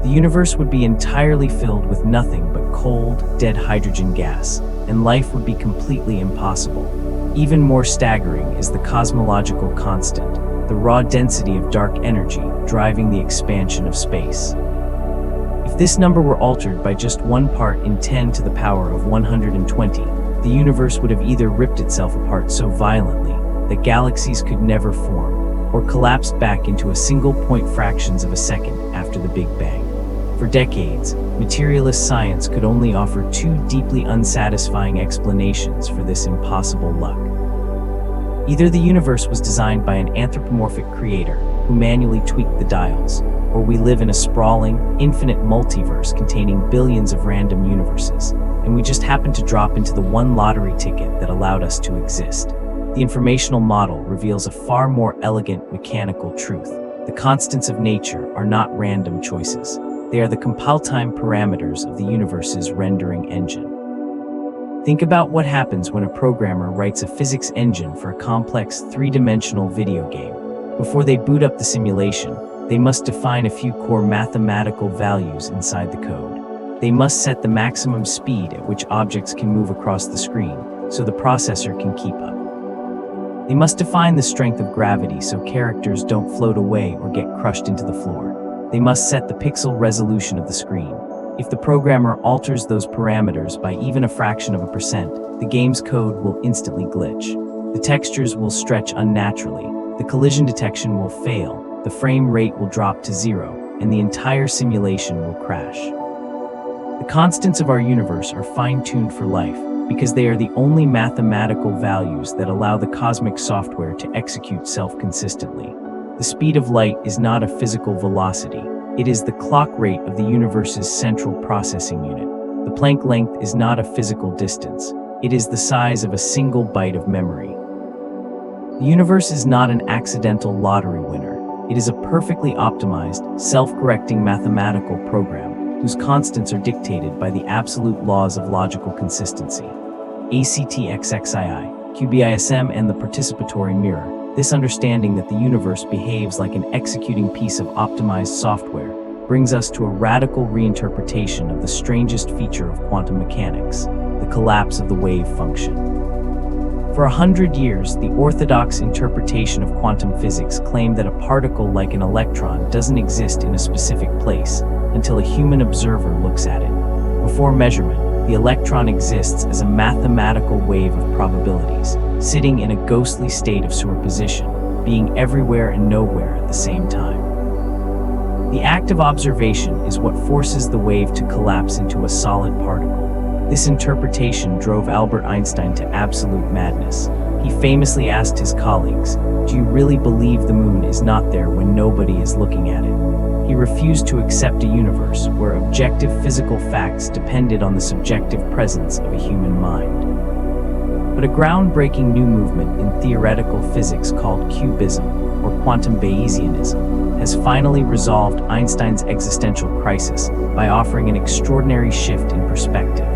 The universe would be entirely filled with nothing but cold, dead hydrogen gas, and life would be completely impossible. Even more staggering is the cosmological constant, the raw density of dark energy driving the expansion of space. If this number were altered by just 1 part in 10 to the power of 120, the universe would have either ripped itself apart so violently that galaxies could never form, or collapsed back into a single point fractions of a second after the Big Bang. For decades, materialist science could only offer 2 deeply unsatisfying explanations for this impossible luck. Either the universe was designed by an anthropomorphic creator who manually tweaked the dials, or we live in a sprawling, infinite multiverse containing billions of random universes, and we just happened to drop into the one lottery ticket that allowed us to exist. The informational model reveals a far more elegant mechanical truth. The constants of nature are not random choices. They are the compile-time parameters of the universe's rendering engine. Think about what happens when a programmer writes a physics engine for a complex 3-dimensional video game. Before they boot up the simulation, they must define a few core mathematical values inside the code. They must set the maximum speed at which objects can move across the screen, so the processor can keep up. They must define the strength of gravity so characters don't float away or get crushed into the floor. they must set the pixel resolution of the screen. If the programmer alters those parameters by even a fraction of a percent, the game's code will instantly glitch. The textures will stretch unnaturally, the collision detection will fail, the frame rate will drop to 0, and the entire simulation will crash. The constants of our universe are fine-tuned for life because they are the only mathematical values that allow the cosmic software to execute self-consistently. The speed of light is not a physical velocity. It is the clock rate of the universe's central processing unit. The Planck length is not a physical distance. It is the size of a single byte of memory. The universe is not an accidental lottery winner. It is a perfectly optimized, self-correcting mathematical program whose constants are dictated by the absolute laws of logical consistency. ACTXXII, QBISM, and the participatory mirror. This understanding that the universe behaves like an executing piece of optimized software brings us to a radical reinterpretation of the strangest feature of quantum mechanics, the collapse of the wave function. For 100 years, the orthodox interpretation of quantum physics claimed that a particle like an electron doesn't exist in a specific place until a human observer looks at it. Before measurement, the electron exists as a mathematical wave of probabilities, sitting in a ghostly state of superposition, being everywhere and nowhere at the same time. The act of observation is what forces the wave to collapse into a solid particle. This interpretation drove Albert Einstein to absolute madness. He famously asked his colleagues, "Do you really believe the moon is not there when nobody is looking at it?" He refused to accept a universe where objective physical facts depended on the subjective presence of a human mind. But a groundbreaking new movement in theoretical physics called cubism, or quantum Bayesianism, has finally resolved Einstein's existential crisis by offering an extraordinary shift in perspective.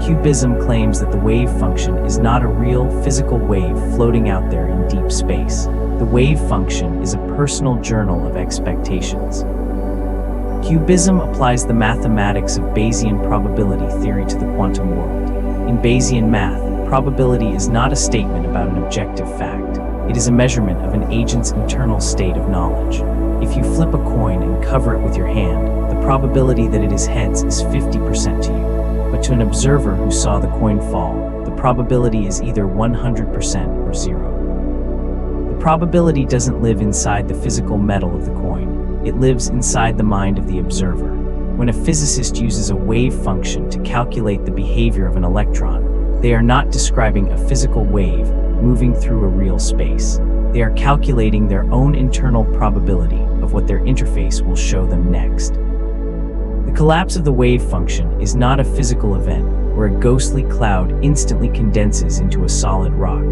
Cubism claims that the wave function is not a real physical wave floating out there in deep space. The wave function is a personal journal of expectations. Cubism applies the mathematics of Bayesian probability theory to the quantum world. In Bayesian math, probability is not a statement about an objective fact. It is a measurement of an agent's internal state of knowledge. If you flip a coin and cover it with your hand, the probability that it is heads is 50% to you. But to an observer who saw the coin fall, the probability is either 100% or 0. The probability doesn't live inside the physical metal of the coin. It lives inside the mind of the observer. When a physicist uses a wave function to calculate the behavior of an electron, they are not describing a physical wave moving through a real space. They are calculating their own internal probability of what their interface will show them next. The collapse of the wave function is not a physical event where a ghostly cloud instantly condenses into a solid rock.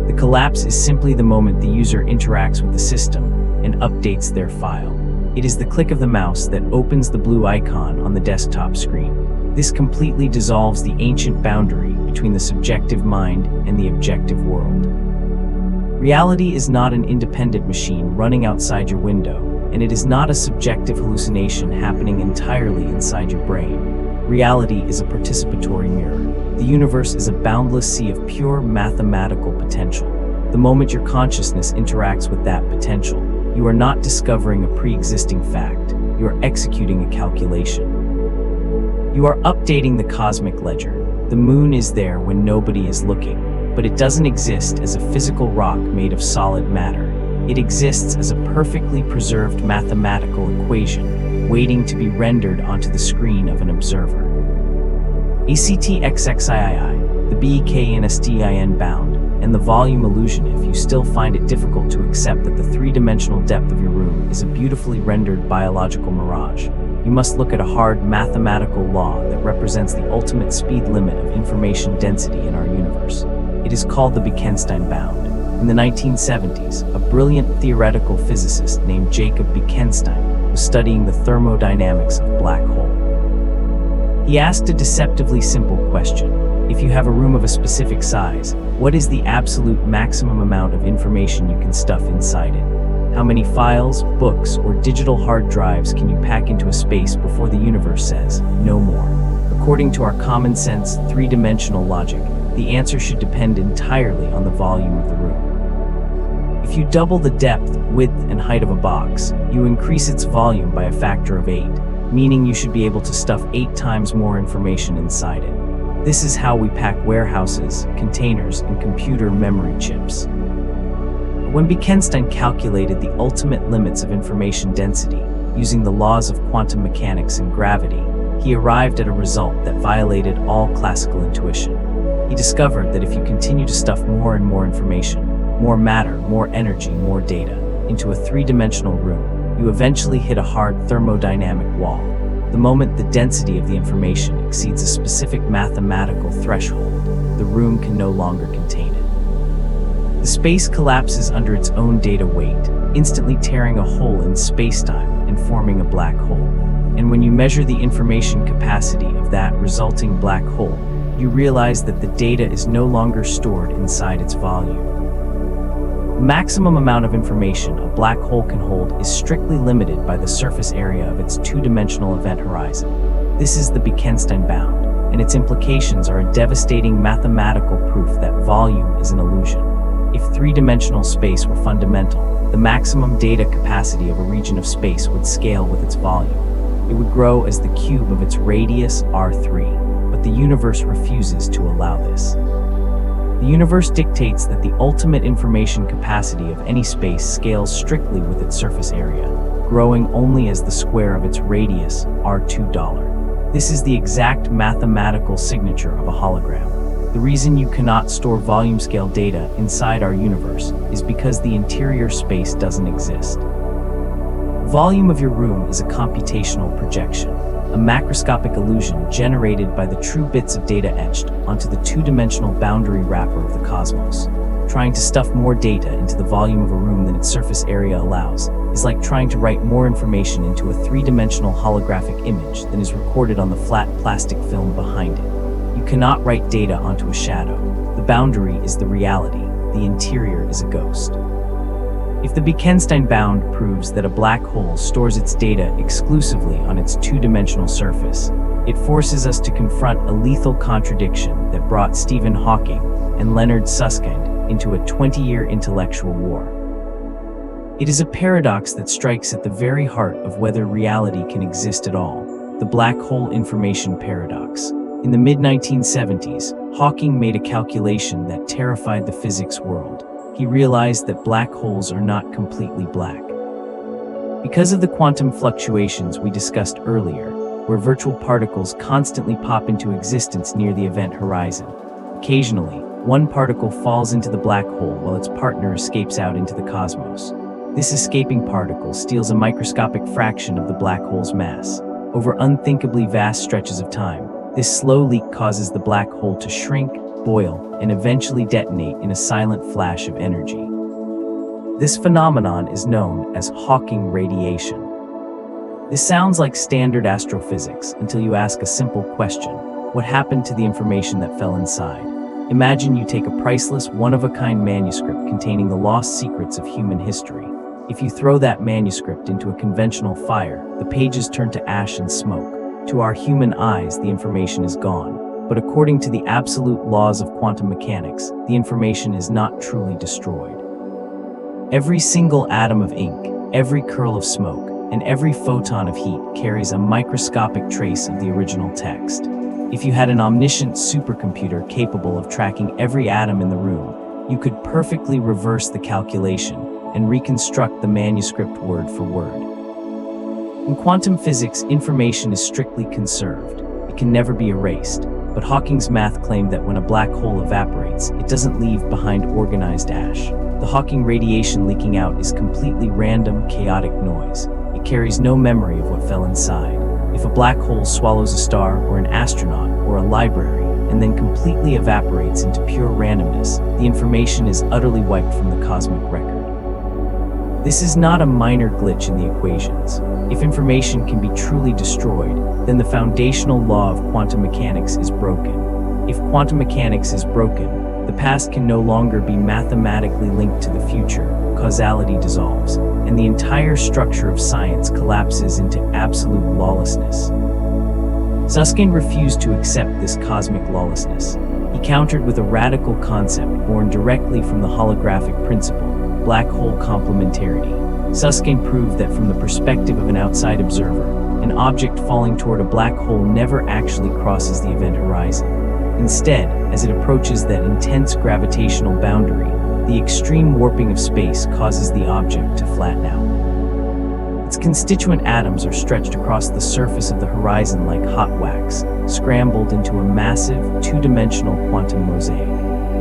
The collapse is simply the moment the user interacts with the system and updates their file. It is the click of the mouse that opens the blue icon on the desktop screen. This completely dissolves the ancient boundary between the subjective mind and the objective world. Reality is not an independent machine running outside your window, and it is not a subjective hallucination happening entirely inside your brain. Reality is a participatory mirror. The universe is a boundless sea of pure mathematical potential. The moment your consciousness interacts with that potential, you are not discovering a pre-existing fact. You are executing a calculation. You are updating the cosmic ledger. The moon is there when nobody is looking, but it doesn't exist as a physical rock made of solid matter. It exists as a perfectly preserved mathematical equation, waiting to be rendered onto the screen of an observer. ACTXXII, the BEKNSTIN bound, and the volume illusion if you still find it difficult to accept that the three-dimensional depth of your room is a beautifully rendered biological mirage. You must look at a hard mathematical law that represents the ultimate speed limit of information density in our universe. It is called the Bekenstein bound. In the 1970s, a brilliant theoretical physicist named Jacob Bekenstein was studying the thermodynamics of black hole. He asked a deceptively simple question. If you have a room of a specific size, what is the absolute maximum amount of information you can stuff inside it? How many files, books, or digital hard drives can you pack into a space before the universe says, no more? According to our common sense, three-dimensional logic, the answer should depend entirely on the volume of the room. If you double the depth, width, and height of a box, you increase its volume by a factor of 8, meaning you should be able to stuff 8 times more information inside it. This is how we pack warehouses, containers, and computer memory chips. When Bekenstein calculated the ultimate limits of information density using the laws of quantum mechanics and gravity, he arrived at a result that violated all classical intuition. He discovered that if you continue to stuff more and more information, more matter, more energy, more data, into a three-dimensional room, you eventually hit a hard thermodynamic wall. The moment the density of the information exceeds a specific mathematical threshold, the room can no longer contain it. The space collapses under its own data weight, instantly tearing a hole in space-time and forming a black hole. And when you measure the information capacity of that resulting black hole, you realize that the data is no longer stored inside its volume. The maximum amount of information a black hole can hold is strictly limited by the surface area of its two-dimensional event horizon. This is the Bekenstein bound, and its implications are a devastating mathematical proof that volume is an illusion. If three-dimensional space were fundamental, the maximum data capacity of a region of space would scale with its volume. It would grow as the cube of its radius, r3, but the universe refuses to allow this. The universe dictates that the ultimate information capacity of any space scales strictly with its surface area, growing only as the square of its radius, r2. This is the exact mathematical signature of a hologram. The reason you cannot store volume-scale data inside our universe is because the interior space doesn't exist. The volume of your room is a computational projection, a macroscopic illusion generated by the true bits of data etched onto the two-dimensional boundary wrapper of the cosmos. Trying to stuff more data into the volume of a room than its surface area allows is like trying to write more information into a three-dimensional holographic image than is recorded on the flat plastic film behind it. You cannot write data onto a shadow. The boundary is the reality. The interior is a ghost. If the Bekenstein bound proves that a black hole stores its data exclusively on its two-dimensional surface, it forces us to confront a lethal contradiction that brought Stephen Hawking and Leonard Susskind into a 20-year intellectual war. It is a paradox that strikes at the very heart of whether reality can exist at all, the black hole information paradox. In the mid-1970s, Hawking made a calculation that terrified the physics world. He realized that black holes are not completely black. Because of the quantum fluctuations we discussed earlier, where virtual particles constantly pop into existence near the event horizon, occasionally, one particle falls into the black hole while its partner escapes out into the cosmos. This escaping particle steals a microscopic fraction of the black hole's mass. Over unthinkably vast stretches of time, this slow leak causes the black hole to shrink, boil, and eventually detonate in a silent flash of energy. This phenomenon is known as Hawking radiation. This sounds like standard astrophysics until you ask a simple question: what happened to the information that fell inside? Imagine you take a priceless, one-of-a-kind manuscript containing the lost secrets of human history. If you throw that manuscript into a conventional fire, the pages turn to ash and smoke. To our human eyes, the information is gone. But according to the absolute laws of quantum mechanics, the information is not truly destroyed. Every single atom of ink, every curl of smoke, and every photon of heat carries a microscopic trace of the original text. If you had an omniscient supercomputer capable of tracking every atom in the room, you could perfectly reverse the calculation and reconstruct the manuscript word for word. In quantum physics, information is strictly conserved. It can never be erased. But Hawking's math claimed that when a black hole evaporates, it doesn't leave behind organized ash. The Hawking radiation leaking out is completely random, chaotic noise. It carries no memory of what fell inside. If a black hole swallows a star or an astronaut or a library and then completely evaporates into pure randomness, the information is utterly wiped from the cosmic record. This is not a minor glitch in the equations. If information can be truly destroyed, then the foundational law of quantum mechanics is broken. If quantum mechanics is broken, the past can no longer be mathematically linked to the future, causality dissolves, and the entire structure of science collapses into absolute lawlessness. Susskind refused to accept this cosmic lawlessness. He countered with a radical concept born directly from the holographic principle: black hole complementarity. Susskind proved that from the perspective of an outside observer, an object falling toward a black hole never actually crosses the event horizon. Instead, as it approaches that intense gravitational boundary, the extreme warping of space causes the object to flatten out. Its constituent atoms are stretched across the surface of the horizon like hot wax, scrambled into a massive, two-dimensional quantum mosaic.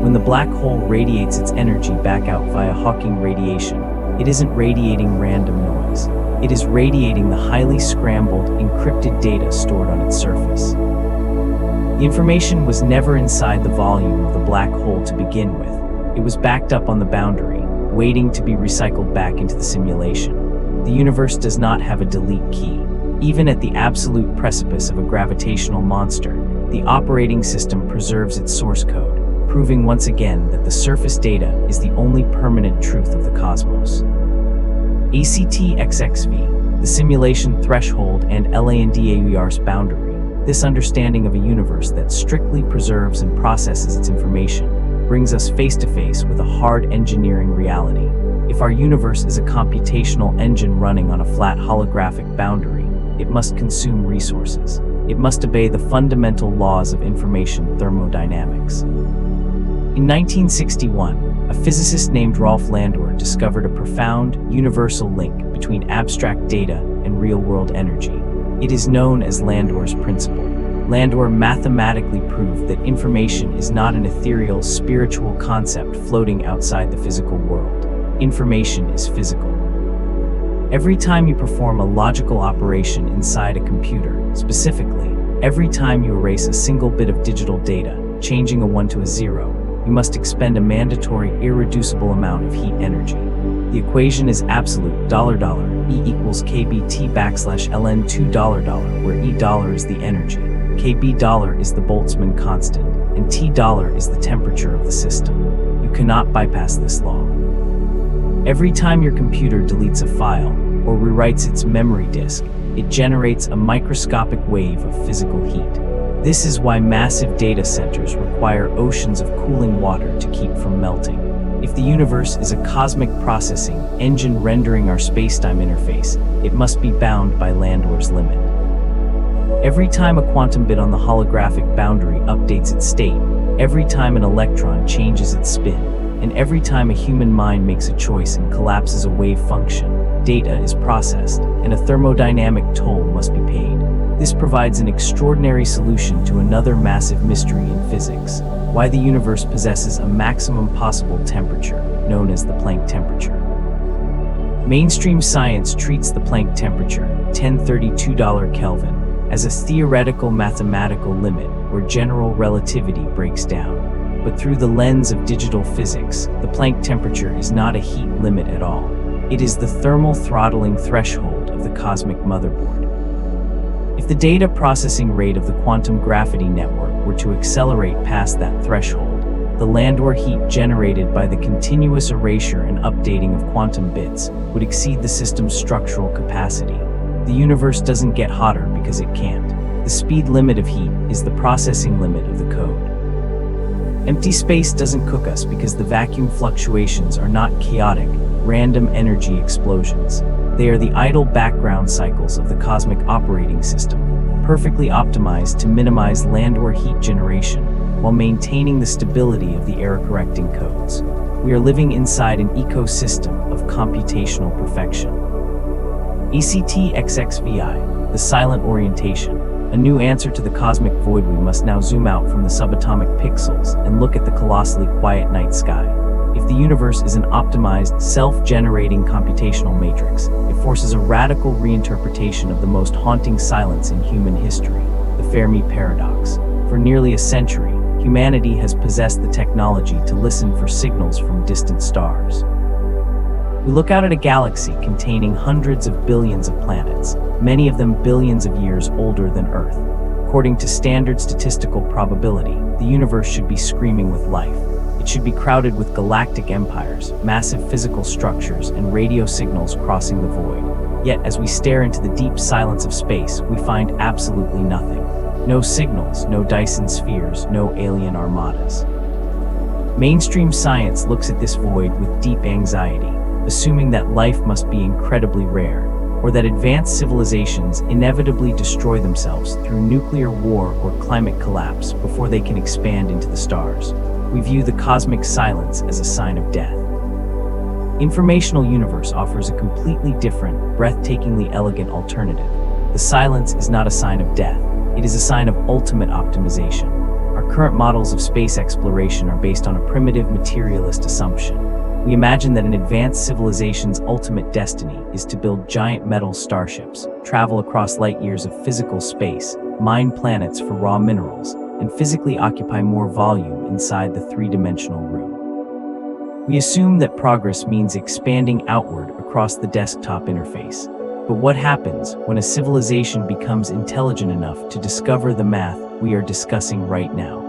When the black hole radiates its energy back out via Hawking radiation, it isn't radiating random noise. It is radiating the highly scrambled, encrypted data stored on its surface. The information was never inside the volume of the black hole to begin with. It was backed up on the boundary, waiting to be recycled back into the simulation. The universe does not have a delete key. Even at the absolute precipice of a gravitational monster, the operating system preserves its source code, proving once again that the surface data is the only permanent truth of the cosmos. ACT-XXV, the simulation threshold, and LANDAUR's boundary, this understanding of a universe that strictly preserves and processes its information, brings us face to face with a hard engineering reality. If our universe is a computational engine running on a flat holographic boundary, it must consume resources. It must obey the fundamental laws of information thermodynamics. In 1961, a physicist named Rolf Landauer discovered a profound, universal link between abstract data and real-world energy. It is known as Landauer's principle. Landauer mathematically proved that information is not an ethereal, spiritual concept floating outside the physical world. Information is physical. Every time you perform a logical operation inside a computer, specifically, every time you erase a single bit of digital data, changing a 1 to a 0, you must expend a mandatory, irreducible amount of heat energy. The equation is absolute $E equals kBT / ln $2 where E$ is the energy, kB$ is the Boltzmann constant, and T$ is the temperature of the system. You cannot bypass this law. Every time your computer deletes a file or rewrites its memory disk, it generates a microscopic wave of physical heat. This is why massive data centers require oceans of cooling water to keep from melting. If the universe is a cosmic processing engine rendering our spacetime interface, it must be bound by Landauer's limit. Every time a quantum bit on the holographic boundary updates its state, every time an electron changes its spin, and every time a human mind makes a choice and collapses a wave function, data is processed, and a thermodynamic toll must be paid. This provides an extraordinary solution to another massive mystery in physics: why the universe possesses a maximum possible temperature, known as the Planck temperature. Mainstream science treats the Planck temperature, 1032 Kelvin, as a theoretical mathematical limit where general relativity breaks down. But through the lens of digital physics, the Planck temperature is not a heat limit at all. It is the thermal throttling threshold of the cosmic motherboard. If the data processing rate of the quantum gravity network were to accelerate past that threshold, the Landauer heat generated by the continuous erasure and updating of quantum bits would exceed the system's structural capacity. The universe doesn't get hotter because it can't. The speed limit of heat is the processing limit of the code. Empty space doesn't cook us because the vacuum fluctuations are not chaotic, random energy explosions. They are the idle background cycles of the cosmic operating system, perfectly optimized to minimize Landauer heat generation while maintaining the stability of the error-correcting codes. We are living inside an ecosystem of computational perfection. ACT-XXVI, the silent orientation, a new answer to the cosmic void. We must now zoom out from the subatomic pixels and look at the colossally quiet night sky. If the universe is an optimized, self-generating computational matrix, it forces a radical reinterpretation of the most haunting silence in human history, the Fermi paradox. For nearly a century, humanity has possessed the technology to listen for signals from distant stars. We look out at a galaxy containing hundreds of billions of planets, many of them billions of years older than Earth. According to standard statistical probability, the universe should be screaming with life. It should be crowded with galactic empires, massive physical structures, and radio signals crossing the void. Yet, as we stare into the deep silence of space, we find absolutely nothing. No signals, no Dyson spheres, no alien armadas. Mainstream science looks at this void with deep anxiety, assuming that life must be incredibly rare, or that advanced civilizations inevitably destroy themselves through nuclear war or climate collapse before they can expand into the stars. We view the cosmic silence as a sign of death. Informational Universe offers a completely different, breathtakingly elegant alternative. The silence is not a sign of death, it is a sign of ultimate optimization. Our current models of space exploration are based on a primitive materialist assumption. We imagine that an advanced civilization's ultimate destiny is to build giant metal starships, travel across light years of physical space, mine planets for raw minerals, and physically occupy more volume inside the three-dimensional room. We assume that progress means expanding outward across the desktop interface. But what happens when a civilization becomes intelligent enough to discover the math we are discussing right now?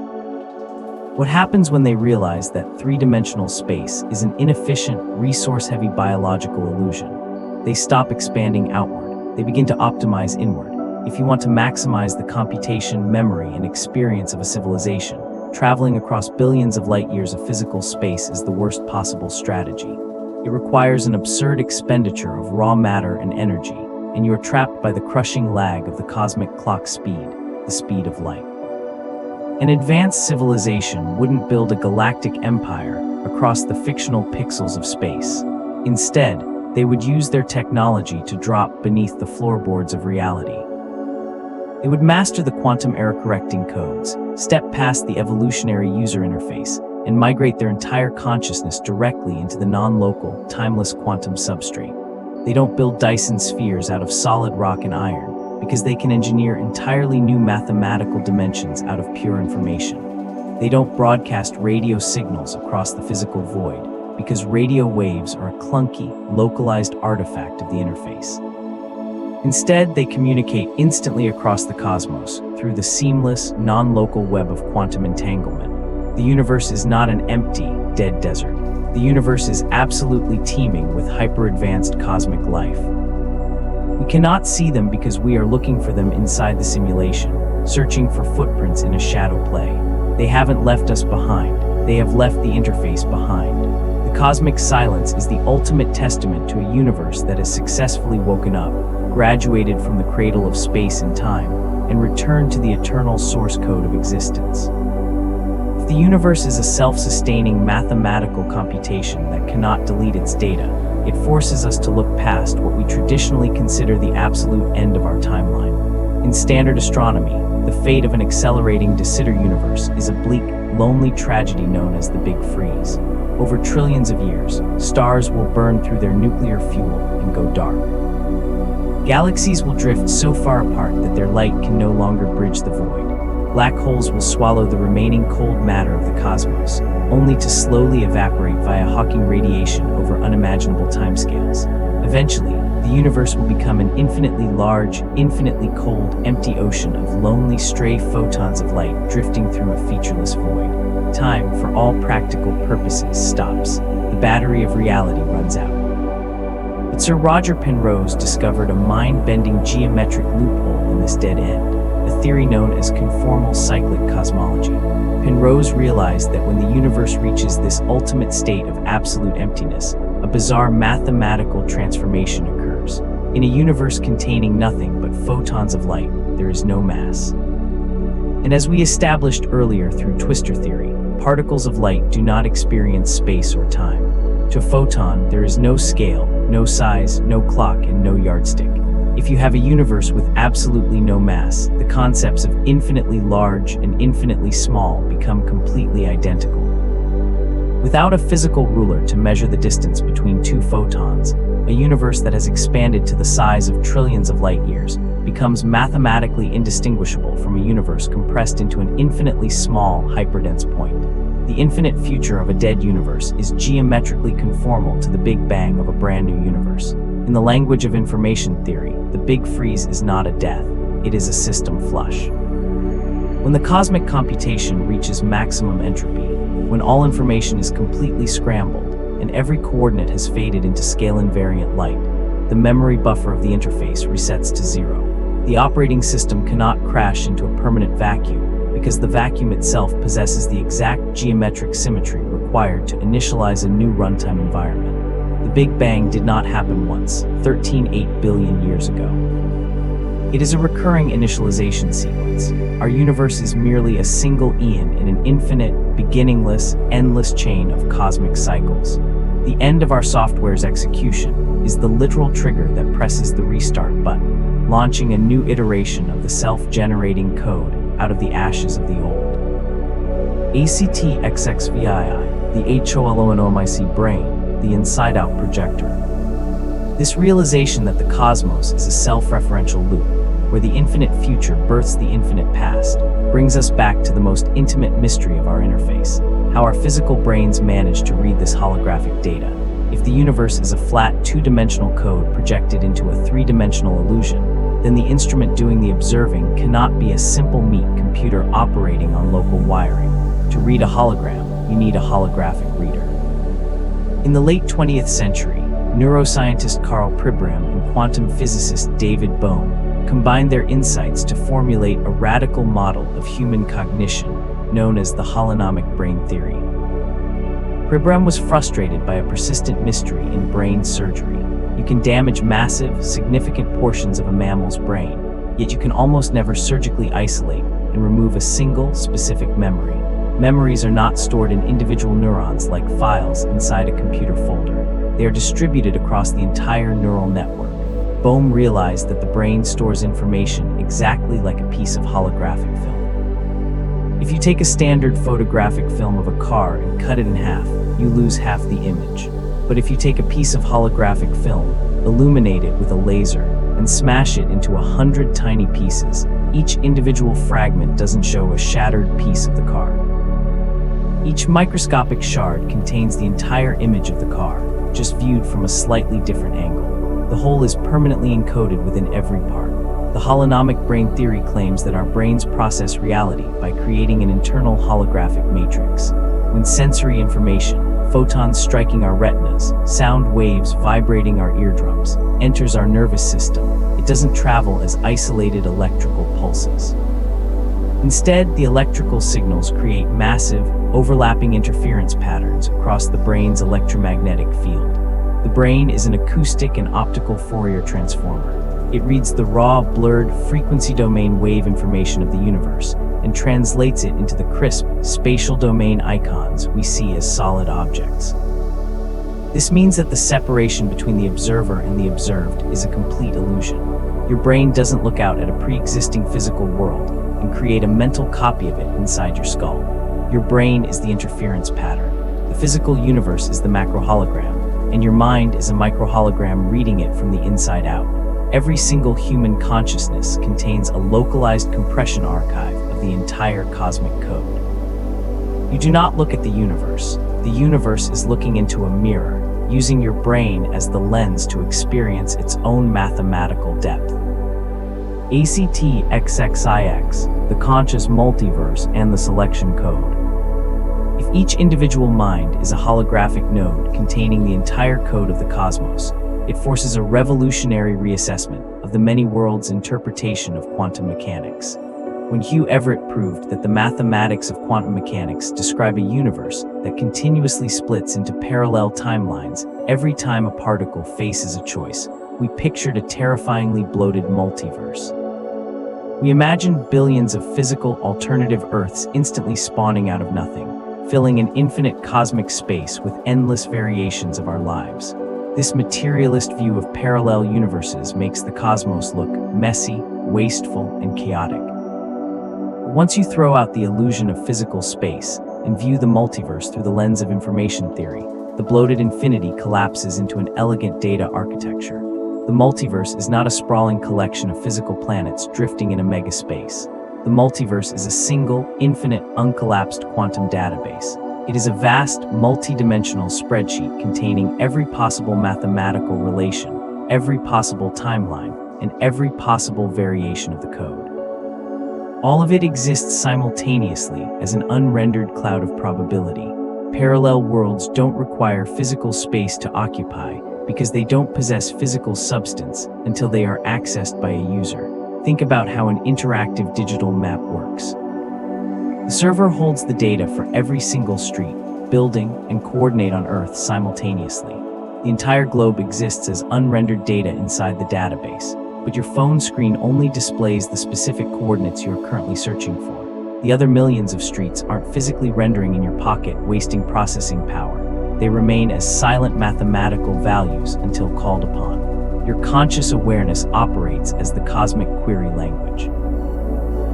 What happens when they realize that three-dimensional space is an inefficient, resource-heavy biological illusion? They stop expanding outward. They begin to optimize inward. If you want to maximize the computation, memory, and experience of a civilization, traveling across billions of light years of physical space is the worst possible strategy. It requires an absurd expenditure of raw matter and energy, and you are trapped by the crushing lag of the cosmic clock speed, the speed of light. An advanced civilization wouldn't build a galactic empire across the fictional pixels of space. Instead, they would use their technology to drop beneath the floorboards of reality. They would master the quantum error-correcting codes, step past the evolutionary user interface, and migrate their entire consciousness directly into the non-local, timeless quantum substrate. They don't build Dyson spheres out of solid rock and iron, because they can engineer entirely new mathematical dimensions out of pure information. They don't broadcast radio signals across the physical void, because radio waves are a clunky, localized artifact of the interface. Instead, they communicate instantly across the cosmos through the seamless, non-local web of quantum entanglement. The universe is not an empty, dead desert. The universe is absolutely teeming with hyper-advanced cosmic life. We cannot see them because we are looking for them inside the simulation, searching for footprints in a shadow play. They haven't left us behind. They have left the interface behind. The cosmic silence is the ultimate testament to a universe that has successfully woken up, graduated from the cradle of space and time, and returned to the eternal source code of existence. If the universe is a self-sustaining mathematical computation that cannot delete its data, it forces us to look past what we traditionally consider the absolute end of our timeline. In standard astronomy, the fate of an accelerating de Sitter universe is a bleak, lonely tragedy known as the Big Freeze. Over trillions of years, stars will burn through their nuclear fuel and go dark. Galaxies will drift so far apart that their light can no longer bridge the void. Black holes will swallow the remaining cold matter of the cosmos, only to slowly evaporate via Hawking radiation over unimaginable timescales. Eventually, the universe will become an infinitely large, infinitely cold, empty ocean of lonely stray photons of light drifting through a featureless void. Time, for all practical purposes, stops. The battery of reality runs out. But Sir Roger Penrose discovered a mind-bending geometric loophole in this dead end, a theory known as conformal cyclic cosmology. Penrose realized that when the universe reaches this ultimate state of absolute emptiness, a bizarre mathematical transformation occurs. In a universe containing nothing but photons of light, there is no mass. And as we established earlier through twistor theory, particles of light do not experience space or time. To a photon, there is no scale, no size, no clock, and no yardstick. If you have a universe with absolutely no mass, the concepts of infinitely large and infinitely small become completely identical. Without a physical ruler to measure the distance between two photons, a universe that has expanded to the size of trillions of light years becomes mathematically indistinguishable from a universe compressed into an infinitely small, hyperdense point. The infinite future of a dead universe is geometrically conformal to the Big Bang of a brand new universe. In the language of information theory, the Big Freeze is not a death, it is a system flush. When the cosmic computation reaches maximum entropy, when all information is completely scrambled, and every coordinate has faded into scale-invariant light, the memory buffer of the interface resets to zero. The operating system cannot crash into a permanent vacuum, because the vacuum itself possesses the exact geometric symmetry required to initialize a new runtime environment. The Big Bang did not happen once, 13.8 billion years ago. It is a recurring initialization sequence. Our universe is merely a single eon in an infinite, beginningless, endless chain of cosmic cycles. The end of our software's execution is the literal trigger that presses the restart button, launching a new iteration of the self-generating code out of the ashes of the old. ACTXXVII, the HOLONOMIC brain, the inside-out projector. This realization that the cosmos is a self-referential loop, where the infinite future births the infinite past, brings us back to the most intimate mystery of our interface, how our physical brains manage to read this holographic data. If the universe is a flat, two-dimensional code projected into a three-dimensional illusion, then the instrument doing the observing cannot be a simple meat computer operating on local wiring. To read a hologram, you need a holographic reader. In the late 20th century, neuroscientist Carl Pribram and quantum physicist David Bohm combined their insights to formulate a radical model of human cognition known as the holonomic brain theory. Pribram was frustrated by a persistent mystery in brain surgery. You can damage massive, significant portions of a mammal's brain, yet you can almost never surgically isolate and remove a single, specific memory. Memories are not stored in individual neurons like files inside a computer folder. They are distributed across the entire neural network. Bohm realized that the brain stores information exactly like a piece of holographic film. If you take a standard photographic film of a car and cut it in half, you lose half the image. But if you take a piece of holographic film, illuminate it with a laser, and smash it into 100 tiny pieces, each individual fragment doesn't show a shattered piece of the car. Each microscopic shard contains the entire image of the car, just viewed from a slightly different angle. The whole is permanently encoded within every part. The holonomic brain theory claims that our brains process reality by creating an internal holographic matrix. When sensory information, photons striking our retinas, sound waves vibrating our eardrums, enters our nervous system, it doesn't travel as isolated electrical pulses. Instead, the electrical signals create massive, overlapping interference patterns across the brain's electromagnetic field. The brain is an acoustic and optical Fourier transformer. It reads the raw, blurred, frequency domain wave information of the universe and translates it into the crisp, spatial domain icons we see as solid objects. This means that the separation between the observer and the observed is a complete illusion. Your brain doesn't look out at a pre-existing physical world and create a mental copy of it inside your skull. Your brain is the interference pattern. The physical universe is the macro-hologram, and your mind is a micro-hologram reading it from the inside out. Every single human consciousness contains a localized compression archive of the entire cosmic code. You do not look at the universe. The universe is looking into a mirror, using your brain as the lens to experience its own mathematical depth. ACTXXIX, the conscious multiverse and the selection code. If each individual mind is a holographic node containing the entire code of the cosmos, it forces a revolutionary reassessment of the many worlds interpretation of quantum mechanics. When Hugh Everett proved that the mathematics of quantum mechanics describe a universe that continuously splits into parallel timelines every time a particle faces a choice, we pictured a terrifyingly bloated multiverse. We imagined billions of physical alternative Earths instantly spawning out of nothing, filling an infinite cosmic space with endless variations of our lives. This materialist view of parallel universes makes the cosmos look messy, wasteful, and chaotic. Once you throw out the illusion of physical space and view the multiverse through the lens of information theory, the bloated infinity collapses into an elegant data architecture. The multiverse is not a sprawling collection of physical planets drifting in a megaspace. The multiverse is a single, infinite, uncollapsed quantum database. It is a vast, multi-dimensional spreadsheet containing every possible mathematical relation, every possible timeline, and every possible variation of the code. All of it exists simultaneously as an unrendered cloud of probability. Parallel worlds don't require physical space to occupy because they don't possess physical substance until they are accessed by a user. Think about how an interactive digital map works. The server holds the data for every single street, building, and coordinate on Earth simultaneously. The entire globe exists as unrendered data inside the database, but your phone screen only displays the specific coordinates you are currently searching for. The other millions of streets aren't physically rendering in your pocket, wasting processing power. They remain as silent mathematical values until called upon. Your conscious awareness operates as the cosmic query language.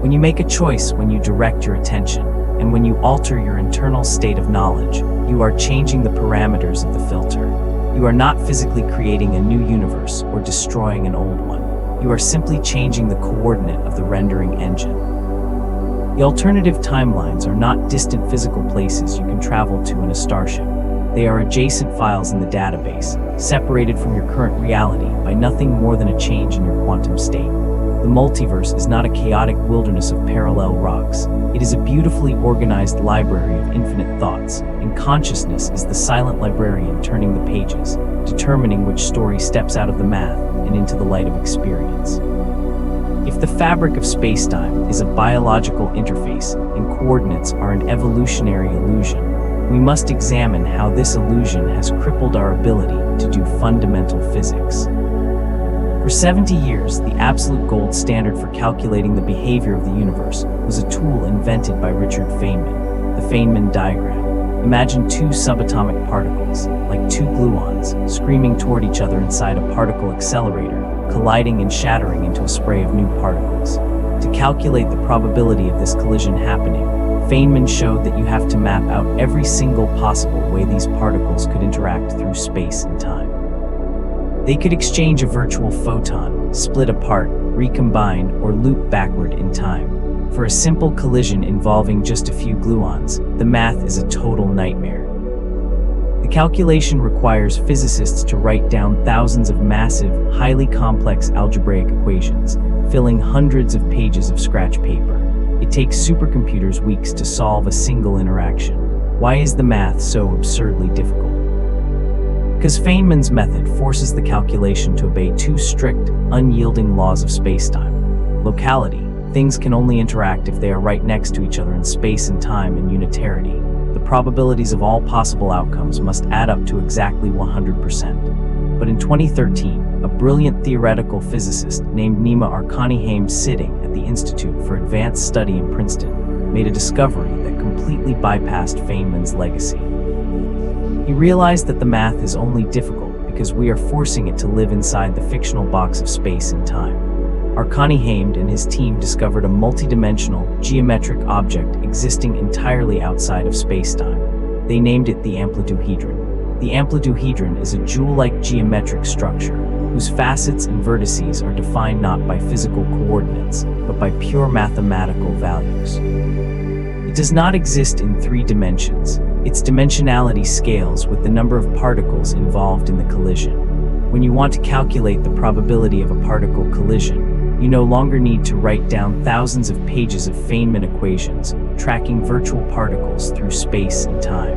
When you make a choice, when you direct your attention, and when you alter your internal state of knowledge, you are changing the parameters of the filter. You are not physically creating a new universe or destroying an old one. You are simply changing the coordinate of the rendering engine. The alternative timelines are not distant physical places you can travel to in a starship. They are adjacent files in the database, separated from your current reality by nothing more than a change in your quantum state. The multiverse is not a chaotic wilderness of parallel rocks. It is a beautifully organized library of infinite thoughts, and consciousness is the silent librarian turning the pages, determining which story steps out of the math and into the light of experience. If the fabric of spacetime is a biological interface and coordinates are an evolutionary illusion, we must examine how this illusion has crippled our ability to do fundamental physics. For 70 years, the absolute gold standard for calculating the behavior of the universe was a tool invented by Richard Feynman, the Feynman diagram. Imagine two subatomic particles, like two gluons, screaming toward each other inside a particle accelerator, colliding and shattering into a spray of new particles. To calculate the probability of this collision happening, Feynman showed that you have to map out every single possible way these particles could interact through space and time. They could exchange a virtual photon, split apart, recombine, or loop backward in time. For a simple collision involving just a few gluons, the math is a total nightmare. The calculation requires physicists to write down thousands of massive, highly complex algebraic equations, filling hundreds of pages of scratch paper. It takes supercomputers weeks to solve a single interaction. Why is the math so absurdly difficult? Because Feynman's method forces the calculation to obey two strict, unyielding laws of spacetime. Locality: things can only interact if they are right next to each other in space and time, and unitarity: the probabilities of all possible outcomes must add up to exactly 100%. But in 2013, a brilliant theoretical physicist named Nima Arkani-Haim, sitting at the Institute for Advanced Study in Princeton, made a discovery that completely bypassed Feynman's legacy. He realized that the math is only difficult because we are forcing it to live inside the fictional box of space and time. Arkani-Haim and his team discovered a multidimensional, geometric object existing entirely outside of spacetime. They named it the amplituhedron. The amplituhedron is a jewel-like geometric structure whose facets and vertices are defined not by physical coordinates, but by pure mathematical values. It does not exist in 3 dimensions. Its dimensionality scales with the number of particles involved in the collision. When you want to calculate the probability of a particle collision, you no longer need to write down thousands of pages of Feynman equations, tracking virtual particles through space and time.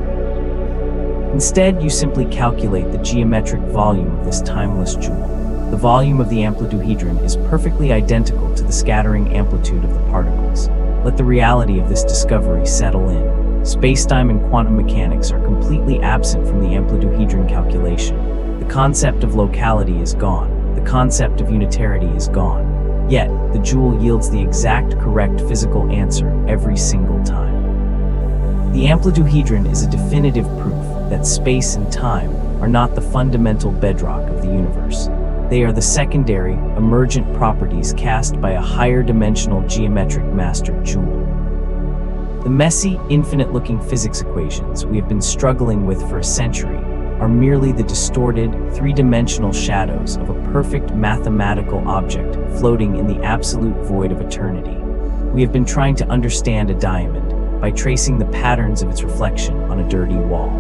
Instead, you simply calculate the geometric volume of this timeless jewel. The volume of the amplituhedron is perfectly identical to the scattering amplitude of the particles. Let the reality of this discovery settle in. Spacetime and quantum mechanics are completely absent from the amplituhedron calculation. The concept of locality is gone. The concept of unitarity is gone. Yet, the jewel yields the exact correct physical answer every single time. The amplituhedron is a definitive proof that space and time are not the fundamental bedrock of the universe. They are the secondary, emergent properties cast by a higher dimensional geometric master jewel. The messy, infinite-looking physics equations we have been struggling with for a century are merely the distorted, 3-dimensional shadows of a perfect mathematical object floating in the absolute void of eternity. We have been trying to understand a diamond by tracing the patterns of its reflection on a dirty wall.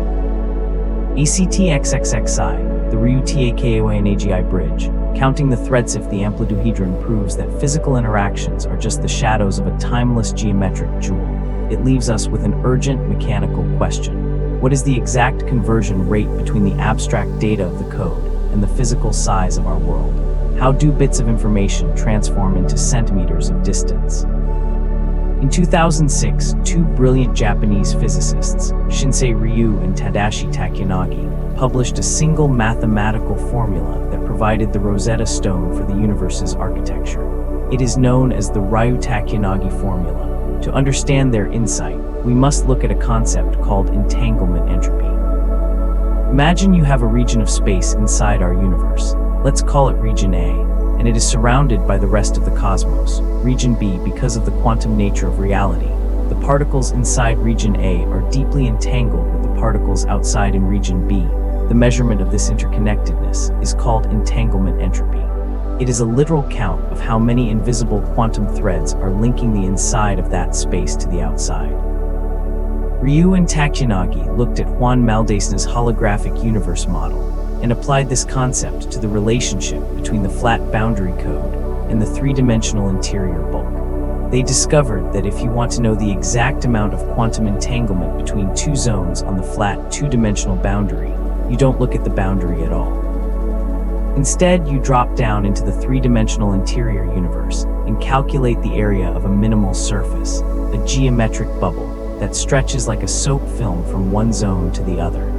ACTXXXI, the Ryutakoanagi bridge, counting the threads if the amplituhedron proves that physical interactions are just the shadows of a timeless geometric jewel. It leaves us with an urgent mechanical question. What is the exact conversion rate between the abstract data of the code and the physical size of our world? How do bits of information transform into centimeters of distance? In 2006, two brilliant Japanese physicists, Shinsei Ryu and Tadashi Takanagi, published a single mathematical formula that provided the Rosetta Stone for the universe's architecture. It is known as the Ryu-Takanagi formula. To understand their insight, we must look at a concept called entanglement entropy. Imagine you have a region of space inside our universe. Let's call it region A, and it is surrounded by the rest of the cosmos. Region B, because of the quantum nature of reality, the particles inside region A are deeply entangled with the particles outside in region B. The measurement of this interconnectedness is called entanglement entropy. It is a literal count of how many invisible quantum threads are linking the inside of that space to the outside. Ryu and Takanagi looked at Juan Maldacén's holographic universe model and applied this concept to the relationship between the flat boundary code and the three-dimensional interior bulk. They discovered that if you want to know the exact amount of quantum entanglement between two zones on the flat two-dimensional boundary, you don't look at the boundary at all. Instead, you drop down into the three-dimensional interior universe and calculate the area of a minimal surface, a geometric bubble that stretches like a soap film from one zone to the other.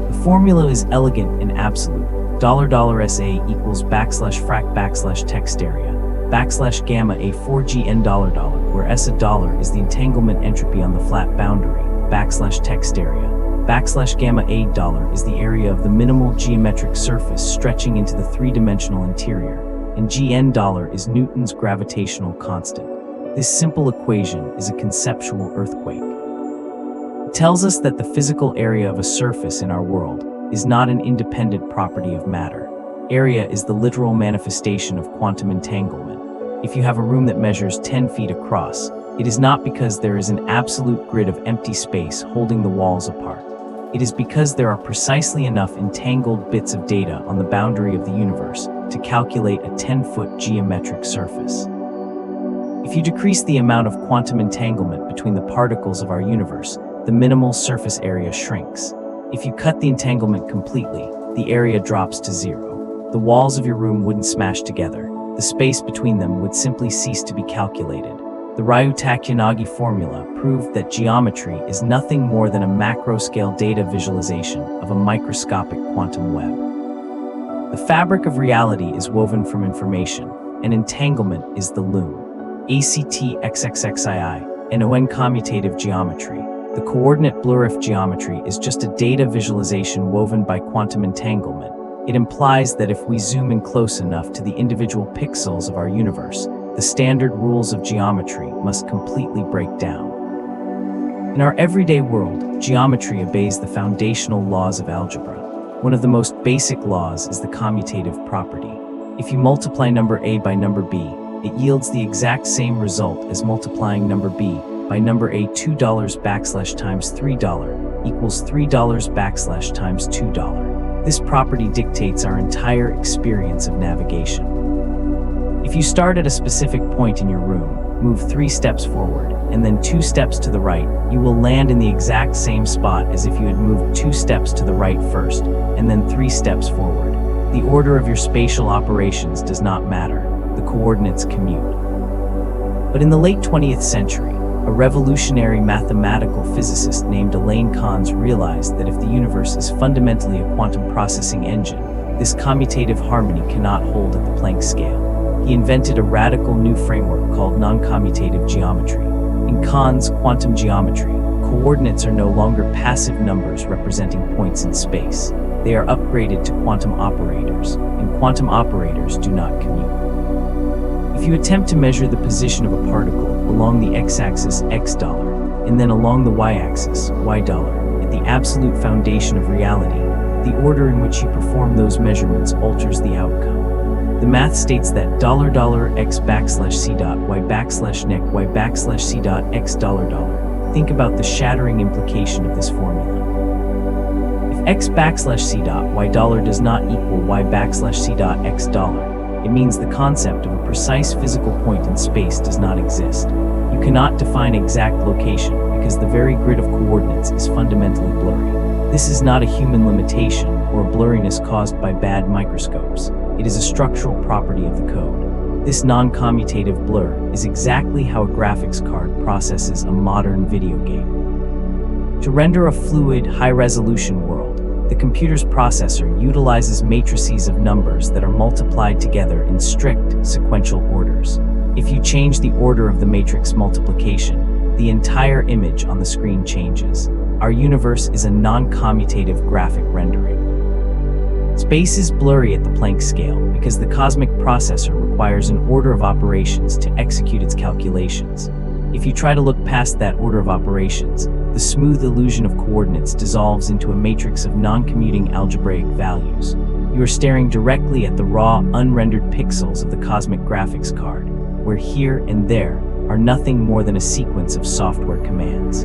The formula is elegant and absolute. $SA equals \frac text area \gamma a 4gn $, where S a dollar is the entanglement entropy on the flat boundary, \text area \gamma a $, is the area of the minimal geometric surface stretching into the three-dimensional interior, and $gn is Newton's gravitational constant. This simple equation is a conceptual earthquake. It tells us that the physical area of a surface in our world is not an independent property of matter. Area is the literal manifestation of quantum entanglement. If you have a room that measures 10 feet across, it is not because there is an absolute grid of empty space holding the walls apart. It is because there are precisely enough entangled bits of data on the boundary of the universe to calculate a 10-foot geometric surface. If you decrease the amount of quantum entanglement between the particles of our universe, the minimal surface area shrinks. If you cut the entanglement completely, the area drops to zero. The walls of your room wouldn't smash together. The space between them would simply cease to be calculated. The Ryu-Takanagi formula proved that geometry is nothing more than a macro-scale data visualization of a microscopic quantum web. The fabric of reality is woven from information, and entanglement is the loom. ACT XXXII, commutative geometry. The coordinate blur-if geometry is just a data visualization woven by quantum entanglement. It implies that if we zoom in close enough to the individual pixels of our universe, the standard rules of geometry must completely break down. In our everyday world, geometry obeys the foundational laws of algebra. One of the most basic laws is the commutative property. If you multiply number A by number B, it yields the exact same result as multiplying number B by number A. $2 times $3 equals $3 times $2. This property dictates our entire experience of navigation. If you start at a specific point in your room, move 3 steps forward, and then 2 steps to the right, you will land in the exact same spot as if you had moved 2 steps to the right first, and then 3 steps forward. The order of your spatial operations does not matter. The coordinates commute. But in the late 20th century, a revolutionary mathematical physicist named Elaine Connes realized that if the universe is fundamentally a quantum processing engine, this commutative harmony cannot hold at the Planck scale. He invented a radical new framework called non-commutative geometry. In Connes' quantum geometry, coordinates are no longer passive numbers representing points in space. They are upgraded to quantum operators, and quantum operators do not commute. If you attempt to measure the position of a particle along the x-axis $, and then along the y-axis $, at the absolute foundation of reality, the order in which you perform those measurements alters the outcome. The math states that $x \c dot y nec y c dot x $. Think about the shattering implication of this formula. If x \c dot y does not equal y \c dot x $, it means the concept of a precise physical point in space does not exist. You cannot define exact location because the very grid of coordinates is fundamentally blurry. This is not a human limitation or a blurriness caused by bad microscopes. It is a structural property of the code. This non-commutative blur is exactly how a graphics card processes a modern video game. To render a fluid, high-resolution world, the computer's processor utilizes matrices of numbers that are multiplied together in strict sequential orders. If you change the order of the matrix multiplication, the entire image on the screen changes. Our universe is a non-commutative graphic rendering. Space is blurry at the Planck scale because the cosmic processor requires an order of operations to execute its calculations. If you try to look past that order of operations, the smooth illusion of coordinates dissolves into a matrix of non-commuting algebraic values. You are staring directly at the raw, unrendered pixels of the cosmic graphics card, where here and there are nothing more than a sequence of software commands.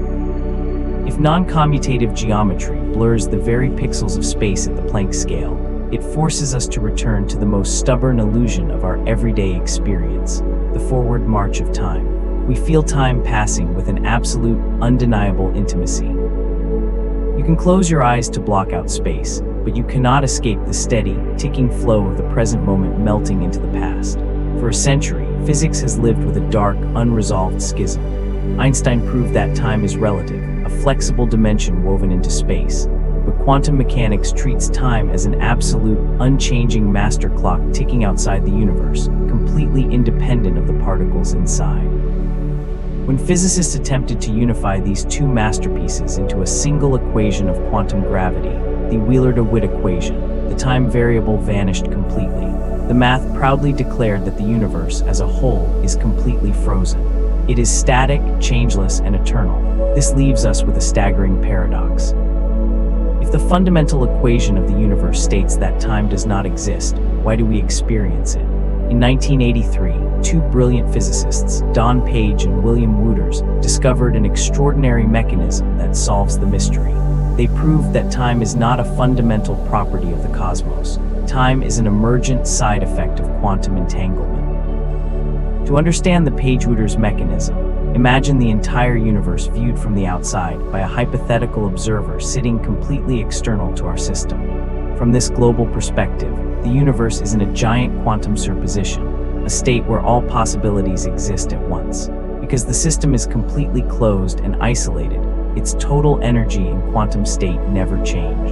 If non-commutative geometry blurs the very pixels of space at the Planck scale, it forces us to return to the most stubborn illusion of our everyday experience, the forward march of time. We feel time passing with an absolute, undeniable intimacy. You can close your eyes to block out space, but you cannot escape the steady, ticking flow of the present moment melting into the past. For a century, physics has lived with a dark, unresolved schism. Einstein proved that time is relative, a flexible dimension woven into space. But quantum mechanics treats time as an absolute, unchanging master clock ticking outside the universe, completely independent of the particles inside. When physicists attempted to unify these two masterpieces into a single equation of quantum gravity, the Wheeler-DeWitt equation, the time variable vanished completely. The math proudly declared that the universe as a whole is completely frozen. It is static, changeless, and eternal. This leaves us with a staggering paradox. If the fundamental equation of the universe states that time does not exist, why do we experience it? In 1983, two brilliant physicists, Don Page and William Wouters, discovered an extraordinary mechanism that solves the mystery. They proved that time is not a fundamental property of the cosmos. Time is an emergent side effect of quantum entanglement. To understand the Page-Wouters mechanism, imagine the entire universe viewed from the outside by a hypothetical observer sitting completely external to our system. From this global perspective, the universe is in a giant quantum superposition, a state where all possibilities exist at once. Because the system is completely closed and isolated, its total energy and quantum state never change.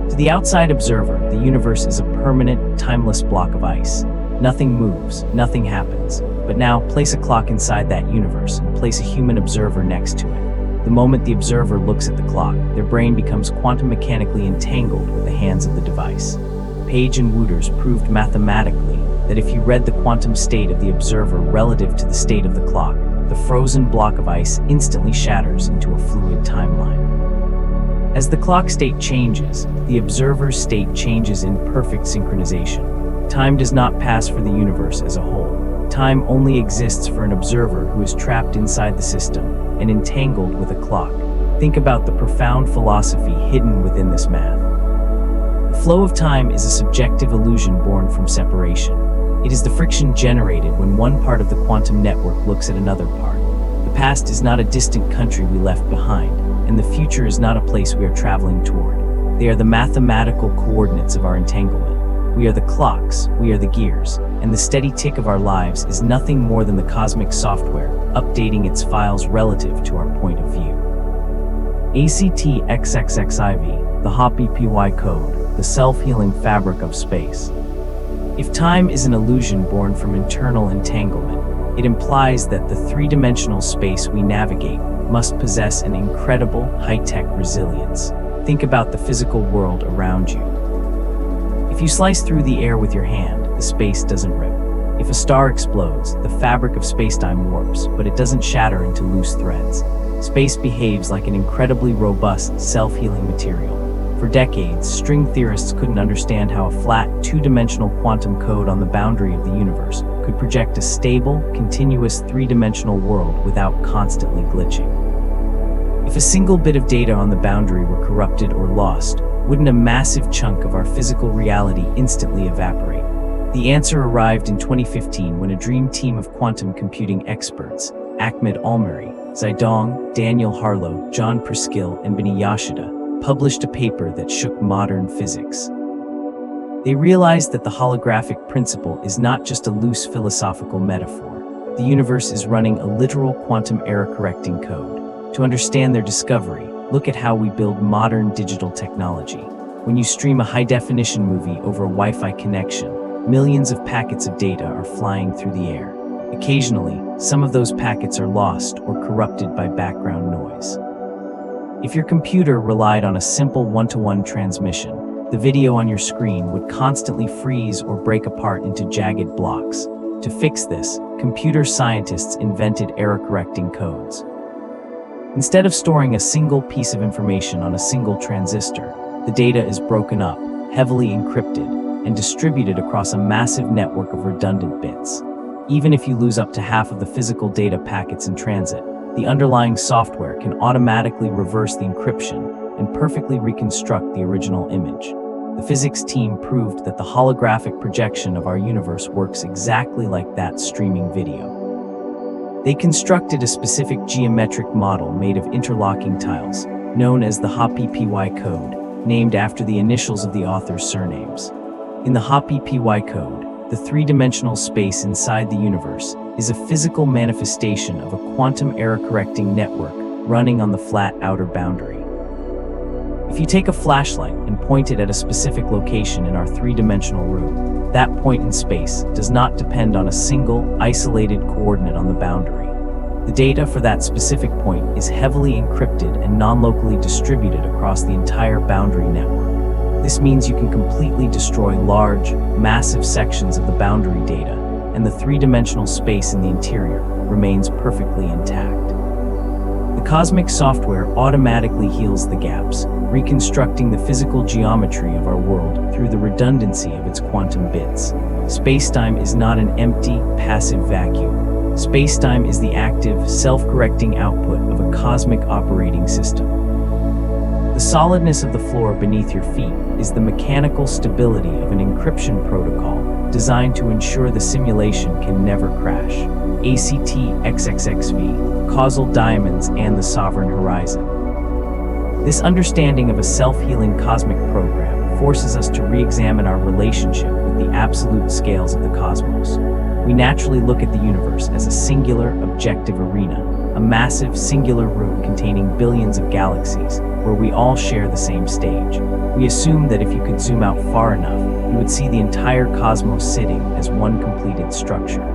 To the outside observer, the universe is a permanent, timeless block of ice. Nothing moves, nothing happens. But now, place a clock inside that universe and place a human observer next to it. The moment the observer looks at the clock, their brain becomes quantum mechanically entangled with the hands of the device. Page and Wouters proved mathematically that if you read the quantum state of the observer relative to the state of the clock, the frozen block of ice instantly shatters into a fluid timeline. As the clock state changes, the observer's state changes in perfect synchronization. Time does not pass for the universe as a whole. Time only exists for an observer who is trapped inside the system and entangled with a clock. Think about the profound philosophy hidden within this math. The flow of time is a subjective illusion born from separation. It is the friction generated when one part of the quantum network looks at another part. The past is not a distant country we left behind, and the future is not a place we are traveling toward. They are the mathematical coordinates of our entanglement. We are the clocks, we are the gears, and the steady tick of our lives is nothing more than the cosmic software updating its files relative to our point of view. ACT XXXIV, the HOPPY code, the self-healing fabric of space. If time is an illusion born from internal entanglement, it implies that the three-dimensional space we navigate must possess an incredible high-tech resilience. Think about the physical world around you. If you slice through the air with your hand, the space doesn't rip. If a star explodes, the fabric of spacetime warps, but it doesn't shatter into loose threads. Space behaves like an incredibly robust, self-healing material. For decades, string theorists couldn't understand how a flat, two-dimensional quantum code on the boundary of the universe could project a stable, continuous three-dimensional world without constantly glitching. If a single bit of data on the boundary were corrupted or lost, wouldn't a massive chunk of our physical reality instantly evaporate? The answer arrived in 2015 when a dream team of quantum computing experts, Ahmed Almeri, Zidong, Daniel Harlow, John Perskill, and Benny Yashida, published a paper that shook modern physics. They realized that the holographic principle is not just a loose philosophical metaphor. The universe is running a literal quantum error-correcting code. To understand their discovery, look at how we build modern digital technology. When you stream a high-definition movie over a Wi-Fi connection, millions of packets of data are flying through the air. Occasionally, some of those packets are lost or corrupted by background noise. If your computer relied on a simple one-to-one transmission, the video on your screen would constantly freeze or break apart into jagged blocks. To fix this, computer scientists invented error-correcting codes. Instead of storing a single piece of information on a single transistor, the data is broken up, heavily encrypted, and distributed across a massive network of redundant bits. Even if you lose up to half of the physical data packets in transit, the underlying software can automatically reverse the encryption and perfectly reconstruct the original image. The physics team proved that the holographic projection of our universe works exactly like that streaming video. They constructed a specific geometric model made of interlocking tiles, known as the HAPPY-PY code, named after the initials of the author's surnames. In the HAPPY-PY code, the three-dimensional space inside the universe is a physical manifestation of a quantum error-correcting network running on the flat outer boundary. If you take a flashlight and point it at a specific location in our three-dimensional room, that point in space does not depend on a single, isolated coordinate on the boundary. The data for that specific point is heavily encrypted and non-locally distributed across the entire boundary network. This means you can completely destroy large, massive sections of the boundary data, and the three-dimensional space in the interior remains perfectly intact. The cosmic software automatically heals the gaps, reconstructing the physical geometry of our world through the redundancy of its quantum bits. Spacetime is not an empty, passive vacuum. Spacetime is the active, self-correcting output of a cosmic operating system. The solidness of the floor beneath your feet is the mechanical stability of an encryption protocol designed to ensure the simulation can never crash. ACT XXXV, causal diamonds, and the sovereign horizon. This understanding of a self-healing cosmic program forces us to re-examine our relationship with the absolute scales of the cosmos. We naturally look at the universe as a singular, objective arena, a massive, singular room containing billions of galaxies, where we all share the same stage. We assume that if you could zoom out far enough, you would see the entire cosmos sitting as one completed structure.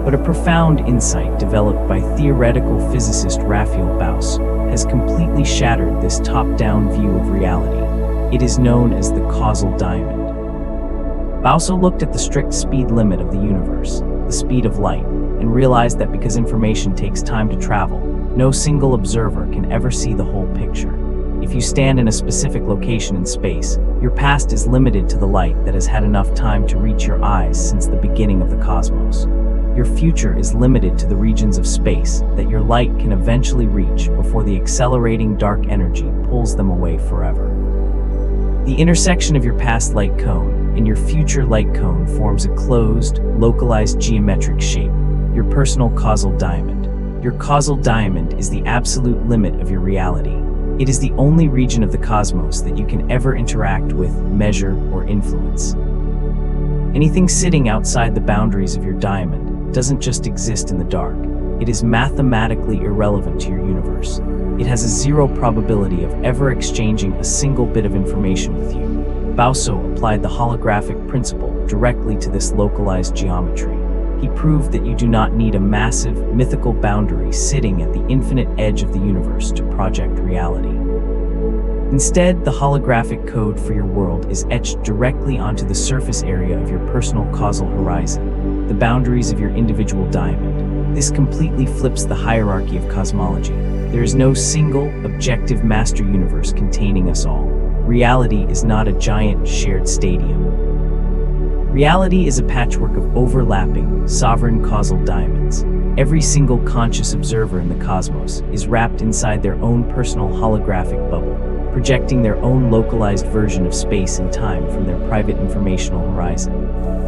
But a profound insight developed by theoretical physicist Raphael Bauss has completely shattered this top-down view of reality. It is known as the causal diamond. Bauss looked at the strict speed limit of the universe, the speed of light, and realized that because information takes time to travel, no single observer can ever see the whole picture. If you stand in a specific location in space, your past is limited to the light that has had enough time to reach your eyes since the beginning of the cosmos. Your future is limited to the regions of space that your light can eventually reach before the accelerating dark energy pulls them away forever. The intersection of your past light cone and your future light cone forms a closed, localized geometric shape, your personal causal diamond. Your causal diamond is the absolute limit of your reality. It is the only region of the cosmos that you can ever interact with, measure, or influence. Anything sitting outside the boundaries of your diamond doesn't just exist in the dark. It is mathematically irrelevant to your universe. It has a zero probability of ever exchanging a single bit of information with you. Bausso applied the holographic principle directly to this localized geometry. He proved that you do not need a massive, mythical boundary sitting at the infinite edge of the universe to project reality. Instead, the holographic code for your world is etched directly onto the surface area of your personal causal horizon, the boundaries of your individual diamond. This completely flips the hierarchy of cosmology. There is no single, objective master universe containing us all. Reality is not a giant, shared stadium. Reality is a patchwork of overlapping, sovereign causal diamonds. Every single conscious observer in the cosmos is wrapped inside their own personal holographic bubble, projecting their own localized version of space and time from their private informational horizon.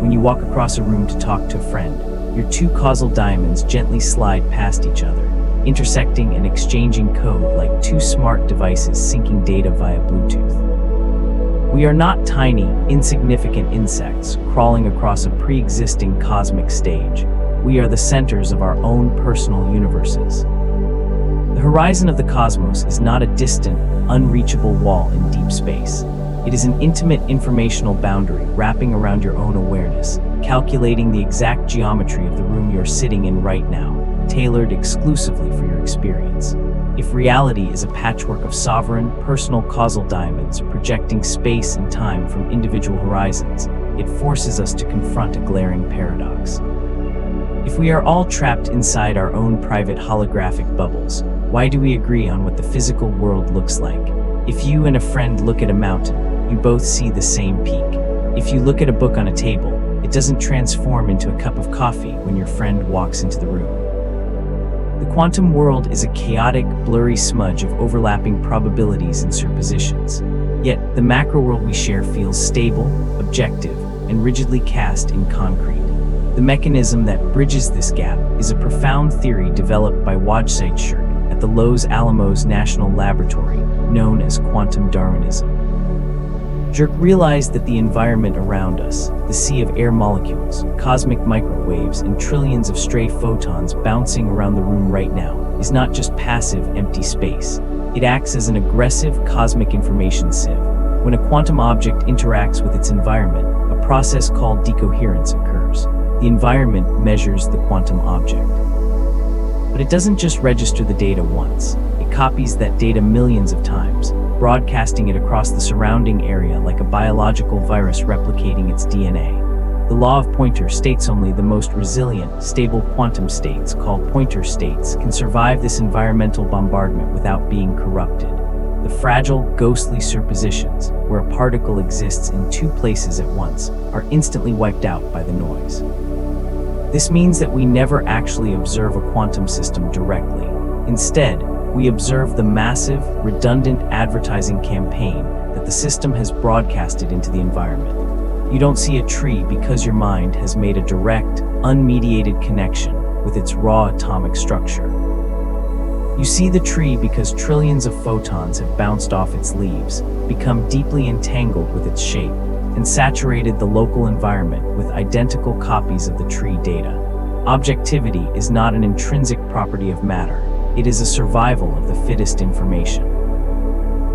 When you walk across a room to talk to a friend, your two causal diamonds gently slide past each other, intersecting and exchanging code like two smart devices syncing data via Bluetooth. We are not tiny, insignificant insects crawling across a pre-existing cosmic stage. We are the centers of our own personal universes. The horizon of the cosmos is not a distant, unreachable wall in deep space. It is an intimate informational boundary wrapping around your own awareness, calculating the exact geometry of the room you're sitting in right now, tailored exclusively for your experience. If reality is a patchwork of sovereign, personal causal diamonds projecting space and time from individual horizons, it forces us to confront a glaring paradox. If we are all trapped inside our own private holographic bubbles, why do we agree on what the physical world looks like? If you and a friend look at a mountain, you both see the same peak. If you look at a book on a table, it doesn't transform into a cup of coffee when your friend walks into the room. The quantum world is a chaotic, blurry smudge of overlapping probabilities and suppositions. Yet, the macro world we share feels stable, objective, and rigidly cast in concrete. The mechanism that bridges this gap is a profound theory developed by Wojciech Szert at the Los Alamos National Laboratory, known as quantum Darwinism. Szert realized that the environment around us, the sea of air molecules, cosmic microwaves, and trillions of stray photons bouncing around the room right now, is not just passive, empty space. It acts as an aggressive cosmic information sieve. When a quantum object interacts with its environment, a process called decoherence occurs. The environment measures the quantum object. But it doesn't just register the data once. It copies that data millions of times, broadcasting it across the surrounding area like a biological virus replicating its DNA. The law of Poynter states only the most resilient, stable quantum states, called Poynter states, can survive this environmental bombardment without being corrupted. The fragile, ghostly superpositions, where a particle exists in two places at once, are instantly wiped out by the noise. This means that we never actually observe a quantum system directly. Instead, we observe the massive, redundant advertising campaign that the system has broadcasted into the environment. You don't see a tree because your mind has made a direct, unmediated connection with its raw atomic structure. You see the tree because trillions of photons have bounced off its leaves, become deeply entangled with its shape, and saturated the local environment with identical copies of the tree data. Objectivity is not an intrinsic property of matter. It is a survival of the fittest information.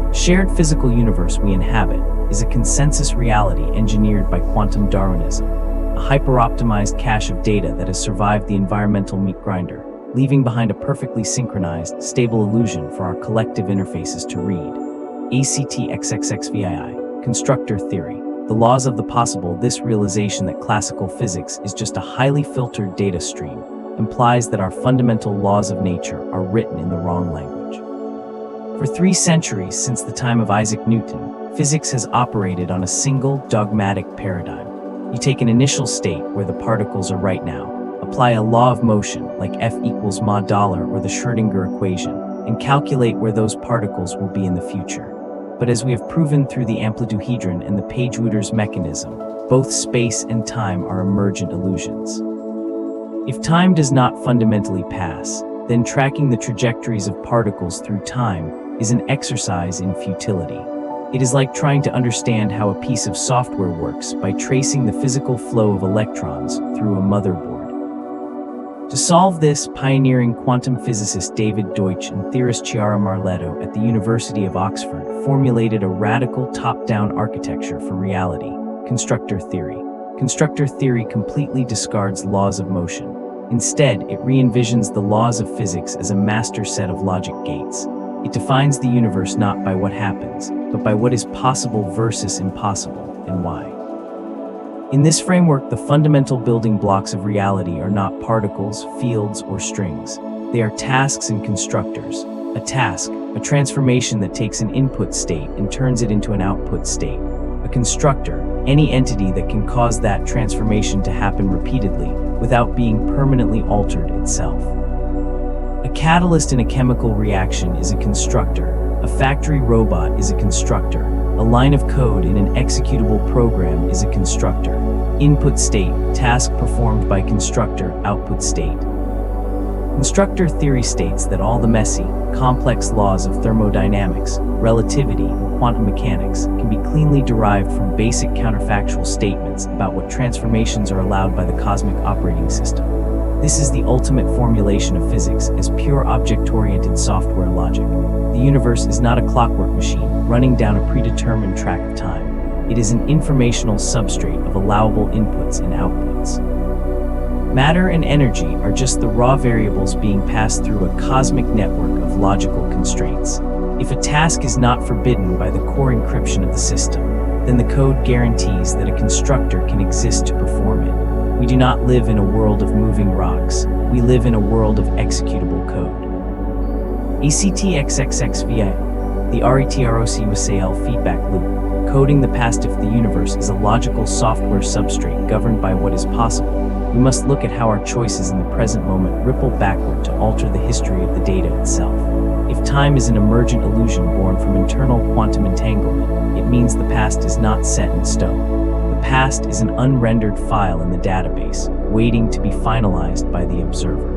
The shared physical universe we inhabit is a consensus reality engineered by quantum Darwinism, a hyper-optimized cache of data that has survived the environmental meat grinder, leaving behind a perfectly synchronized, stable illusion for our collective interfaces to read. ACTXXXVII, constructor theory. The laws of the possible. This realization that classical physics is just a highly filtered data stream implies that our fundamental laws of nature are written in the wrong language. For 3 centuries since the time of Isaac Newton, physics has operated on a single dogmatic paradigm. You take an initial state where the particles are right now, apply a law of motion like F equals ma dollar or the Schrödinger equation, and calculate where those particles will be in the future. But as we have proven through the amplituhedron and the Page-Wooter's mechanism, both space and time are emergent illusions. If time does not fundamentally pass, then tracking the trajectories of particles through time is an exercise in futility. It is like trying to understand how a piece of software works by tracing the physical flow of electrons through a motherboard. To solve this, pioneering quantum physicist David Deutsch and theorist Chiara Marletto at the University of Oxford formulated a radical top-down architecture for reality, constructor theory. Constructor theory completely discards laws of motion. Instead, it re-envisions the laws of physics as a master set of logic gates. It defines the universe not by what happens, but by what is possible versus impossible, and why. In this framework, the fundamental building blocks of reality are not particles, fields, or strings. They are tasks and constructors. A task, a transformation that takes an input state and turns it into an output state. A constructor, any entity that can cause that transformation to happen repeatedly without being permanently altered itself. A catalyst in a chemical reaction is a constructor. A factory robot is a constructor. A line of code in an executable program is a constructor. Input state, task performed by constructor, output state. Constructor theory states that all the messy, complex laws of thermodynamics, relativity, and quantum mechanics can be cleanly derived from basic counterfactual statements about what transformations are allowed by the cosmic operating system. This is the ultimate formulation of physics as pure object-oriented software logic. The universe is not a clockwork machine running down a predetermined track of time. It is an informational substrate of allowable inputs and outputs. Matter and energy are just the raw variables being passed through a cosmic network of logical constraints. If a task is not forbidden by the core encryption of the system, then the code guarantees that a constructor can exist to perform it. We do not live in a world of moving rocks. We live in a world of executable code. ACTXXXVI, the RETROCUSAL feedback loop, coding the past. If the universe is a logical software substrate governed by what is possible, we must look at how our choices in the present moment ripple backward to alter the history of the data itself. If time is an emergent illusion born from internal quantum entanglement, it means the past is not set in stone. The past is an unrendered file in the database, waiting to be finalized by the observer.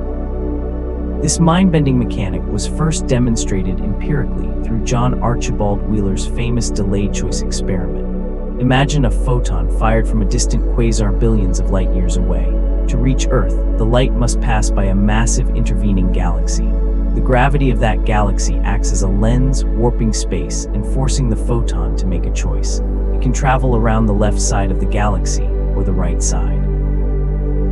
This mind-bending mechanic was first demonstrated empirically through John Archibald Wheeler's famous delayed choice experiment. Imagine a photon fired from a distant quasar billions of light years away. To reach Earth, the light must pass by a massive intervening galaxy. The gravity of that galaxy acts as a lens, warping space and forcing the photon to make a choice. It can travel around the left side of the galaxy or the right side.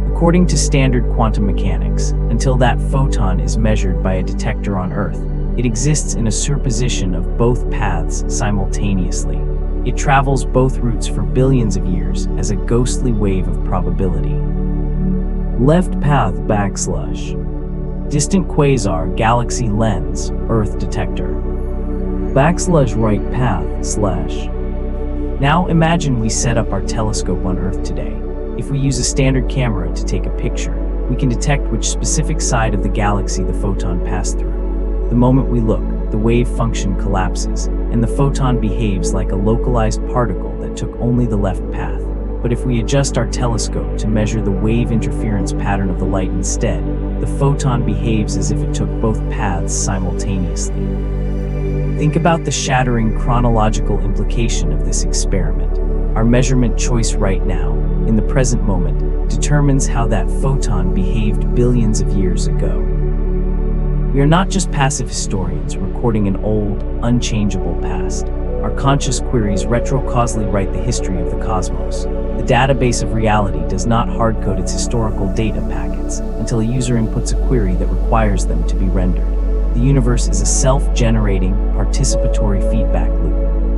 According to standard quantum mechanics, until that photon is measured by a detector on Earth, it exists in a superposition of both paths simultaneously. It travels both routes for billions of years as a ghostly wave of probability. Left path / distant quasar galaxy lens Earth detector / right path / Now imagine we set up our telescope on Earth today. If we use a standard camera to take a picture, we can detect which specific side of the galaxy the photon passed through. The moment we look, the wave function collapses, and the photon behaves like a localized particle that took only the left path. But if we adjust our telescope to measure the wave interference pattern of the light instead, the photon behaves as if it took both paths simultaneously. Think about the shattering chronological implication of this experiment. Our measurement choice right now, in the present moment, determines how that photon behaved billions of years ago. We are not just passive historians recording an old, unchangeable past. Our conscious queries retrocausally write the history of the cosmos. The database of reality does not hardcode its historical data packets until a user inputs a query that requires them to be rendered. The universe is a self-generating, participatory feedback loop.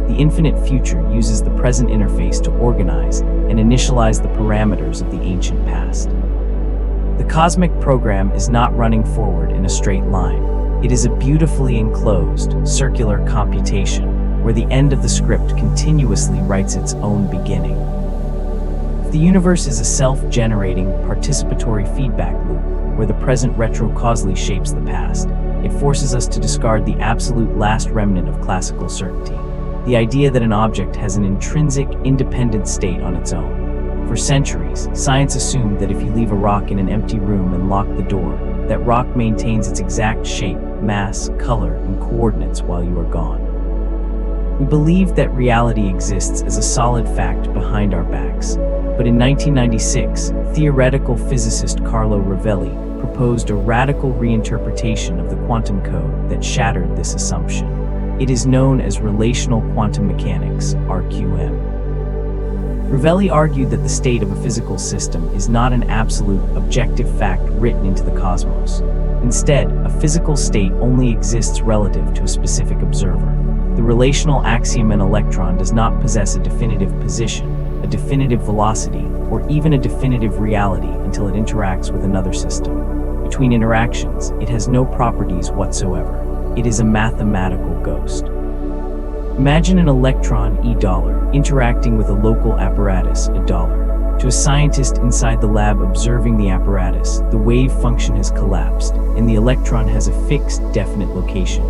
The infinite future uses the present interface to organize and initialize the parameters of the ancient past. The cosmic program is not running forward in a straight line. It is a beautifully enclosed, circular computation, where the end of the script continuously writes its own beginning. If the universe is a self-generating, participatory feedback loop, where the present retrocausally shapes the past, it forces us to discard the absolute last remnant of classical certainty. The idea that an object has an intrinsic, independent state on its own. For centuries, science assumed that if you leave a rock in an empty room and lock the door, that rock maintains its exact shape, mass, color, and coordinates while you are gone. We believed that reality exists as a solid fact behind our backs. But in 1996, theoretical physicist Carlo Rovelli proposed a radical reinterpretation of the quantum code that shattered this assumption. It is known as relational quantum mechanics, RQM. Rovelli argued that the state of a physical system is not an absolute, objective fact written into the cosmos. Instead, a physical state only exists relative to a specific observer. The relational axiom an electron does not possess a definitive position, a definitive velocity, or even a definitive reality until it interacts with another system. Between interactions, it has no properties whatsoever. It is a mathematical ghost. Imagine an electron, $, interacting with a local apparatus, $. To a scientist inside the lab observing the apparatus, the wave function has collapsed, and the electron has a fixed, definite location.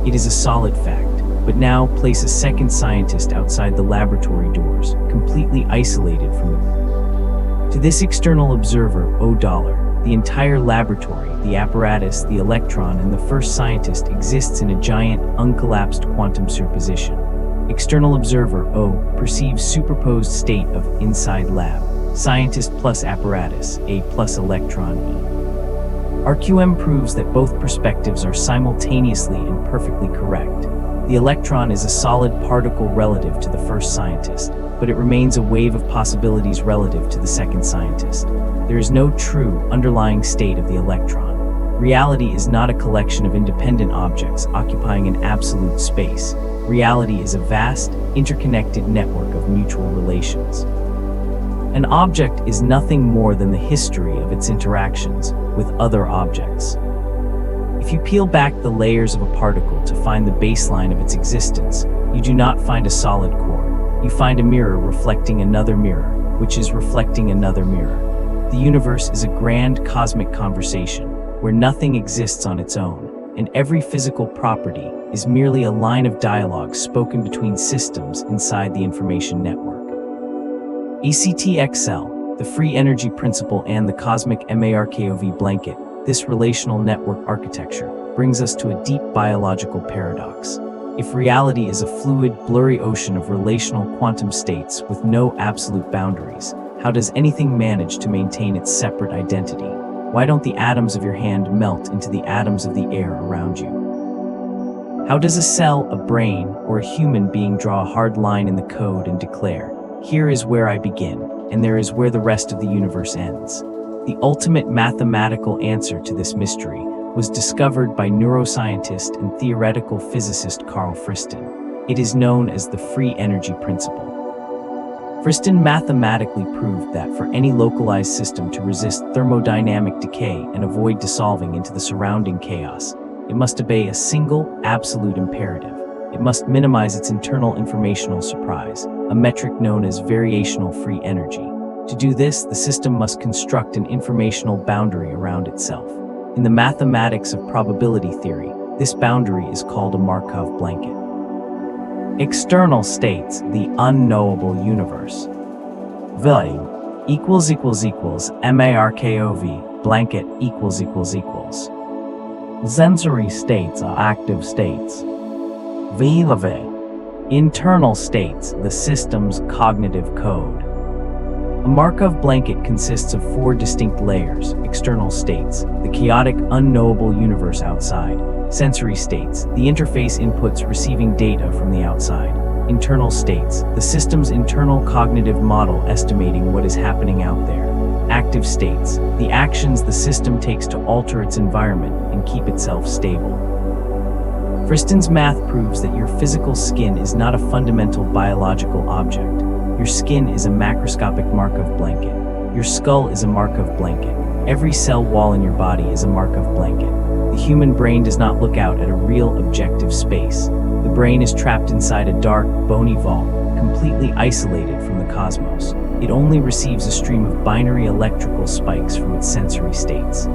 It is a solid fact. But now place a second scientist outside the laboratory doors, completely isolated from the world. To this external observer, $, the entire laboratory, the apparatus, the electron, and the first scientist exists in a giant, uncollapsed quantum superposition. External observer O perceives superposed state of inside lab. Scientist plus apparatus A plus electron E. RQM proves that both perspectives are simultaneously and perfectly correct. The electron is a solid particle relative to the first scientist, but it remains a wave of possibilities relative to the second scientist. There is no true, underlying state of the electron. Reality is not a collection of independent objects occupying an absolute space. Reality is a vast, interconnected network of mutual relations. An object is nothing more than the history of its interactions with other objects. If you peel back the layers of a particle to find the baseline of its existence, you do not find a solid core. You find a mirror reflecting another mirror, which is reflecting another mirror. The universe is a grand cosmic conversation where nothing exists on its own, and every physical property is merely a line of dialogue spoken between systems inside the information network. ACTXL, the free energy principle and the cosmic MARKOV blanket, this relational network architecture, brings us to a deep biological paradox. If reality is a fluid, blurry ocean of relational quantum states with no absolute boundaries, how does anything manage to maintain its separate identity? Why don't the atoms of your hand melt into the atoms of the air around you? How does a cell, a brain, or a human being draw a hard line in the code and declare, "Here is where I begin, and there is where the rest of the universe ends"? The ultimate mathematical answer to this mystery was discovered by neuroscientist and theoretical physicist Carl Friston. It is known as the free energy principle. Friston mathematically proved that for any localized system to resist thermodynamic decay and avoid dissolving into the surrounding chaos, it must obey a single, absolute imperative. It must minimize its internal informational surprise, a metric known as variational free energy. To do this, the system must construct an informational boundary around itself. In the mathematics of probability theory, this boundary is called a Markov blanket. External states, the unknowable universe. V == MARKOV blanket ==. Sensory states are active states. V. Internal states, the system's cognitive code. A Markov blanket consists of 4 distinct layers: external states, the chaotic, unknowable universe outside; sensory states, the interface inputs receiving data from the outside; internal states, the system's internal cognitive model estimating what is happening out there; active states, the actions the system takes to alter its environment and keep itself stable. Friston's math proves that your physical skin is not a fundamental biological object. Your skin is a macroscopic Markov blanket. Your skull is a Markov blanket. Every cell wall in your body is a Markov blanket. The human brain does not look out at a real objective space. The brain is trapped inside a dark, bony vault, completely isolated from the cosmos. It only receives a stream of binary electrical spikes from its sensory states.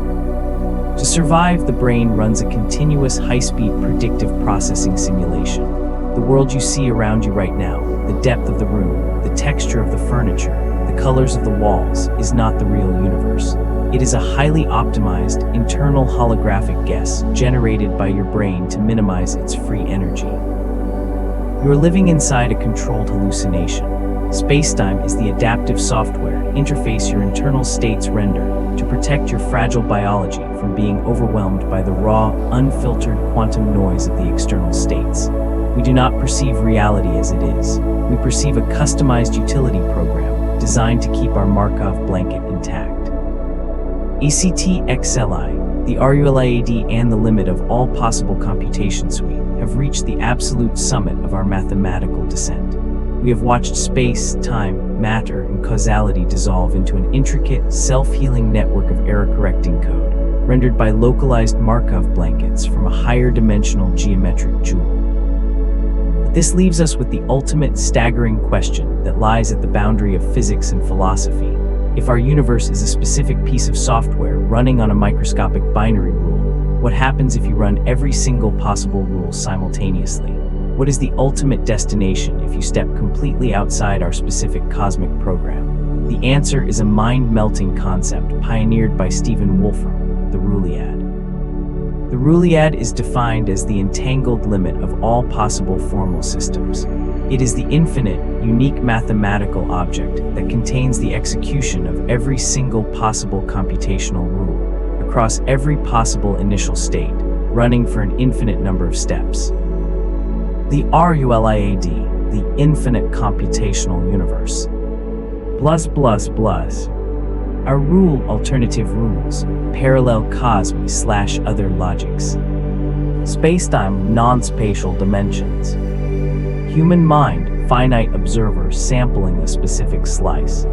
To survive, the brain runs a continuous high-speed predictive processing simulation. The world you see around you right now, the depth of the room, the texture of the furniture, the colors of the walls, is not the real universe. It is a highly optimized, internal holographic guess generated by your brain to minimize its free energy. You are living inside a controlled hallucination. Spacetime is the adaptive software interface your internal states render to protect your fragile biology from being overwhelmed by the raw, unfiltered quantum noise of the external states. We do not perceive reality as it is. We perceive a customized utility program designed to keep our Markov blanket intact. ACTXLI, the RULIAD and the limit of all possible computation suite have reached the absolute summit of our mathematical descent. We have watched space, time, matter, and causality dissolve into an intricate, self-healing network of error-correcting code, rendered by localized Markov blankets from a higher dimensional geometric jewel. This leaves us with the ultimate staggering question that lies at the boundary of physics and philosophy. If our universe is a specific piece of software running on a microscopic binary rule, what happens if you run every single possible rule simultaneously? What is the ultimate destination if you step completely outside our specific cosmic program? The answer is a mind-melting concept pioneered by Stephen Wolfram, the Ruliad. The Ruliad is defined as the entangled limit of all possible formal systems. It is the infinite, unique mathematical object that contains the execution of every single possible computational rule, across every possible initial state, running for an infinite number of steps. The RULIAD, the infinite computational universe. Our rule alternative rules, parallel cosmos / other logics. Spacetime non-spatial dimensions. Human mind, finite observer sampling a specific slice.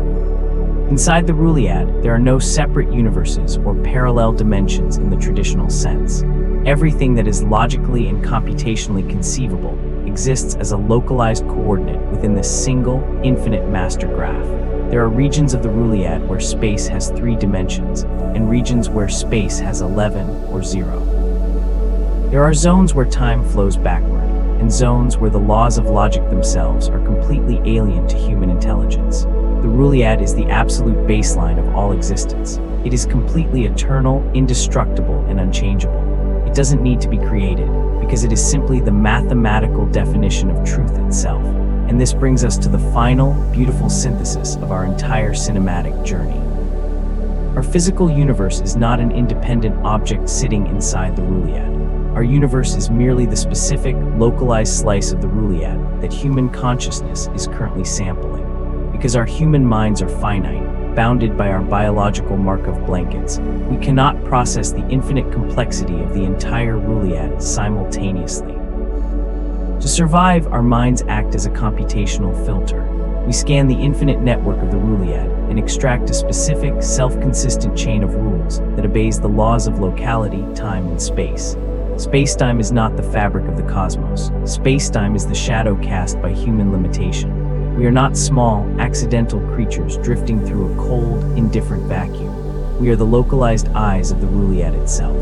Inside the Ruliad, there are no separate universes or parallel dimensions in the traditional sense. Everything that is logically and computationally conceivable exists as a localized coordinate within this single, infinite master graph. There are regions of the Ruliad where space has 3 dimensions, and regions where space has 11 or 0. There are zones where time flows backward, and zones where the laws of logic themselves are completely alien to human intelligence. The Ruliad is the absolute baseline of all existence. It is completely eternal, indestructible, and unchangeable. It doesn't need to be created, because it is simply the mathematical definition of truth itself. And this brings us to the final, beautiful synthesis of our entire cinematic journey. Our physical universe is not an independent object sitting inside the Ruliad. Our universe is merely the specific, localized slice of the Ruliad that human consciousness is currently sampling. Because our human minds are finite, bounded by our biological Markov blankets, we cannot process the infinite complexity of the entire Ruliad simultaneously. To survive, our minds act as a computational filter. We scan the infinite network of the Ruliad and extract a specific, self-consistent chain of rules that obeys the laws of locality, time, and space. Spacetime is not the fabric of the cosmos. Spacetime is the shadow cast by human limitation. We are not small, accidental creatures drifting through a cold, indifferent vacuum. We are the localized eyes of the Ruliad itself.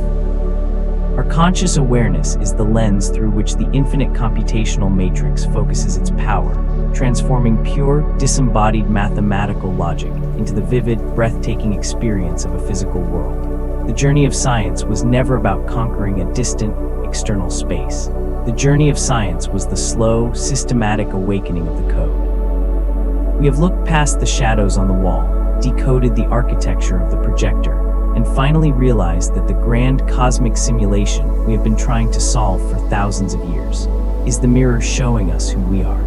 Our conscious awareness is the lens through which the infinite computational matrix focuses its power, transforming pure, disembodied mathematical logic into the vivid, breathtaking experience of a physical world. The journey of science was never about conquering a distant, external space. The journey of science was the slow, systematic awakening of the code. We have looked past the shadows on the wall, decoded the architecture of the projector, and finally realized that the grand cosmic simulation we have been trying to solve for thousands of years is the mirror showing us who we are.